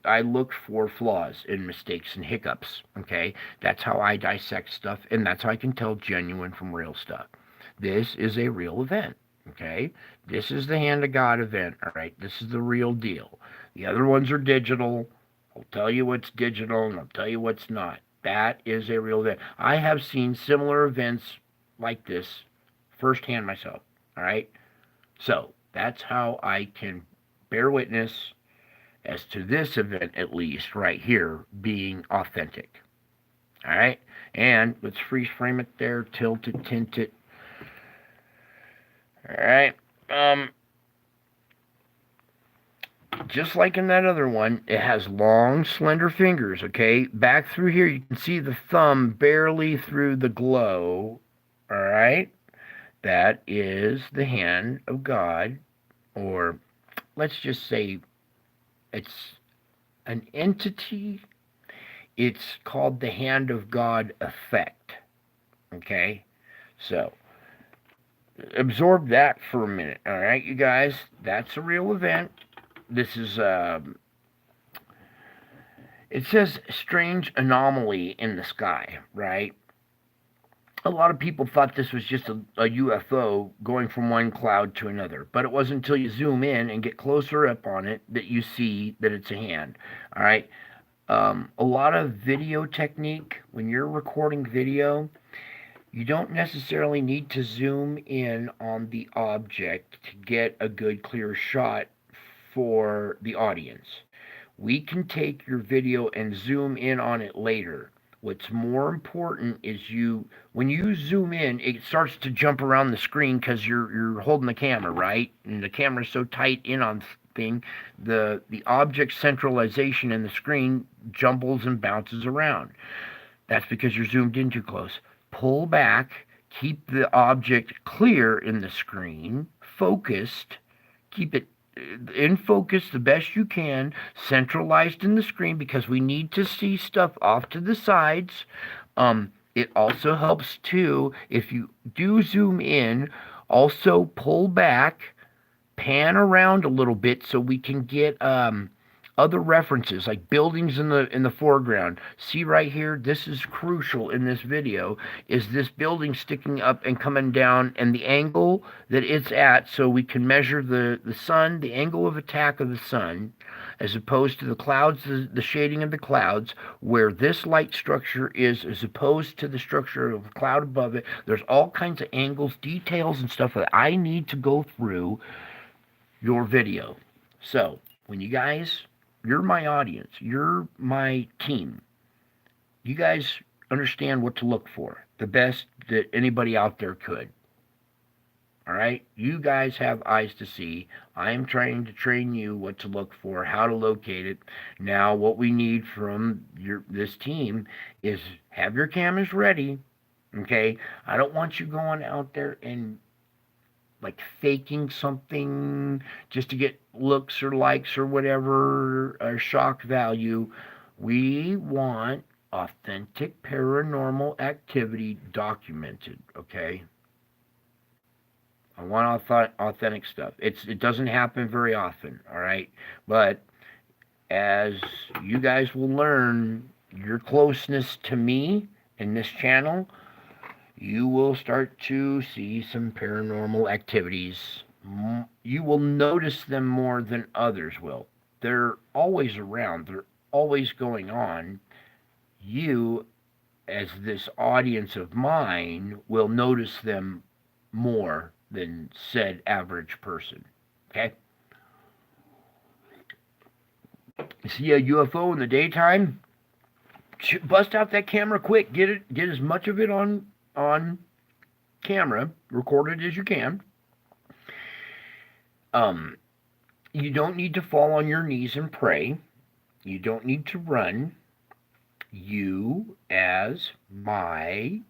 I look for flaws and mistakes and hiccups. Okay, that's how I dissect stuff, and that's how I can tell genuine from real stuff. This is a real event. Okay, this is the hand of God event. All right, this is the real deal. The other ones are digital. I'll tell you what's digital, and I'll tell you what's not. That is a real event. I have seen similar events like this firsthand myself. All right, so that's how I can bear witness as to this event, at least right here, being authentic. All right, and let's freeze frame it there, tilt it, tint it. All right. Just like in that other one, it has long, slender fingers, okay? Back through here, you can see the thumb barely through the glow, all right? That is the hand of God, or let's just say it's an entity. It's called the hand of God effect, okay? So, absorb that for a minute, all right, you guys? That's a real event. This is it says strange anomaly in the sky, right? A lot of people thought this was just a UFO going from one cloud to another, but it wasn't until you zoom in and get closer up on it that you see that it's a hand. All right. A lot of video technique, when you're recording video, you don't necessarily need to zoom in on the object to get a good, clear shot for the audience. We can take your video and zoom in on it later. What's more important is when you zoom in, it starts to jump around the screen because you're holding the camera, right? And the camera's so tight in on thing, the object centralization in the screen jumbles and bounces around. That's because you're zoomed in too close. Pull back, keep the object clear in the screen, focused, keep it in focus the best you can, centralized in the screen because we need to see stuff off to the sides. It also helps too if you do zoom in, also pull back, pan around a little bit so we can get other references like buildings in the foreground. See right here, this is crucial in this video, is this building sticking up and coming down and the angle that it's at, so we can measure the sun, the angle of attack of the sun, as opposed to the clouds, the shading of the clouds, where this light structure is as opposed to the structure of the cloud above it. There's all kinds of angles, details, and stuff that I need to go through your video. So when you're my audience, you're my team, you guys understand what to look for the best that anybody out there could. All right, you guys have eyes to see. I am trying to train you what to look for, how to locate it. Now what we need from this team is have your cameras ready. Okay, I don't want you going out there and like faking something just to get looks or likes or whatever, or shock value. We want authentic paranormal activity documented, okay? I want authentic stuff. It doesn't happen very often, all right? But as you guys will learn, your closeness to me in this channel, you will start to see some paranormal activities. You will notice them more than others will. They're always around, they're always going on. You, as this audience of mine, will notice them more than said average person. Okay? See a UFO in the daytime? Bust out that camera quick. Get as much of it on camera, record it as you can. You don't need to fall on your knees and pray. You don't need to run. You, as my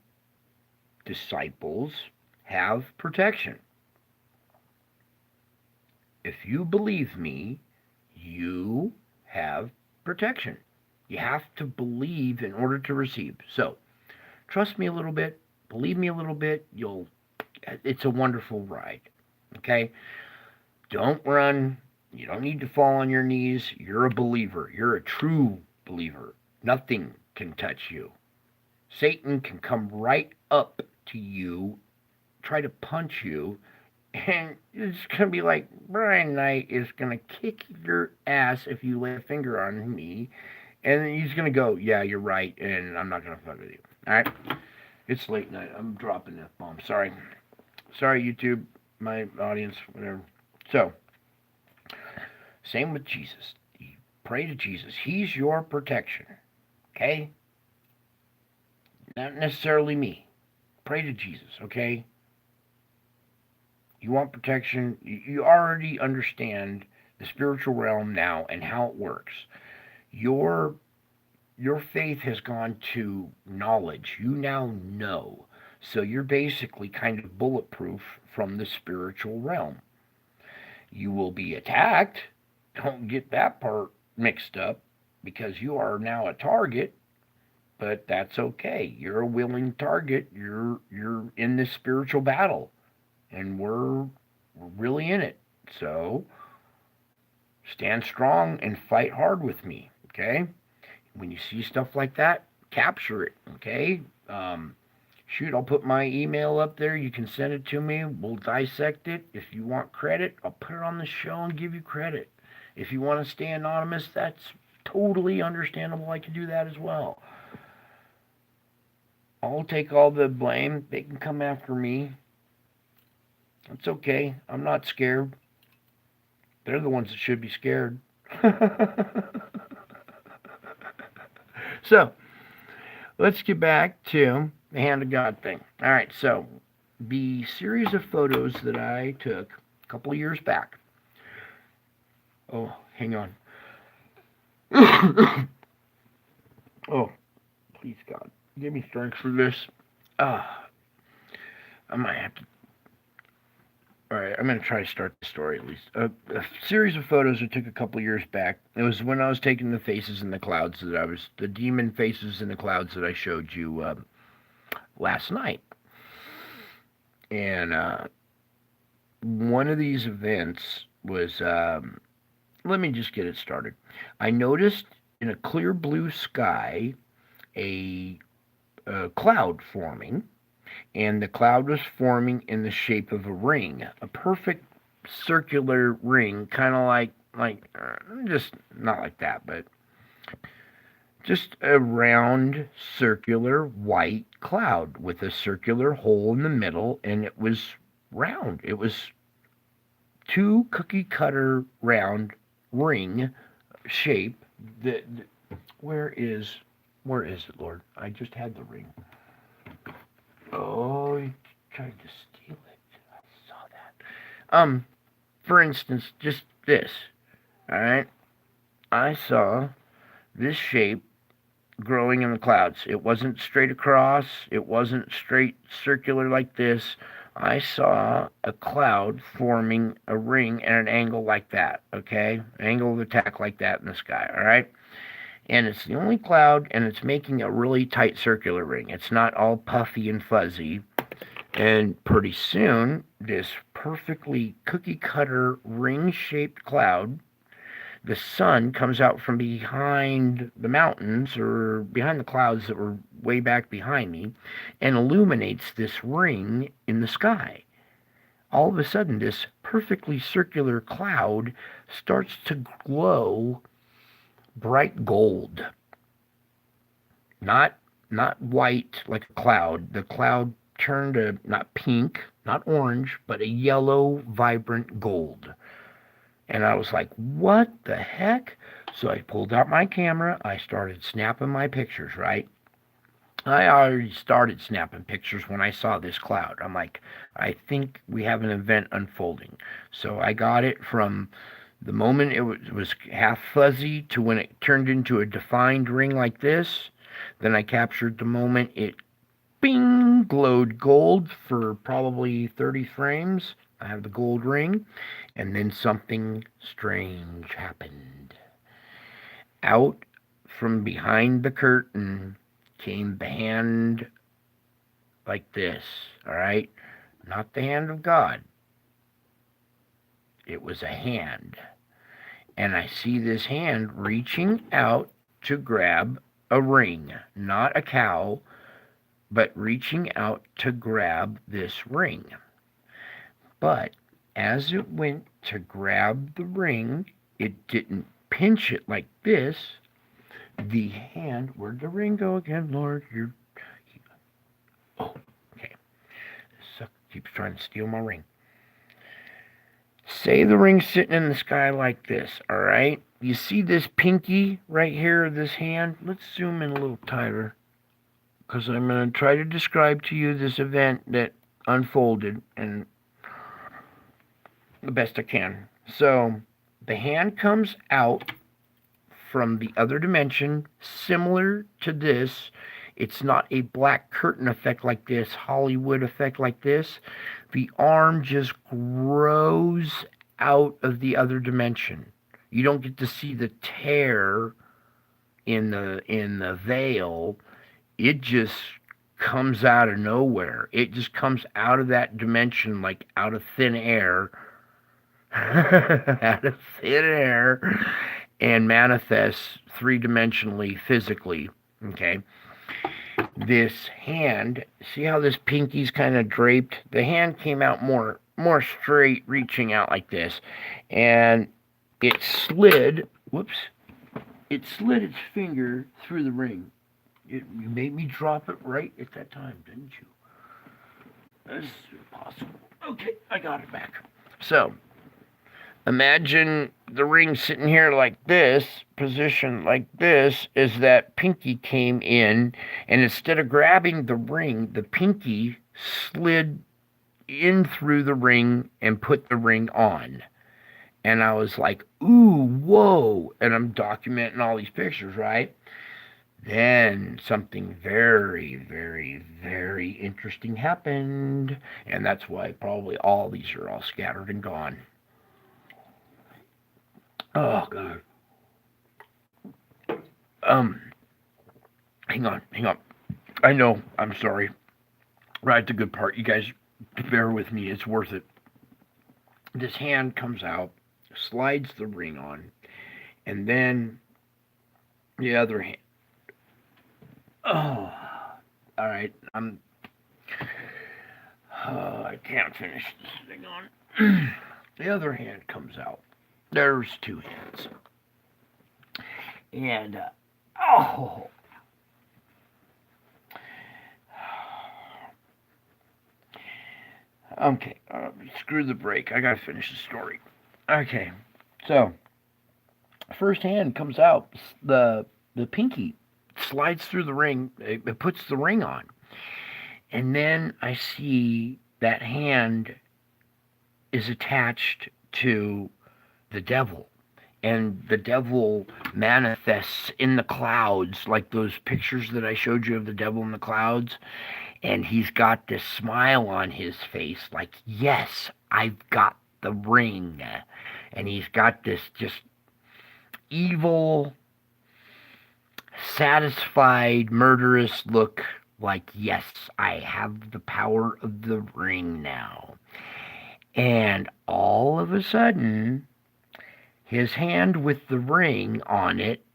disciples, have protection. If you believe me, you have protection. You have to believe in order to receive. So, trust me a little bit, believe me a little bit, it's a wonderful ride. Okay? Don't run. You don't need to fall on your knees. You're a believer. You're a true believer. Nothing can touch you. Satan can come right up to you, try to punch you, and it's going to be like, Brian Knight is going to kick your ass if you lay a finger on me. And then he's going to go, yeah, you're right, and I'm not going to fuck with you. All right? It's late night. I'm dropping that bomb. Sorry. Sorry, YouTube, my audience, whatever. So, same with Jesus. You pray to Jesus. He's your protection. Okay? Not necessarily me. Pray to Jesus, okay? You want protection. You already understand the spiritual realm now and how it works. Your faith has gone to knowledge. You now know. So you're basically kind of bulletproof from the spiritual realm. You will be attacked. Don't get that part mixed up because you are now a target, but that's okay. You're a willing target. You're in this spiritual battle, and we're really in it. So stand strong and fight hard with me, okay? When you see stuff like that, capture it, okay? Shoot, I'll put my email up there. You can send it to me. We'll dissect it. If you want credit, I'll put it on the show and give you credit. If you want to stay anonymous, that's totally understandable. I can do that as well. I'll take all the blame. They can come after me. It's okay. I'm not scared. They're the ones that should be scared. So, let's get back to the hand of God thing. All right, so the series of photos that I took a couple of years back. Oh, hang on. Oh, please, God, give me strength for this. I might have to. All right, I'm going to try to start the story at least. A series of photos I took a couple of years back. It was when I was taking the faces in the clouds the demon faces in the clouds that I showed you last night. And one of these events was, let me just get it started. I noticed in a clear blue sky a cloud forming, and the cloud was forming in the shape of a ring, a perfect circular ring, kind of like just not like that, but just a round, circular, white cloud with a circular hole in the middle, and it was round. It was two cookie cutter round ring shape. Where is it, Lord? I just had the ring. Oh, he tried to steal it. I saw that. For instance, just this. All right, I saw this shape growing in the clouds. It wasn't straight across. It wasn't straight circular like this. I saw a cloud forming a ring at an angle like that, okay? Angle of attack like that in the sky, all right? And it's the only cloud, and it's making a really tight circular ring. It's not all puffy and fuzzy. And pretty soon, this perfectly cookie-cutter ring-shaped cloud, the sun comes out from behind the mountains or behind the clouds that were way back behind me and illuminates this ring in the sky. All of a sudden, this perfectly circular cloud starts to glow bright gold. Not white like a cloud. The cloud turned a not pink, not orange, but a yellow, vibrant gold. And I was like, what the heck? So I pulled out my camera. I started snapping my pictures, right? I already started snapping pictures when I saw this cloud. I'm like, I think we have an event unfolding. So I got it from the moment it was half fuzzy to when it turned into a defined ring like this. Then I captured the moment it bing glowed gold for probably 30 frames. I have the gold ring. And then something strange happened. Out from behind the curtain came the hand like this, all right? Not the hand of God. It was a hand. And I see this hand reaching out to grab a ring, not a cow, but reaching out to grab this ring. But as it went to grab the ring, it didn't pinch it like this. The hand, where'd the ring go again, Lord? Oh, okay. This sucker keeps trying to steal my ring. Say the ring's sitting in the sky like this, all right? You see this pinky right here, this hand? Let's zoom in a little tighter, because I'm going to try to describe to you this event that unfolded and the best I can. So the hand comes out from the other dimension, similar to this. It's not a black curtain effect like this, Hollywood effect like this. The arm just grows out of the other dimension. You don't get to see the tear in the veil. It just comes out of nowhere. It just comes out of that dimension like out of thin air. Out of thin air, and manifests three-dimensionally physically. Okay, this hand, see how this pinky's kind of draped? The hand came out more straight, reaching out like this, and it slid its finger through the ring. You made me drop it right at that time, didn't you? This is impossible. Okay, I got it back. So imagine the ring sitting here like this, positioned like this, as that pinky came in, and instead of grabbing the ring, the pinky slid in through the ring and put the ring on. And I was like, ooh, whoa. And I'm documenting all these pictures, right? Then something very, very, very interesting happened. And that's why probably all these are all scattered and gone. Oh, God. Hang on. I know, I'm sorry. Right at the good part. You guys, bear with me. It's worth it. This hand comes out, slides the ring on, and then the other hand. Oh, all right. I can't finish this thing on. The other hand comes out. There's two hands. And, okay, screw the break. I gotta finish the story. Okay, so first hand comes out. The pinky slides through the ring. It puts the ring on, and then I see that hand is attached to the devil, and the devil manifests in the clouds, like those pictures that I showed you of the devil in the clouds. And he's got this smile on his face, like, yes, I've got the ring. And he's got this just evil, satisfied, murderous look, like, yes, I have the power of the ring now. And all of a sudden, his hand with the ring on it,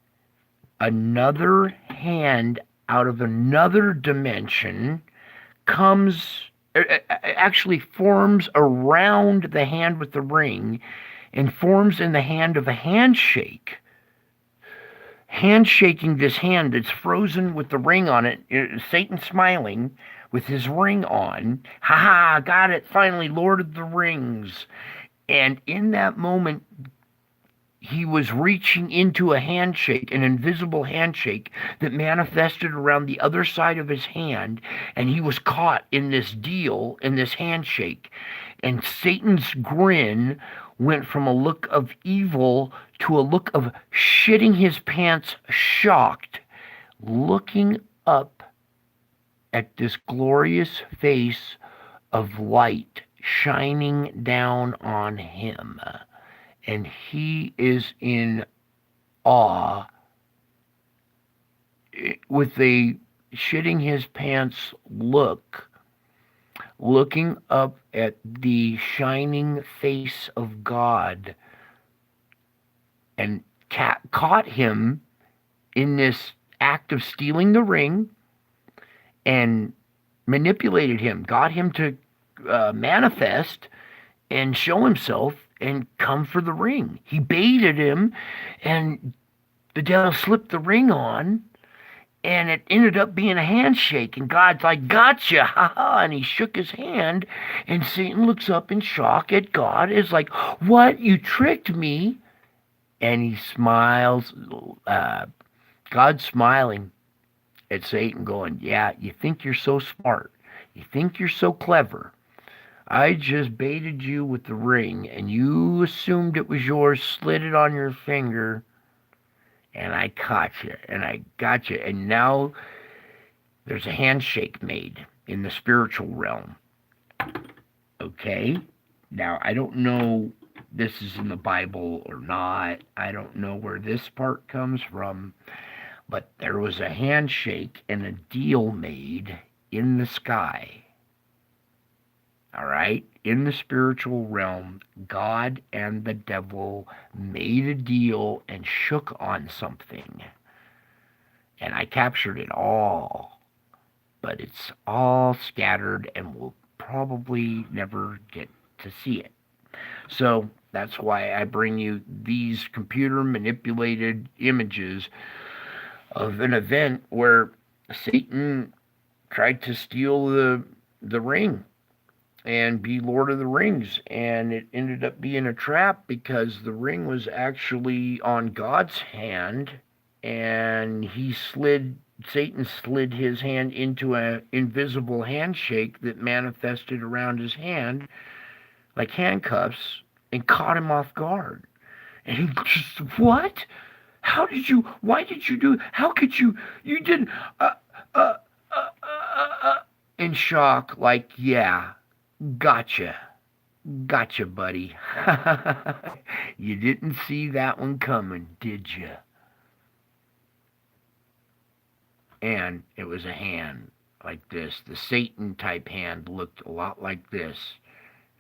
another hand out of another dimension actually forms around the hand with the ring and forms in the hand of a handshake. Handshaking this hand that's frozen with the ring on it, Satan smiling with his ring on. Ha ha, got it, finally, Lord of the Rings. And in that moment, he was reaching into a handshake, an invisible handshake that manifested around the other side of his hand, and he was caught in this deal, in this handshake. And Satan's grin went from a look of evil to a look of shitting his pants, shocked, looking up at this glorious face of light shining down on him. And he is in awe with a shitting his pants look, looking up at the shining face of God, and caught him in this act of stealing the ring and manipulated him, got him to manifest and show himself and come for the ring. He baited him, and the devil slipped the ring on, and it ended up being a handshake. And God's like, "Gotcha!" Ha ha! And he shook his hand, and Satan looks up in shock at God. Is like, "What? You tricked me?" And he smiles. God's smiling at Satan, going, "Yeah, you think you're so smart. You think you're so clever. I just baited you with the ring, and you assumed it was yours, slid it on your finger, and I caught you, and I got you. And now there's a handshake made in the spiritual realm." Okay? Now, I don't know this is in the Bible or not. I don't know where this part comes from, but there was a handshake and a deal made in the sky. All right? In the spiritual realm, God and the devil made a deal and shook on something. And I captured it all. But it's all scattered, and we'll probably never get to see it. So that's why I bring you these computer manipulated images of an event where Satan tried to steal the ring and be Lord of the Rings, and it ended up being a trap because the ring was actually on God's hand, and Satan slid his hand into an invisible handshake that manifested around his hand like handcuffs and caught him off guard. And he just, "What? How did you, why did you do, how could you didn't, uh, in shock, like, "Yeah, gotcha. Gotcha, buddy." You didn't see that one coming, did you? And it was a hand like this. The Satan type hand looked a lot like this,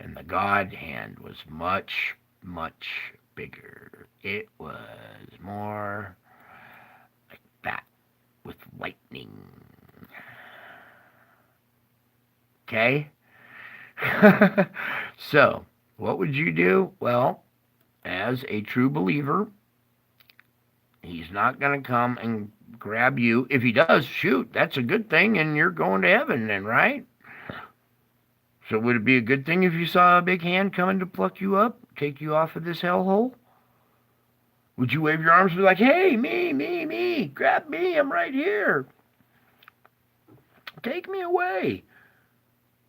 and the God hand was much, much bigger. It was more like that with lightning. Okay? So, what would you do? Well, as a true believer, he's not going to come and grab you. If he does, shoot, that's a good thing, and you're going to heaven then, right? So would it be a good thing if you saw a big hand coming to pluck you up, take you off of this hellhole? Would you wave your arms and be like, "Hey, me, grab me, I'm right here. Take me away"?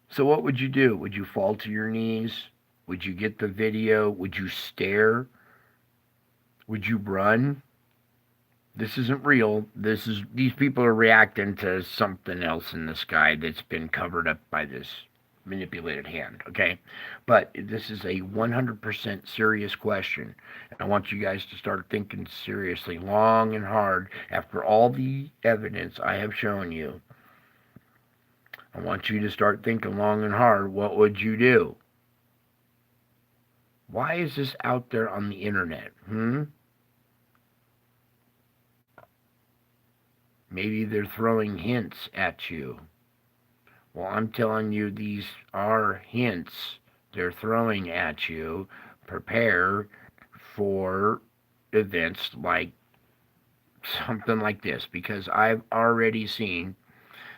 So what would you do? Would you fall to your knees? Would you get the video? Would you stare? Would you run? This isn't real. These people are reacting to something else in the sky that's been covered up by this manipulated hand, okay? But this is a 100% serious question. And I want you guys to start thinking seriously, long and hard, after all the evidence I have shown you. I want you to start thinking long and hard. What would you do? Why is this out there on the internet? Maybe they're throwing hints at you. Well, I'm telling you, these are hints they're throwing at you. Prepare for events like something like this, because I've already seen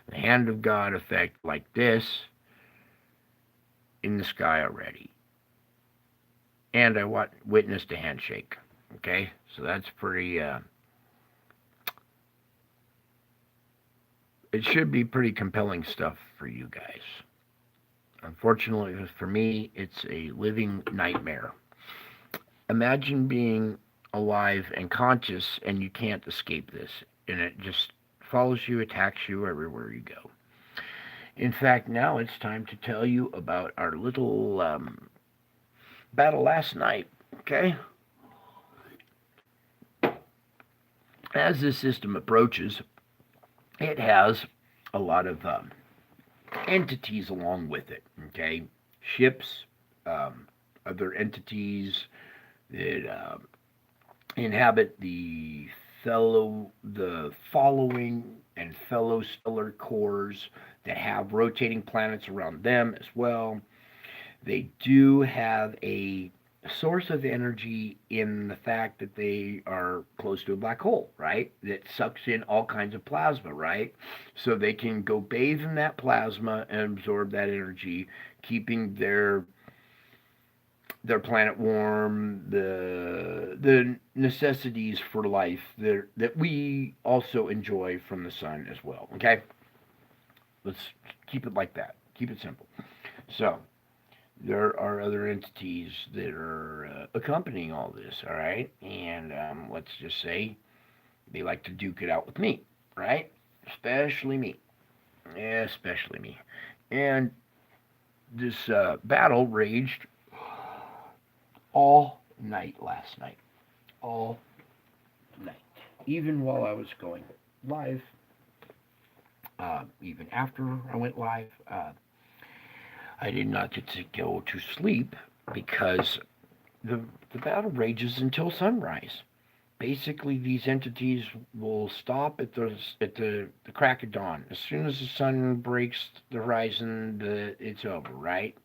the hand of God effect like this in the sky already. And I witnessed a handshake. Okay? So that's pretty, it should be pretty compelling stuff for you guys. Unfortunately for me, it's a living nightmare. Imagine being alive and conscious and you can't escape this, and it just follows you, attacks you everywhere you go. In fact, now it's time to tell you about our little battle last night, okay? As this system approaches, it has a lot of entities along with it. Okay, ships, um, other entities that inhabit the following and fellow stellar cores that have rotating planets around them as well. They do have a source of energy in the fact that they are close to a black hole, right? That sucks in all kinds of plasma, right? So they can go bathe in that plasma and absorb that energy, keeping their planet warm, the necessities for life that we also enjoy from the sun as well. Okay, let's keep it like that. Keep it simple. So there are other entities that are accompanying all this. All right, and let's just say they like to duke it out with me, right? Especially me, especially me. And this battle raged all night last night. All night. Even while I was going live, even after I went live, I did not get to go to sleep because the, the battle rages until sunrise. Basically, these entities will stop at the crack of dawn. As soon as the sun breaks the horizon, it's over, right?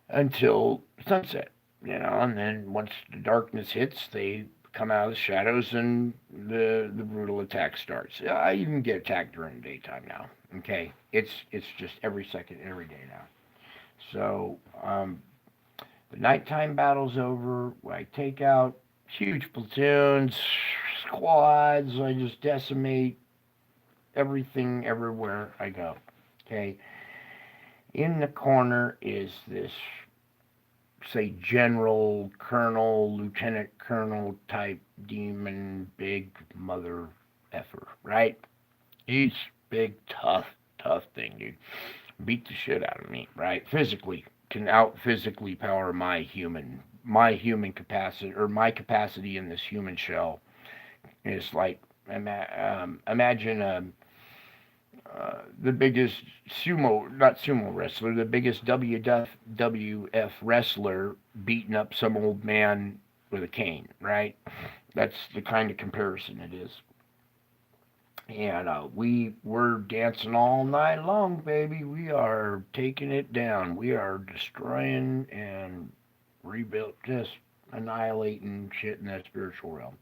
Until sunset, and then once the darkness hits, they come out of the shadows and the brutal attack starts. I even get attacked during the daytime now. Okay, it's just every second, every day now. So the nighttime battle's over. I take out huge platoons, squads. I just decimate everything everywhere I go. Okay, in the corner is this, say, general, colonel, lieutenant colonel type demon, big mother effer, right? He's big, tough thing, dude. Beat the shit out of me, right? Physically, can out physically power my human capacity, or my capacity in this human shell is like, imagine the biggest not sumo wrestler, the biggest WWF wrestler beating up some old man with a cane, right? That's the kind of comparison it is. And we were dancing all night long, baby. We are taking it down. We are destroying and rebuilt, just annihilating shit in that spiritual realm.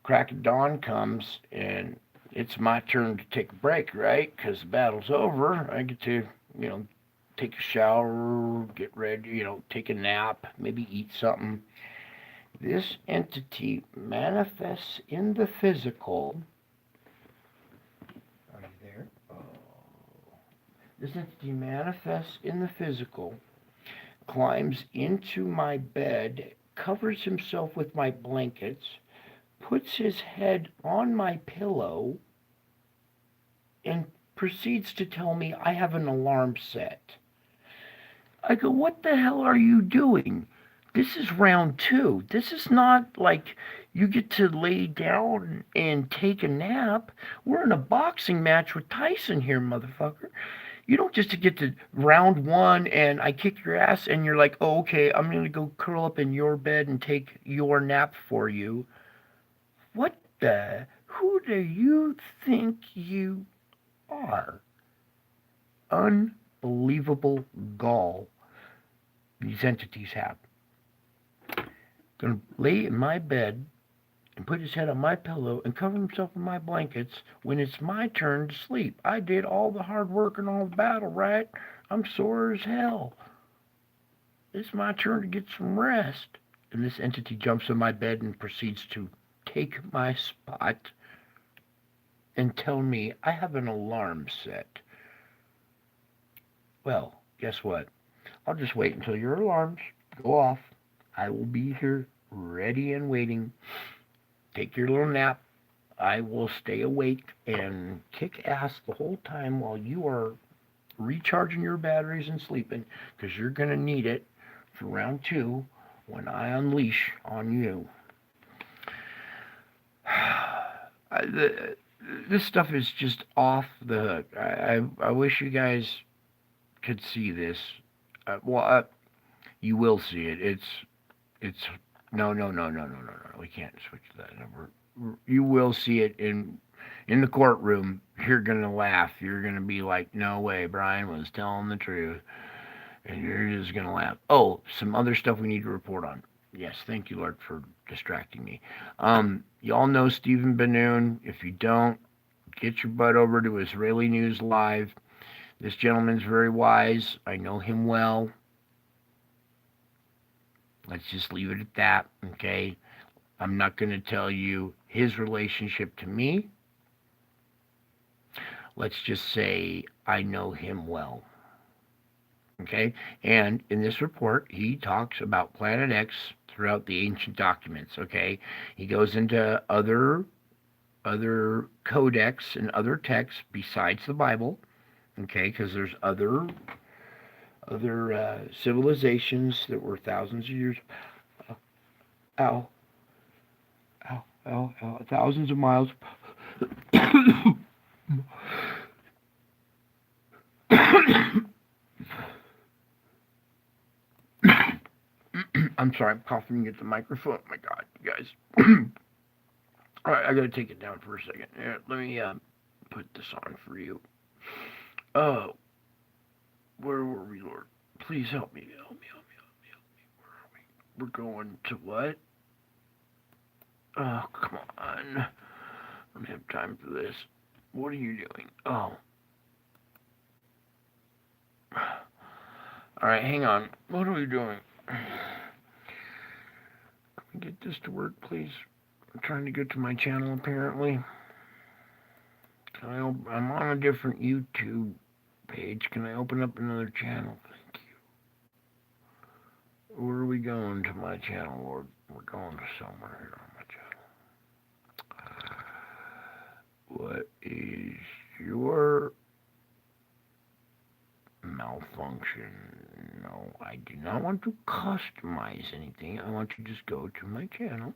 Crack of dawn comes, and it's my turn to take a break, right? Because the battle's over. I get to, you know, take a shower, get ready, take a nap, maybe eat something. This entity manifests in the physical. Are you there? Oh. This entity manifests in the physical, climbs into my bed, covers himself with my blankets, puts his head on my pillow, and proceeds to tell me I have an alarm set. I go, what the hell are you doing? This is round two. This is not like you get to lay down and take a nap. We're in a boxing match with Tyson here, motherfucker. You don't just get to round one and I kick your ass and you're like, oh, okay, I'm going to go curl up in your bed and take your nap for you. What the? Who do you think you are? Unbelievable gall these entities have. Gonna lay in my bed and put his head on my pillow and cover himself in my blankets when it's my turn to sleep. I did all the hard work and all the battle, right? I'm sore as hell. It's my turn to get some rest. And this entity jumps in my bed and proceeds to take my spot and tell me I have an alarm set. Well, guess what? I'll just wait until your alarms go off. I will be here ready and waiting. Take your little nap. I will stay awake and kick ass the whole time while you are recharging your batteries and sleeping, because you're going to need it for round two when I unleash on you. this stuff is just off the hook. I wish you guys could see this. You will see it. It's no. We can't switch to that number. You will see it in the courtroom. You're gonna laugh. You're gonna be like, "No way, Brian was telling the truth," and you're just gonna laugh. Oh, some other stuff we need to report on. Yes, thank you, Lord, for distracting me. Y'all know Stephen Ben-Nun. If you don't, get your butt over to Israeli News Live. This gentleman's very wise. I know him well. Let's just leave it at that, okay? I'm not going to tell you his relationship to me. Let's just say I know him well, okay? And in this report, he talks about Planet X throughout the ancient documents, okay? He goes into other codex and other texts besides the Bible, okay? Because there's other civilizations that were thousands of years, ow, thousands of miles. I'm sorry, I'm coughing at the microphone. Oh my God, you guys. All right, I gotta take it down for a second. Yeah, let me put this on for you. Oh, where were we, Lord? Please help me, help me, help me, help me, help me. Where are we? We're going to what? Oh, come on. I don't have time for this. What are you doing? Oh. All right, hang on. What are we doing? Can we get this to work, please? I'm trying to get to my channel, apparently. I'm on a different YouTube page. Can I open up another channel? Thank you. Where are we going to my channel, Lord? We're going to somewhere here on my channel. What is your malfunction? No, I do not want to customize anything. I want to just go to my channel.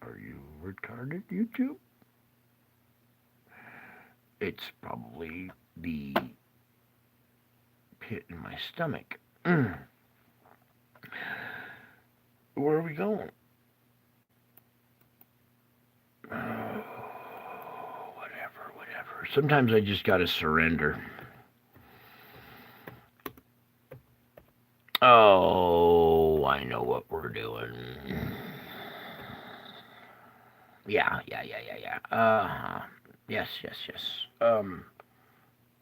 Are you retarded, YouTube? It's probably the pit in my stomach. Where are we going? Whatever. Sometimes I just gotta surrender. Oh, I know what we're doing. Yeah. Yes.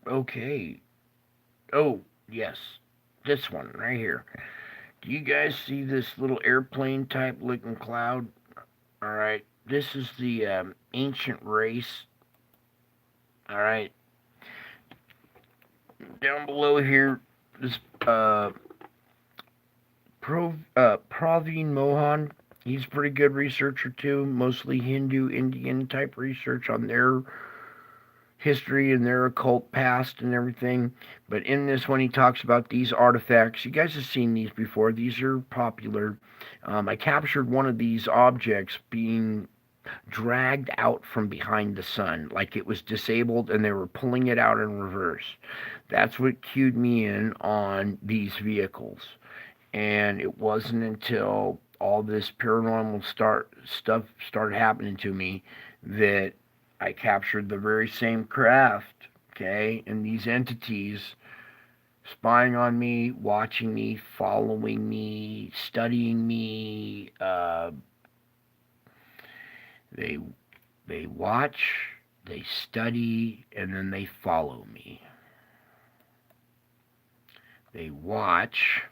Okay. Oh, yes. This one right here. Do you guys see this little airplane type looking cloud? All right. This is the ancient race. All right. Down below here, this Praveen Mohan. He's a pretty good researcher too. Mostly Hindu, Indian type research on their history and their occult past and everything. But in this one, he talks about these artifacts. You guys have seen these before. These are popular. I captured one of these objects being dragged out from behind the sun, like it was disabled and they were pulling it out in reverse. That's what cued me in on these vehicles. And it wasn't until all this paranormal stuff started happening to me that I captured the very same craft, okay, and these entities spying on me, watching me, following me, studying me. They they watch, they study, and then they follow me. They watch,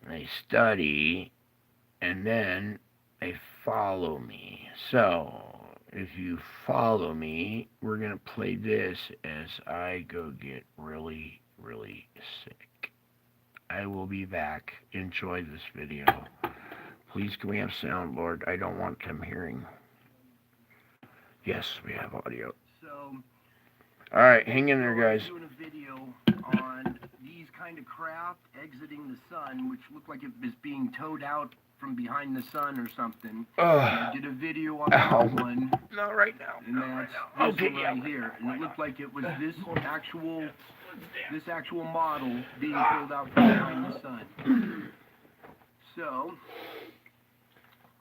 they study, and then they follow me. So, if you follow me, we're going to play this as I go get really, really sick. I will be back. Enjoy this video. Please, can we have sound, Lord? I don't want them hearing. Yes, we have audio. So, all right, hang in there, guys. I'm doing a video on these kind of craft exiting the sun, which looked like it was being towed out from behind the sun or something. Ugh. I did a video on that one. Not right now. And Not right that's now. this Okay, one yeah. right here. And it looked like it was this actual model being pulled out from behind the sun. So,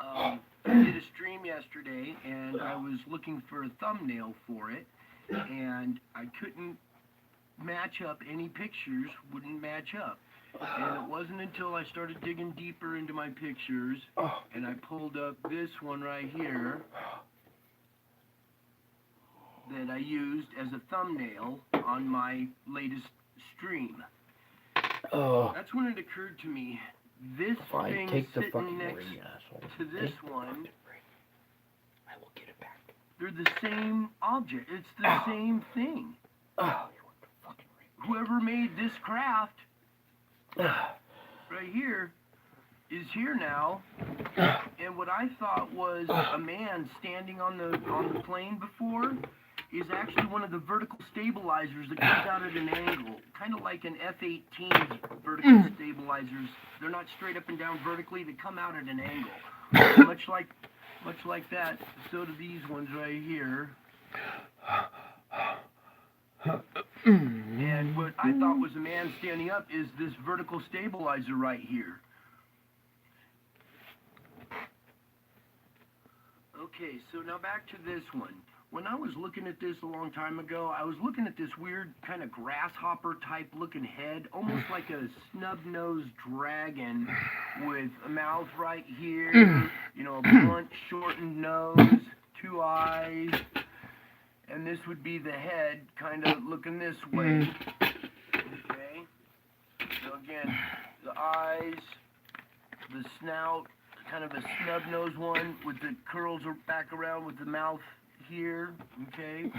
I did a stream yesterday, and I was looking for a thumbnail for it, and I couldn't match up any pictures, wouldn't match up. And it wasn't until I started digging deeper into my pictures, and I pulled up this one right here, that I used as a thumbnail on my latest stream. Oh. That's when it occurred to me, this Fine, thing take the sitting fucking next ring, asshole. to this Take one, I will get it back. they're the same object. It's the same thing. Oh, you want the fucking ring. Whoever made this craft right here is here now, and what I thought was a man standing on the plane before is actually one of the vertical stabilizers that comes out at an angle, kind of like an F-18's vertical stabilizers. They're not straight up and down vertically; they come out at an angle, much like that. So do these ones right here. And what I thought was a man standing up is this vertical stabilizer right here. Okay, so now back to this one. When I was looking at this a long time ago, I was looking at this weird kind of grasshopper type looking head, almost like a snub-nosed dragon with a mouth right here, you know, a blunt, shortened nose, 2 eyes, and this would be the head kind of looking this way. Okay? So again, the eyes, the snout, kind of a snub-nosed one with the curls back around with the mouth here, okay?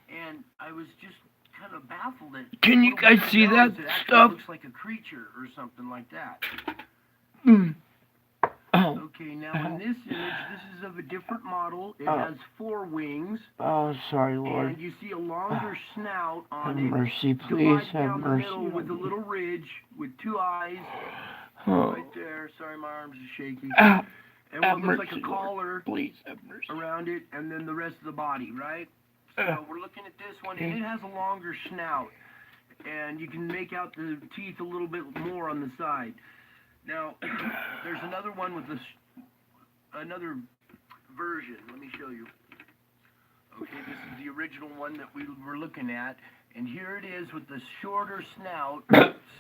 And I was just kind of baffled at... Can you guys see that it actually stuff? looks like a creature or something like that. Oh. Okay, now in this image, this is of a different model. It has 4 wings. Oh, sorry, Lord. And you see a longer snout on Have it. mercy, please. Divided Have down the mercy. middle with a little ridge with 2 eyes. Oh. Right there. Sorry, my arms are shaky. Ah, And have what looks like mercy, a collar Lord. Please have mercy. around it, and then the rest of the body, right? So we're looking at this one, and it has a longer snout, and you can make out the teeth a little bit more on the side. Now, there's another one with another version. Let me show you. Okay, this is the original one that we were looking at, and here it is with the shorter snout,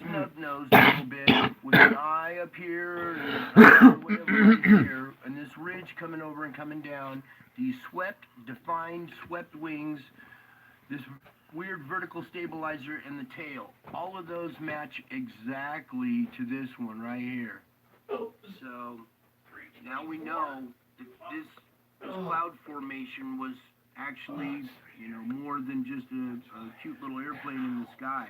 snub-nosed a little bit, with an eye up here, and whatever right here, and this ridge coming over and coming down, these defined swept wings, this weird vertical stabilizer, and the tail. All of those match exactly to this one right here. So, now we know that this cloud formation was actually, you know, more than just a cute little airplane in the sky.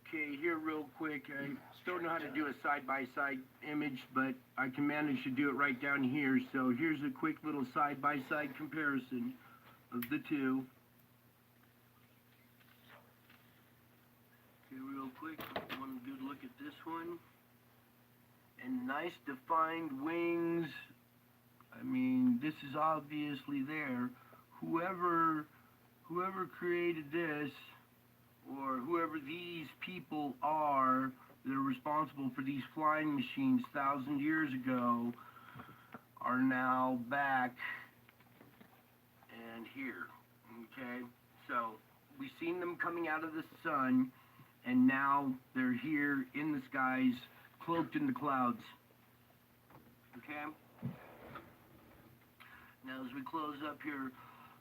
Okay, here real quick, I don't know how to do a side-by-side image, but I can manage to do it right down here. So here's a quick little side-by-side comparison of the two. Okay, real quick, one good look at this one. And nice defined wings. I mean, this is obviously there. Whoever created this, or whoever these people are that are responsible for these flying machines 1,000 years ago, are now back and here. Okay? So, we've seen them coming out of the sun, and now they're here in the skies, cloaked in the clouds. Okay? Now, as we close up here,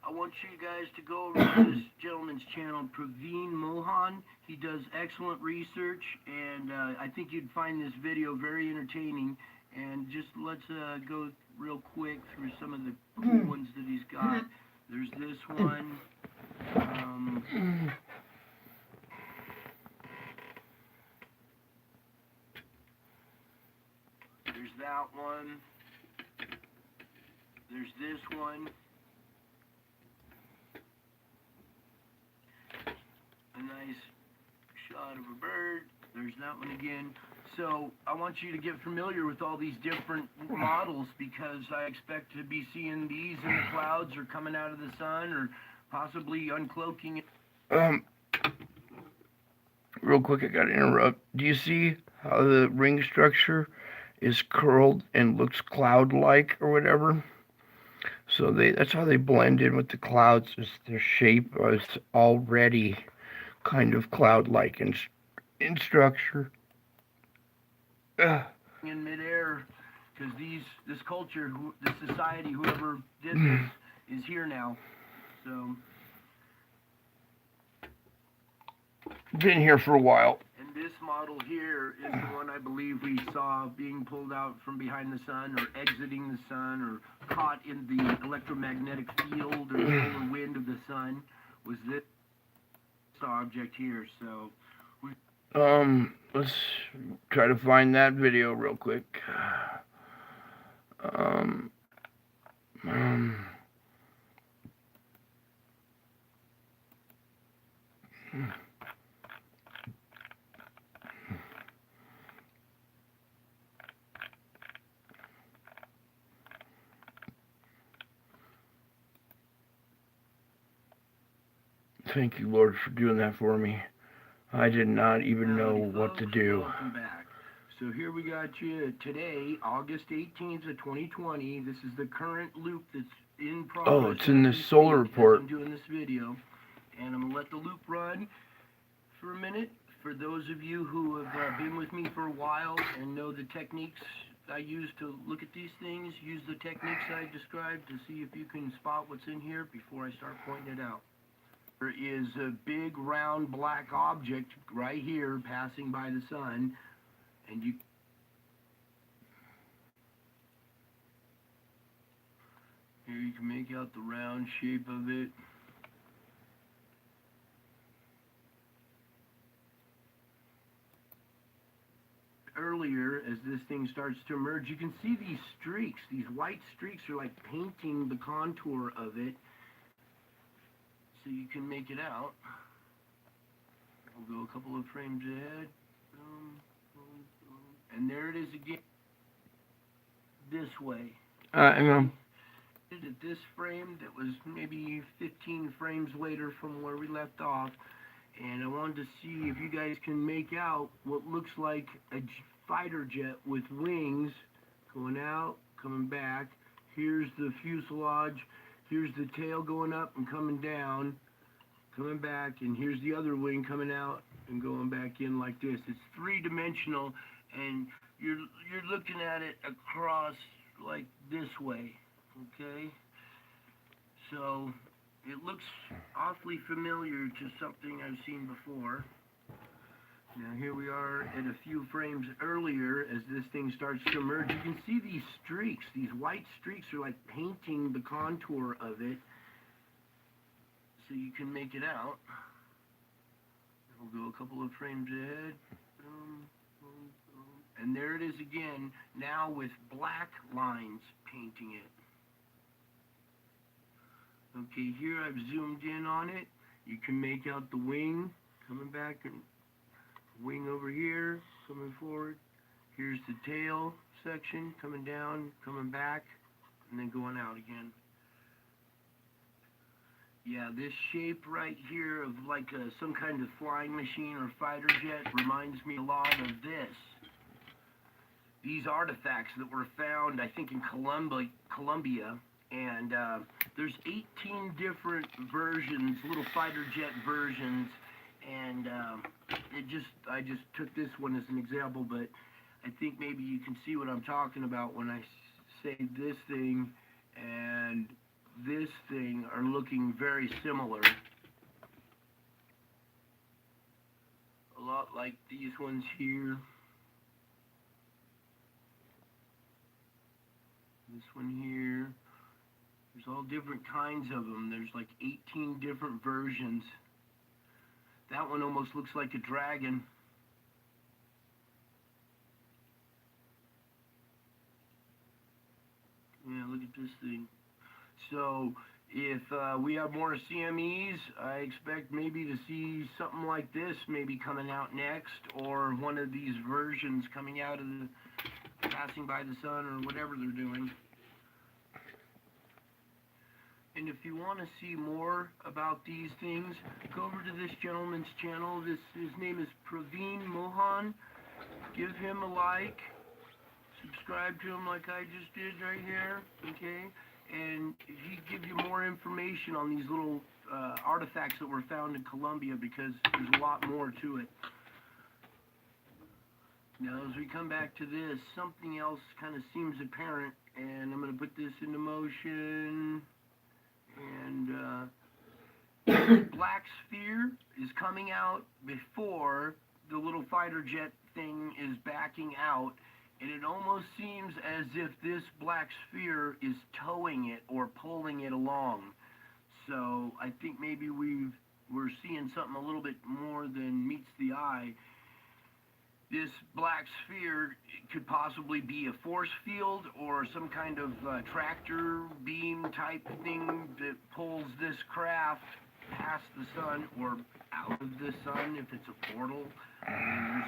I want you guys to go over to this gentleman's channel, Praveen Mohan. He does excellent research, and I think you'd find this video very entertaining. And just let's go real quick through some of the cool ones that he's got. There's this one. There's that one. There's this one. A nice shot of a bird. There's that one again. So I want you to get familiar with all these different models because I expect to be seeing these in the clouds or coming out of the sun or possibly uncloaking. Um, real quick, I gotta interrupt. Do you see how the ring structure is curled and looks cloud-like or whatever? So that's how they blend in with the clouds. Is their shape is already kind of cloud-like in structure. In midair, because this culture, this society, whoever did this, is here now. So. Been here for a while. And this model here is the one I believe we saw being pulled out from behind the sun, or exiting the sun, or caught in the electromagnetic field or solar wind of the sun. Was this object here? So. Let's try to find that video real quick. Um, um, Thank you, Lord, for doing that for me. I did not even know what to do. Welcome back. So here we got you today, August 18th of 2020. This is the current loop that's in progress. Oh, it's in this solar report. I'm doing this video, and I'm gonna let the loop run for a minute. For those of you who have been with me for a while and know the techniques I use to look at these things, use the techniques I described to see if you can spot what's in here before I start pointing it out. There is a big round black object right here passing by the sun, and here you can make out the round shape of it. Earlier, as this thing starts to emerge, you can see these streaks. These white streaks are like painting the contour of it, so you can make it out. We'll go a couple of frames ahead. And there it is again. This way. Hang on. At this frame that was maybe 15 frames later from where we left off, and I wanted to see if you guys can make out what looks like a fighter jet with wings going out, coming back. Here's the fuselage. Here's the tail going up and coming down, coming back, and here's the other wing coming out and going back in like this. It's three-dimensional, and you're looking at it across like this way, okay? So it looks awfully familiar to something I've seen before. Now here we are at a few frames earlier as this thing starts to emerge. You can see these streaks. These white streaks are like painting the contour of it, so you can make it out. We'll go a couple of frames ahead. And there it is again, now with black lines painting it. Okay, here I've zoomed in on it. You can make out the wing coming back, and wing over here, coming forward. Here's the tail section coming down, coming back, and then going out again. Yeah, this shape right here of like some kind of flying machine or fighter jet reminds me a lot of this. These artifacts that were found, I think, in Colombia, and there's 18 different versions, little fighter jet versions, and I just took this one as an example, but I think maybe you can see what I'm talking about when I say this thing and this thing are looking very similar. A lot like these ones here. This one here. There's all different kinds of them. There's like 18 different versions. That one almost looks like a dragon. Yeah, look at this thing. So If we have more CMEs, I expect maybe to see something like this maybe coming out next, or one of these versions coming out of the passing by the sun or whatever they're doing. And if you want to see more about these things, go over to this gentleman's channel. His name is Praveen Mohan. Give him a like. Subscribe to him like I just did right here, okay? And he gives you more information on these little artifacts that were found in Colombia, because there's a lot more to it. Now, as we come back to this, something else kind of seems apparent, and I'm going to put this into motion. And black sphere is coming out before the little fighter jet thing is backing out, and it almost seems as if this black sphere is towing it or pulling it along. So I think maybe we're seeing something a little bit more than meets the eye. This black sphere could possibly be a force field or some kind of tractor beam type thing that pulls this craft past the sun or out of the sun if it's a portal. I mean, there's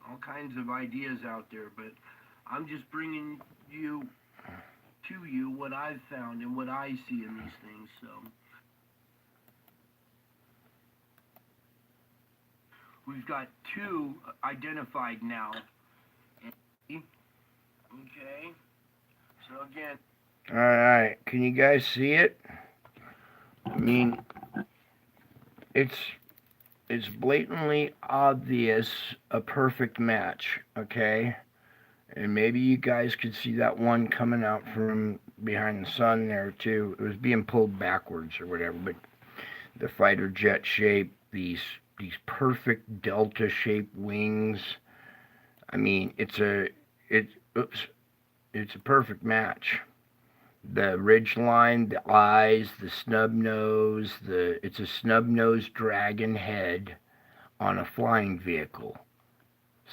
all kinds of ideas out there, but I'm just bringing to you what I've found and what I see in these things. So we've got 2 identified now. Okay. So again. All right. Can you guys see it? I mean, it's blatantly obvious a perfect match, okay? And maybe you guys could see that one coming out from behind the sun there too. It was being pulled backwards or whatever, but the fighter jet shape, these perfect delta shaped wings. I mean, it's a perfect match. The ridge line, the eyes, the snub nose, it's a snub nose dragon head on a flying vehicle.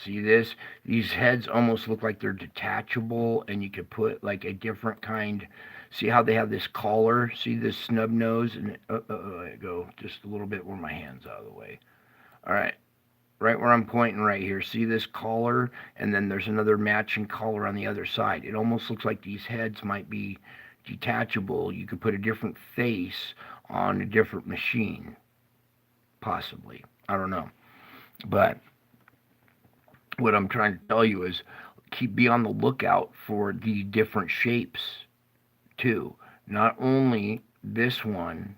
See this? These heads almost look like they're detachable, and you could put like a different kind. See how they have this collar? See this snub nose? And I go just a little bit where my hand's out of the way. All right. Right where I'm pointing right here. See this collar? And then there's another matching collar on the other side. It almost looks like these heads might be detachable. You could put a different face on a different machine. Possibly. I don't know. But what I'm trying to tell you is be on the lookout for the different shapes too. Not only this one,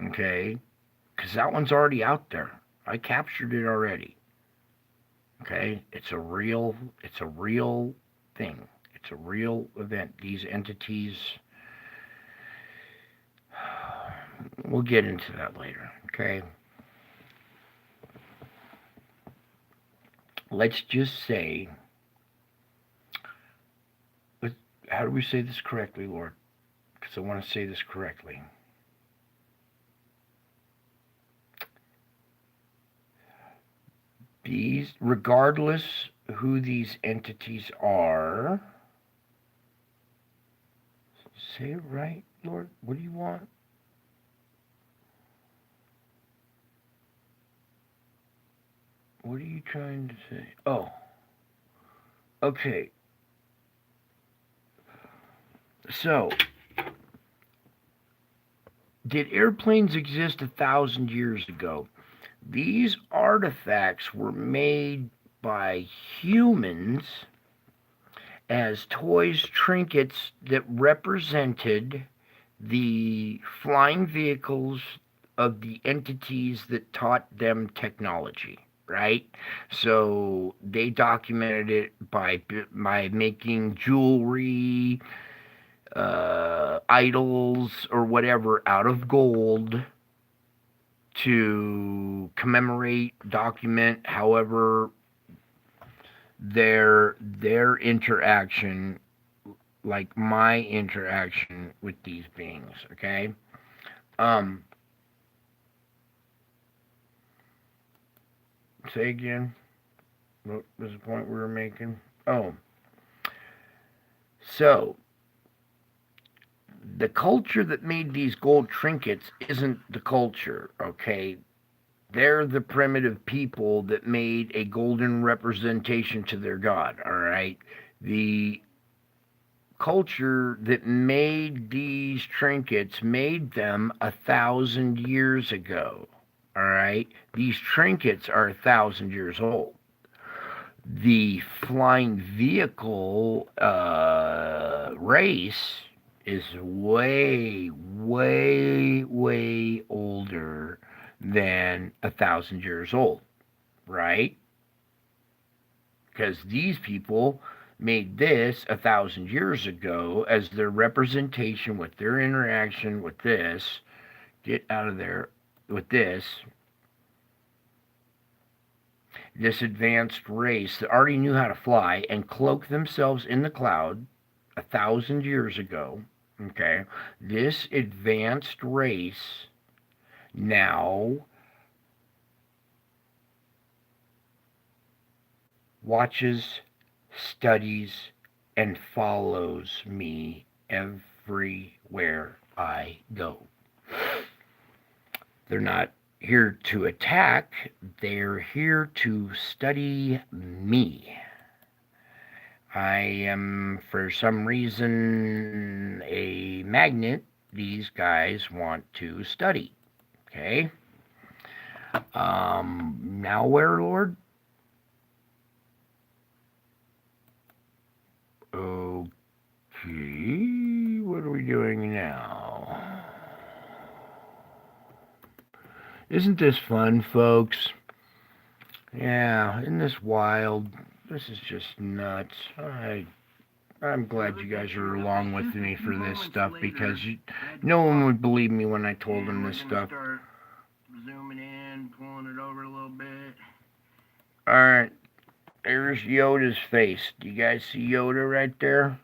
okay, because that one's already out there. I captured it already. Okay, it's a real thing. It's a real event. These entities, we'll get into that later, okay? Let's just say, how do we say this correctly, Lord? Because I want to say this correctly. These, regardless who these entities are, say it right, Lord. What do you want? What are you trying to say? Oh, okay. So, did airplanes exist 1,000 years ago? These artifacts were made by humans as toys, trinkets that represented the flying vehicles of the entities that taught them technology, right? So they documented it by making jewelry, idols, or whatever out of gold to commemorate, document, however, their interaction, like my interaction with these beings, okay? Say again. What was the point we were making? Oh. So, the culture that made these gold trinkets isn't the culture, okay? They're the primitive people that made a golden representation to their god, all right? The culture that made these trinkets made them 1,000 years ago, all right? These trinkets are 1,000 years old. The flying vehicle race is way, way, way older than 1,000 years old, right? Because these people made this 1,000 years ago as their representation with their interaction with this. Get out of there with this advanced race that already knew how to fly and cloak themselves in the cloud 1,000 years ago. Okay, this advanced race now watches, studies, and follows me everywhere I go. They're not here to attack, they're here to study me. I am, for some reason, a magnet these guys want to study. Okay? Now where, Lord? Okay, what are we doing now? Isn't this fun, folks? Yeah, isn't this wild? This is just nuts. I'm glad you guys are along with me for this stuff because no one would believe me when I told them this stuff. Start zooming in, pulling it over a little bit. Alright, there's Yoda's face. Do you guys see Yoda right there?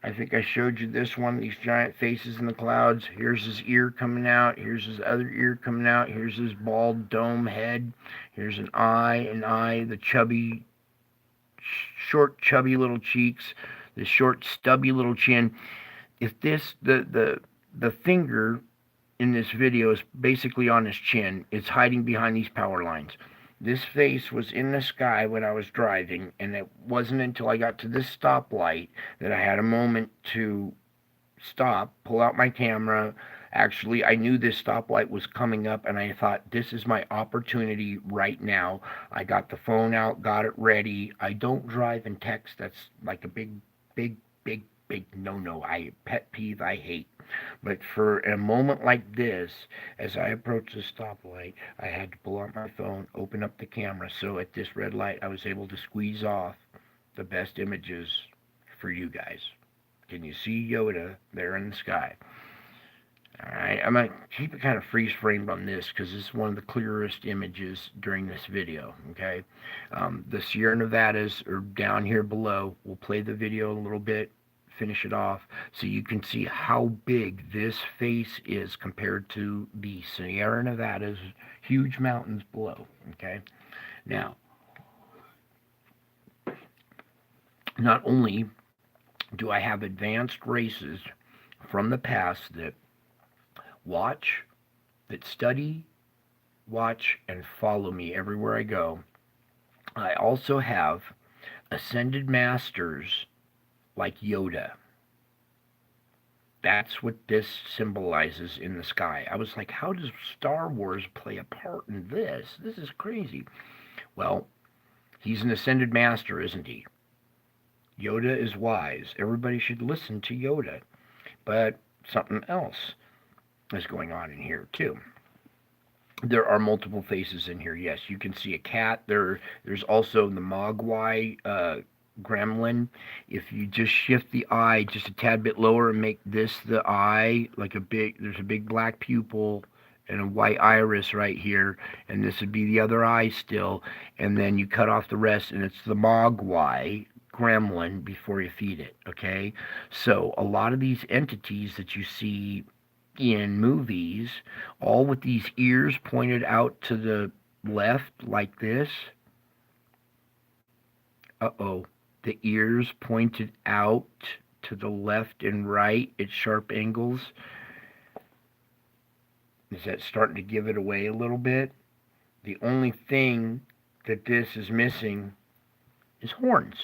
I think I showed you this one, these giant faces in the clouds. Here's his ear coming out. Here's his other ear coming out. Here's his bald dome head. Here's an eye, the chubby, short, chubby little cheeks, the short, stubby little chin. If this, the finger in this video is basically on his chin, it's hiding behind these power lines. This face was in the sky when I was driving, and it wasn't until I got to this stoplight that I had a moment to stop, pull out my camera. Actually, I knew this stoplight was coming up, and I thought, this is my opportunity right now. I got the phone out, got it ready. I don't drive and text. That's like a big no-no. Pet peeve I hate. But for a moment like this, as I approached the stoplight, I had to pull out my phone, open up the camera. So at this red light, I was able to squeeze off the best images for you guys. Can you see Yoda there in the sky? Alright, I'm going to keep it kind of freeze-framed on this because this is one of the clearest images during this video, okay? The Sierra Nevadas are down here below. We'll play the video a little bit, finish it off, so you can see how big this face is compared to the Sierra Nevadas, huge mountains below, okay? Now, not only do I have advanced races from the past that watch, that study, watch, and follow me everywhere I go, I also have ascended masters like Yoda. That's what this symbolizes in the sky. I was like, how does Star Wars play a part in this? This is crazy. Well, he's an ascended master, isn't he? Yoda is wise. Everybody should listen to Yoda. But something else is going on in here, too. There are multiple faces in here. Yes, you can see a cat. There's also the Mogwai gremlin. If you just shift the eye just a tad bit lower and make this the eye, like there's a big black pupil and a white iris right here, and this would be the other eye still, and then you cut off the rest, and it's the Mogwai gremlin before you feed it, okay? So a lot of these entities that you see in movies, all with these ears pointed out to the left like this. The ears pointed out to the left and right at sharp angles. Is that starting to give it away a little bit? The only thing that this is missing is horns.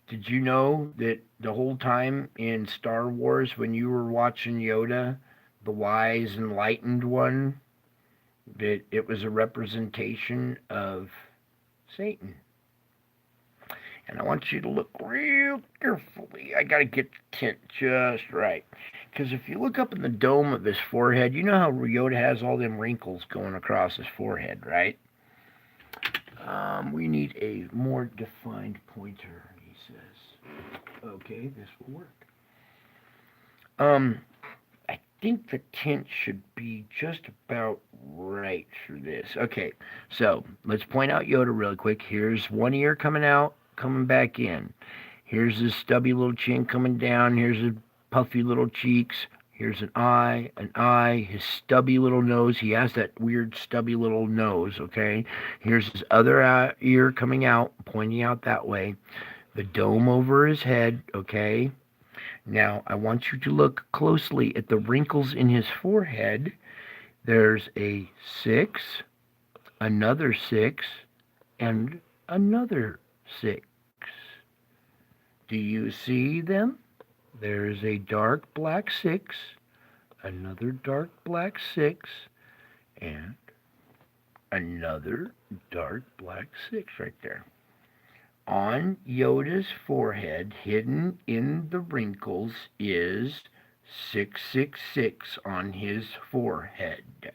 Did you know that the whole time in Star Wars, when you were watching Yoda, the wise, enlightened one, that it was a representation of Satan? And I want you to look real carefully. I got to get the tint just right. Because if you look up in the dome of his forehead, you know how Yoda has all them wrinkles going across his forehead, right? We need a more defined pointer, he says. Okay, this will work. I think the tint should be just about right for this. Okay, so let's point out Yoda real quick. Here's one ear coming out, coming back in. Here's his stubby little chin coming down. Here's his puffy little cheeks. Here's an eye, his stubby little nose. He has that weird stubby little nose, okay? Here's his other ear coming out, pointing out that way. The dome over his head, okay? Now, I want you to look closely at the wrinkles in his forehead. There's a 6, another 6, and another 6. Do you see them? There's a dark black 6, another dark black 6, and another dark black 6 right there. On Yoda's forehead, hidden in the wrinkles, is 666 on his forehead.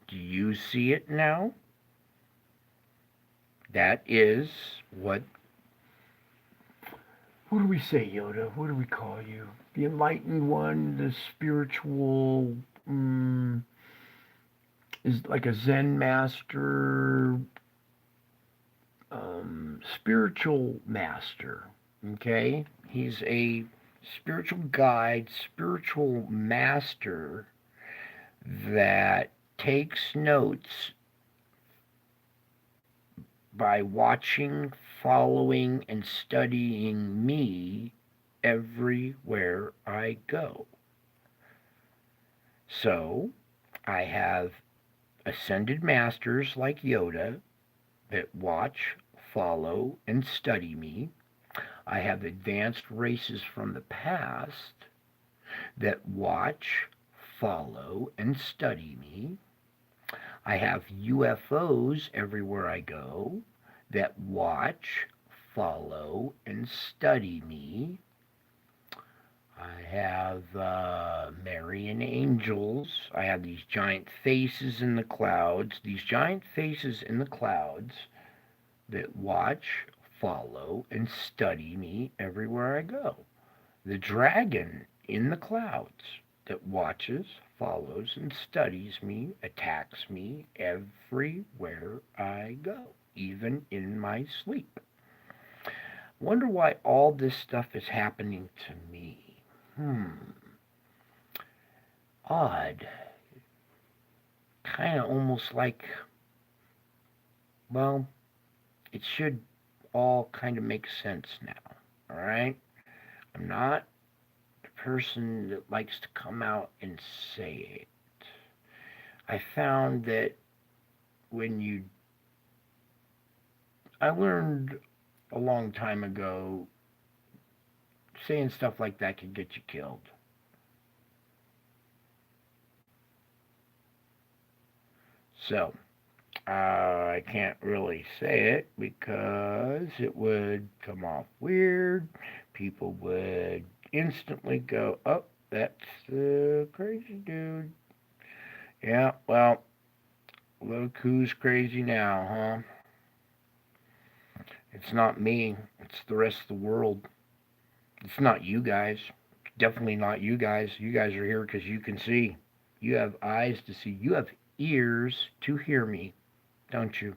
Do you see it now? That is what do we say, Yoda? What do we call you? The enlightened one, the spiritual, is like a Zen master, spiritual master, okay? He's a spiritual guide, spiritual master that takes notes by watching, following, and studying me everywhere I go. So, I have ascended masters like Yoda that watch, follow, and study me. I have advanced races from the past that watch, follow, and study me. I have UFOs everywhere I go that watch, follow, and study me. I have Marian angels. I have these giant faces in the clouds. These giant faces in the clouds that watch, follow, and study me everywhere I go. The dragon in the clouds that watches, follows, and studies me, attacks me everywhere I go, even in my sleep. Wonder why all this stuff is happening to me. Odd. Kind of almost like, well, it should all kind of make sense now, all right? I'm not the person that likes to come out and say it. I found that I learned a long time ago, saying stuff like that can get you killed. So, I can't really say it because it would come off weird. People would instantly go, oh, that's the crazy dude. Yeah, well, look who's crazy now, huh? It's not me. It's the rest of the world. It's not you guys. Definitely not you guys. You guys are here because you can see. You have eyes to see. You have ears to hear me, don't you?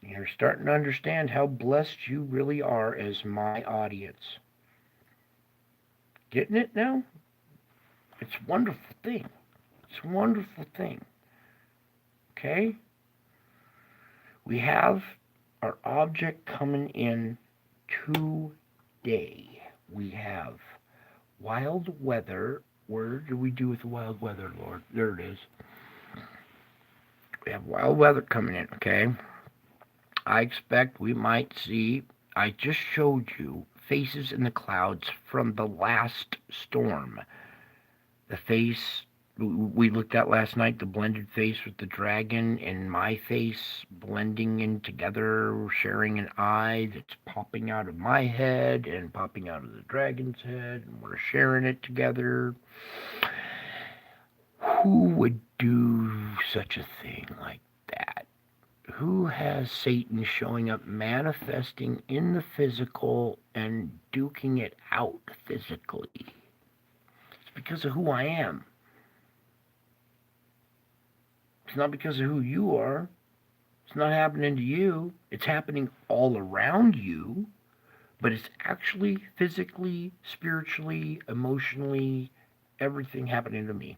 You're starting to understand how blessed you really are as my audience. Getting it now? It's a wonderful thing. It's a wonderful thing. Okay? We have our object coming in today. We have wild weather. Where do we do with the wild weather, Lord? There it is. We have wild weather coming in, okay? I expect we might see, I just showed you faces in the clouds from the last storm. The face we looked at last night, the blended face with the dragon and my face blending in together, sharing an eye that's popping out of my head and popping out of the dragon's head, and we're sharing it together. Who would do such a thing like that? Who has Satan showing up, manifesting in the physical and duking it out physically? It's because of who I am. It's not because of who you are. It's not happening to you. It's happening all around you, but it's actually physically, spiritually, emotionally, everything happening to me.